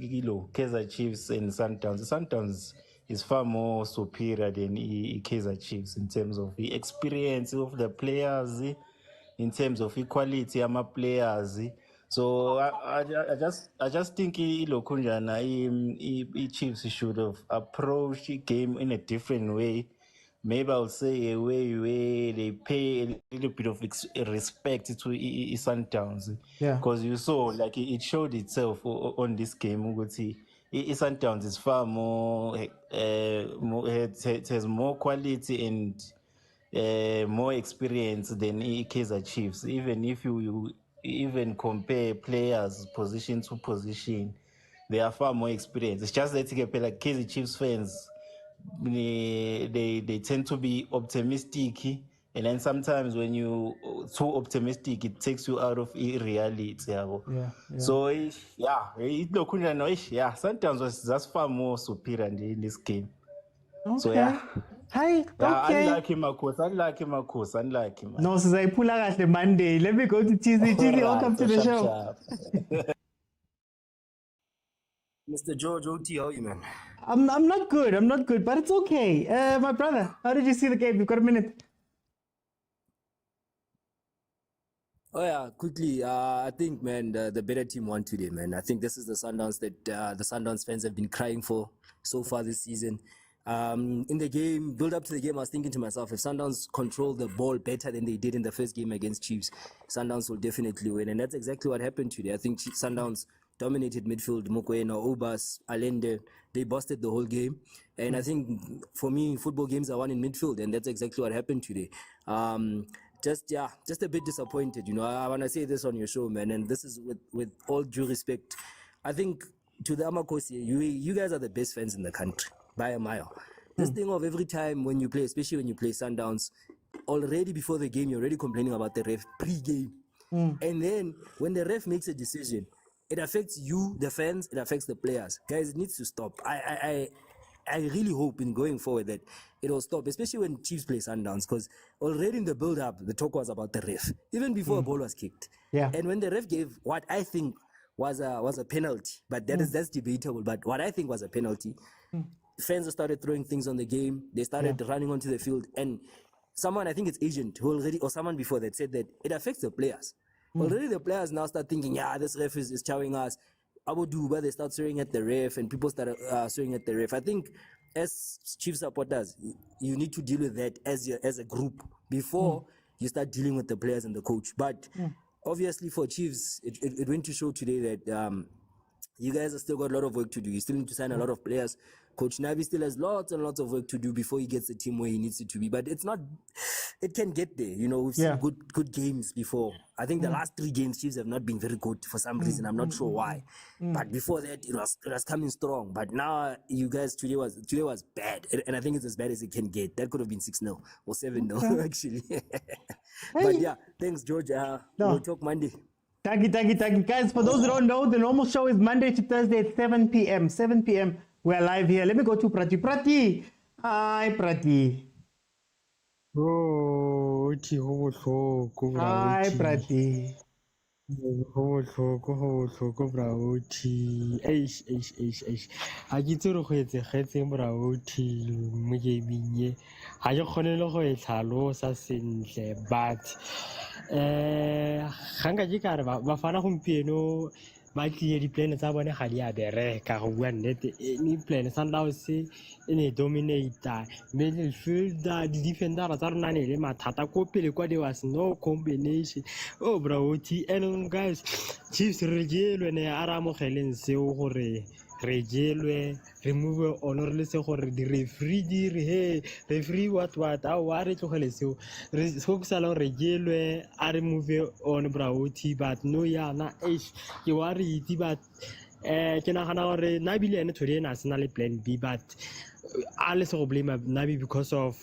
Kaizer Chiefs and Sundowns is far more superior than Kaizer Chiefs in terms of the experience of the players, in terms of equality of my players. So I just think Chiefs should have approached the game in a different way. Maybe I'll say a way where they pay a little bit of respect to Sundowns. Yeah. Because you saw, like, it showed itself on this game. Sundowns is far more, it has more quality and more experience than Kaizer Chiefs. Even if you even compare players position to position, they are far more experienced. It's just that like Kaizer Chiefs fans, they tend to be optimistic, and then sometimes when you too optimistic, it takes you out of reality. So Sundowns was just far more superior in this game. Okay. So yeah. Hi. Okay. Unlucky Marcos. No, so I pull out the Monday. Let me go to Tuesday. Welcome to the show. Mr. George OT, how are you, man? I'm not good, but it's okay. My brother, how did you see the game? You've got a minute. Oh yeah, quickly. I think, man, the better team won today, man. I think this is the Sundowns that the Sundowns fans have been crying for so far this season. In the game, build up to the game, I was thinking to myself, if Sundowns control the ball better than they did in the first game against Chiefs, Sundowns will definitely win. And that's exactly what happened today. I think Sundowns dominated midfield. Mokwena, Obas, Allende, they busted the whole game. And I think, for me, football games are won in midfield, and that's exactly what happened today. Just a bit disappointed, you know. I want to say this on your show, man, and this is with all due respect. I think, to the Amakosi, you guys are the best fans in the country, by a mile. This thing of every time when you play, especially when you play Sundowns, already before the game, you're already complaining about the ref pre-game. And then, when the ref makes a decision, it affects you, the fans, it affects the players. Guys, it needs to stop. I really hope in going forward that it will stop, especially when Chiefs play Sundowns, because already in the build-up, the talk was about the ref, even before a ball was kicked. Yeah. And when the ref gave what I think was a penalty, but that's debatable, but what I think was a penalty, fans started throwing things on the game, they started running onto the field, and someone, I think it's Agent, who already, or someone before that said that it affects the players. Already the players now start thinking, yeah, this ref is chowing us. Abu Duba, they start swearing at the ref, and people start swearing at the ref. I think as Chiefs supporters, you need to deal with that as a group before you start dealing with the players and the coach. But obviously for Chiefs, it went to show today that you guys have still got a lot of work to do. You still need to sign a lot of players. Coach Navi still has lots and lots of work to do before he gets the team where he needs it to be. But it's not, it can get there. You know, we've seen good games before. I think the last 3 games, Chiefs have not been very good for some reason. I'm not sure why. But before that, it was coming strong. But now, you guys, today was bad. And I think it's as bad as it can get. That could have been 6-0 or 7-0, actually. But yeah, thanks, George. We'll talk Monday. Thank you. Guys, for those who don't know, the normal show is Monday to Thursday at 7 p.m. 7 p.m. We're live here. Let me go to Prati. Prati. Hi, Prati. Oh, hi, Prati. Ha ke tsere go etsegetseng braoti mo gaming e ha ke kgone le go e tlhalosa sentle but ga nka ke ka re bafana gompieno ba tlile di-plan tsa bone ga di a bereka go bua nnete ni plan Sundowns e ne dominator midfielder di-defendera tsa rona ne le mathata ko pele kwa there was no combination oh braoti and guys Chiefs re jelwe ne a re amogeleng seo gore re jelwe remove honor le se gore di referee di re hey referee what a wa re tlogele seo re go sala re jelwe a remove on braoti but no yana ke wa re itse but ke nagana gore Nabi le ene today na sena le plan B but a le se go blame Nabi because of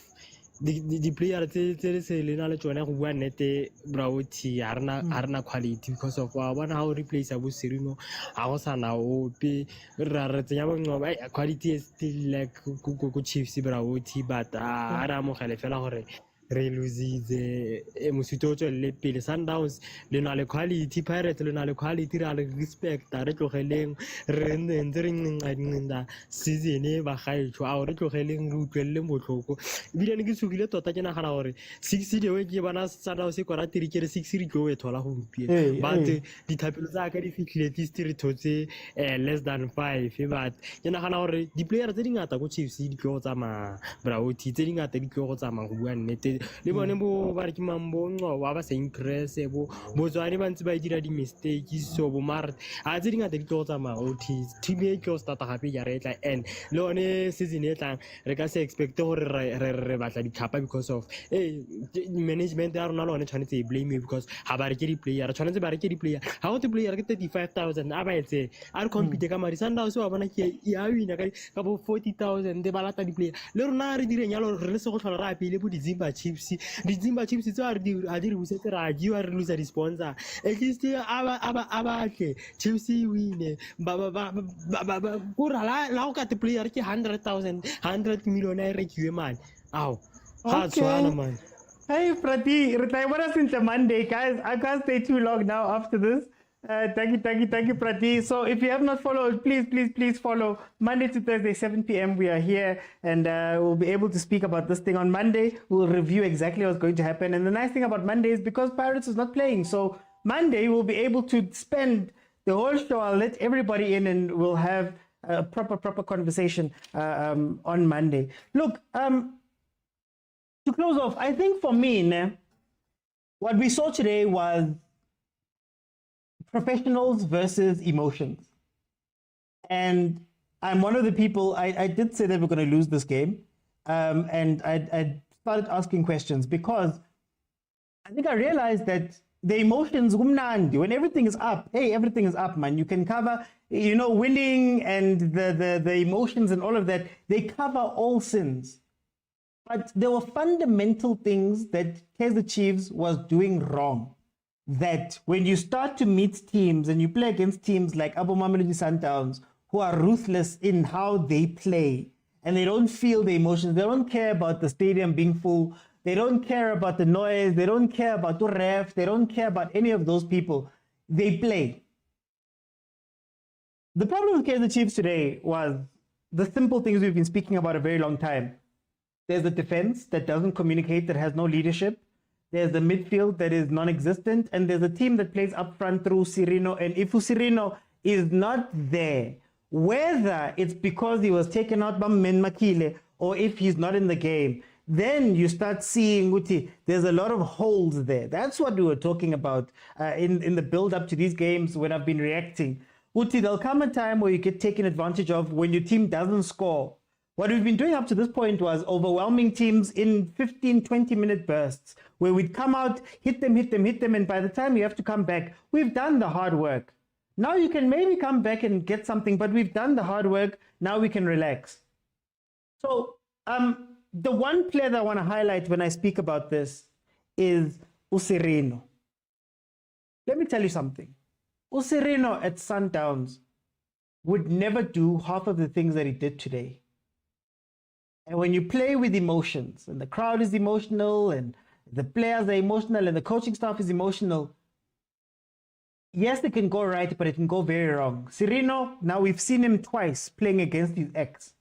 the player tse se le na le tsone go bua nnete braoti ha rena quality because of wa bona how replace Abu Sirino a go sana ope ra re tsenya bonqoba quality is still like go Chiefs braoti but a ra mo gele fela gore re lositse mosuto o tswelele pele Sundowns le na le quality Pirates le na le quality ra le respect re tlogeleng re ntse re nqinqinda season e ba gaetsho a re tlogeleng re utlwelle botlhoko ebile ne ke tsogile tota ke nagana gore 6 di we ke bana Sundowns e kora tiri ke re 6 di tlo e thola go mpie but dithapelo tsa ka di fitlhile di thotse less than 5 but ke nagana gore di player tse dingata go Chiefs di tlo go tsamaya braoti tse dingata di tlo go tsamaya go bua nnete le bone bo ba re ke mambonqo wa ba sa impress bo tswane ba ntse ba dira di mistakes so bo mar a tse dingata di tlo tsamaya o team e tlo start gape ya re tla and le one season e tlang re ka se expect gore re batla di khapa because of management ya rona le one tshwanetse e blame because ha ba re ke di player tshwanetse ba re ke di player ha go te player ke 35,000 a ba etse a re compete ka mari Sundowns wa bona ke ya wina ka bo 40,000 de balata di player le rona re direng yalo re le se go tlhola ra pele bo di Zimba Chiefs tse a di re busetse ra di wa re loser di sponsor at least aba tle Chiefs win ba go la go ka te player ke 100,000 100 million a re kiwe man aw ha tswana man. Hey Prati, what us into Monday, guys. I can't stay too long now after this. Thank you, Prati. So if you have not followed, please follow. Monday to Thursday, 7 p.m. We are here, and we'll be able to speak about this thing on Monday. We'll review exactly what's going to happen. And the nice thing about Monday is because Pirates is not playing, so Monday we'll be able to spend the whole show. I'll let everybody in, and we'll have a proper conversation on Monday. Look, to close off, I think for me, what we saw today was professionals versus emotions. And I'm one of the people, I did say that we're going to lose this game. And I started asking questions because I think I realized that the emotions, when everything is up, hey, everything is up, man. You can cover, winning and the emotions and all of that, they cover all sins. But there were fundamental things that Kaizer Chiefs was doing wrong that when you start to meet teams and you play against teams like Mamelodi Sundowns, who are ruthless in how they play, and they don't feel the emotions, they don't care about the stadium being full, they don't care about the noise, they don't care about the ref, they don't care about any of those people. They play. The problem with Kaizer Chiefs today was the simple things we've been speaking about a very long time. There's a defense that doesn't communicate, that has no leadership. There's the midfield that is non-existent. And there's a team that plays up front through Sirino. And if Sirino is not there, whether it's because he was taken out by Makile or if he's not in the game, then you start seeing there's a lot of holes there. That's what we were talking about in the build-up to these games when I've been reacting. There'll come a time where you get taken advantage of when your team doesn't score. What we've been doing up to this point was overwhelming teams in 15, 20-minute bursts, where we'd come out, hit them, and by the time you have to come back, we've done the hard work. Now you can maybe come back and get something, but we've done the hard work. Now we can relax. So the one player that I want to highlight when I speak about this is Sirino. Let me tell you something. Sirino at Sundowns would never do half of the things that he did today. And when you play with emotions, and the crowd is emotional, and the players are emotional, and the coaching staff is emotional, yes, it can go right, but it can go very wrong. Sirino, now we've seen him twice playing against his ex.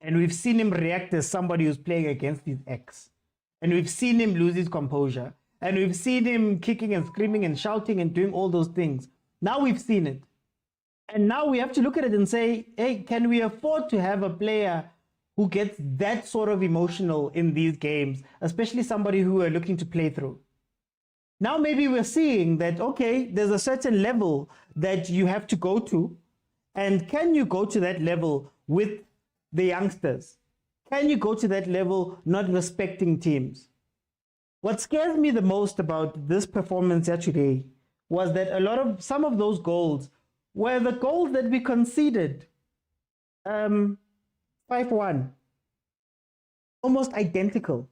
And we've seen him react as somebody who's playing against his ex. And we've seen him lose his composure. And we've seen him kicking and screaming and shouting and doing all those things. Now we've seen it. And now we have to look at it and say, hey, can we afford to have a player who gets that sort of emotional in these games, especially somebody who we're looking to play through? Now maybe we're seeing that, okay, there's a certain level that you have to go to. And can you go to that level with the youngsters? Can you go to that level not respecting teams? What scares me the most about this performance yesterday was that some of those goals were the goals that we conceded 5-1. Almost identical.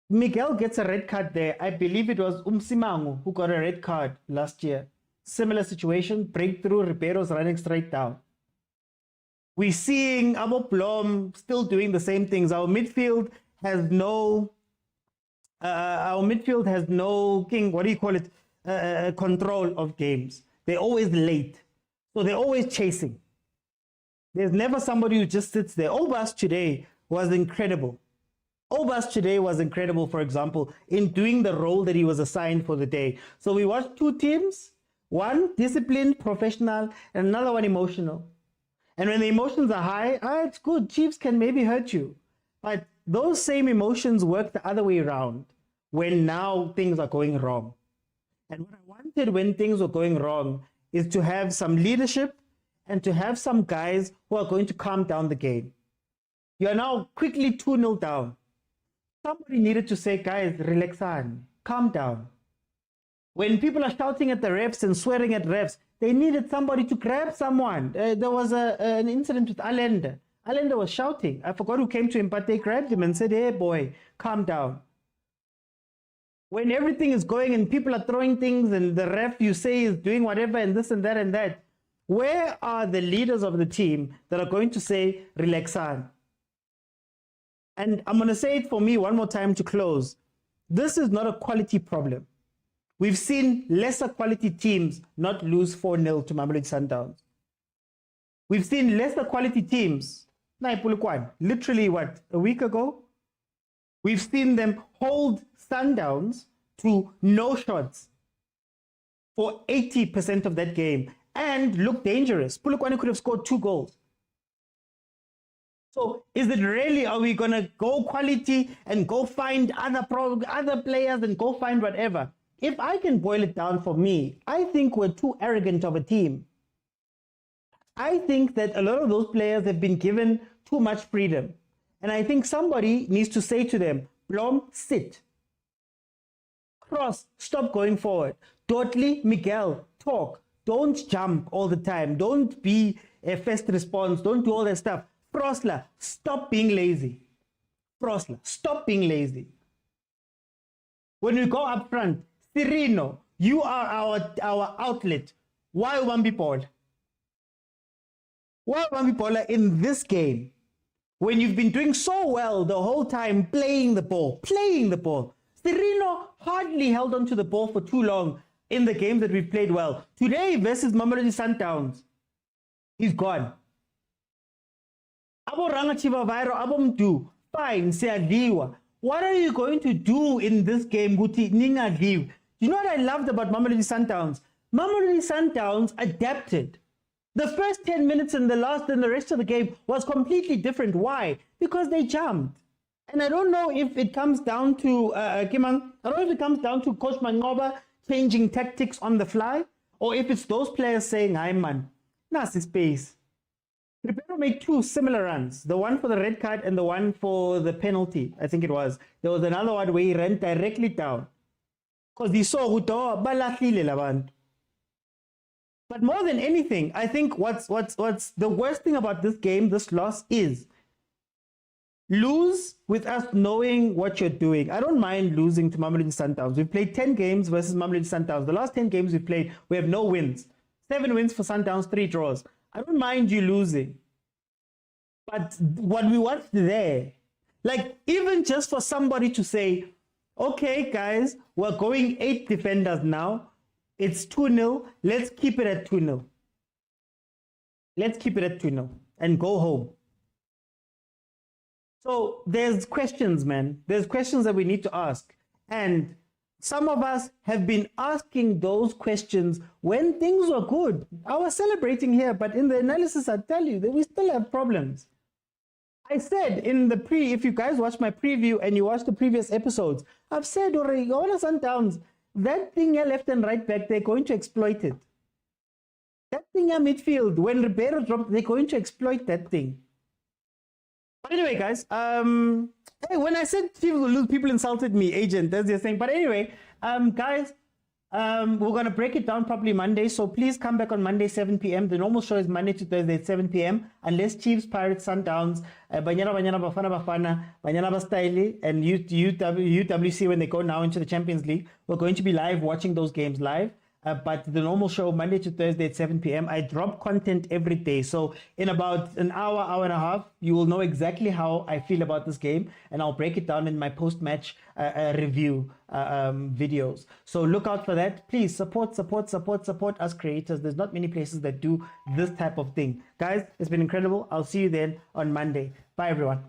Miguel gets a red card there. I believe it was Msimango who got a red card last year. Similar situation, breakthrough, Ribeiro's running straight down. We're seeing Abo Blom still doing the same things. Our midfield has no control of games. They're always late. So they're always chasing. There's never somebody who just sits there. Obas today was incredible. For example, in doing the role that he was assigned for the day. So we watched two teams, one disciplined, professional, and another one emotional. And when the emotions are high, it's good. Chiefs can maybe hurt you. But those same emotions work the other way around when now things are going wrong. And what I wanted when things were going wrong is to have some leadership and to have some guys who are going to calm down the game. You are now quickly 2-0 down. Somebody needed to say, guys, relax on, calm down. When people are shouting at the refs and swearing at refs, they needed somebody to grab someone. There was an incident with Allende. Allende was shouting. I forgot who came to him, but they grabbed him and said, hey, boy, calm down. When everything is going and people are throwing things and the ref you say is doing whatever and this and that, where are the leaders of the team that are going to say, relax on? And I'm going to say it for me one more time to close. This is not a quality problem. We've seen lesser quality teams not lose 4-0 to Mamelodi Sundowns. We've seen lesser quality teams, literally a week ago, we've seen them hold Sundowns to no shots for 80% of that game and look dangerous. Polokwane could have scored 2 goals. So is it really, are we going to go quality and go find other players and go find whatever? If I can boil it down for me, I think we're too arrogant of a team. I think that a lot of those players have been given too much freedom. And I think somebody needs to say to them, Blom, sit. Cross, stop going forward. Dudley, Miguel, talk. Don't jump all the time. Don't be a first response. Don't do all that stuff. Frosler, stop being lazy. Frosler, stop being lazy. When we go up front, Cirino, you are our outlet. Why Wambipola? Why Wambipola in this game? When you've been doing so well the whole time, playing the ball. Cirino hardly held on to the ball for too long in the games that we've played well. Today versus Mamelodi Sundowns, he's gone. Abo Rangachiva Vairo, Abo Mdu, fine, Seadiwa. What are you going to do in this game, Guti Ninga Liv? You know what I loved about Mamelodi Sundowns? Mamelodi Sundowns adapted. The first 10 minutes and the rest of the game was completely different. Why? Because they jumped. And I don't know if it comes down to Kimang. I don't know if it comes down to Coach Mangoba changing tactics on the fly, or if it's those players saying, "Hi man, nasi space." Ribeiro made two similar runs, the one for the red card and the one for the penalty, I think it was. There was another one where he ran directly down. Because he saw Ruto, balahlile labantu. But more than anything, I think what's the worst thing about this game, this loss, is lose with us knowing what you're doing. I don't mind losing to Mamelodi Sundowns. We've played 10 games versus Mamelodi Sundowns. The last 10 games we've played, we have no wins. 7 wins for Sundowns, 3 draws. I don't mind you losing. But what we want there, like even just for somebody to say, okay, guys, we're going 8 defenders now. It's 2-0. Let's keep it at 2-0. Let's keep it at 2-0 and go home. So there's questions, man. There's questions that we need to ask. And some of us have been asking those questions when things were good. I was celebrating here, but in the analysis, I tell you that we still have problems. I said in the if you guys watch my preview and you watch the previous episodes, I've said already, Gavin Sundowns, that thing here left and right back, they're going to exploit it. That thing here midfield, when Ribeiro dropped, they're going to exploit that thing. But anyway, guys, hey, when I said Chiefs will lose, people insulted me, agent, that's the thing. But anyway, guys, we're going to break it down properly Monday. So please come back on Monday, 7 p.m. The normal show is Monday to Thursday at 7 p.m. Unless Chiefs, Pirates, Sundowns, Banyana, Bafana, Banyana Bastyle, and UWC, when they go now into the Champions League, we're going to be live watching those games live. But the normal show, Monday to Thursday at 7 p.m. I drop content every day. So in about an hour and a half, you will know exactly how I feel about this game. And I'll break it down in my post-match review videos. So look out for that. Please support us creators. There's not many places that do this type of thing. Guys, it's been incredible. I'll see you then on Monday. Bye, everyone.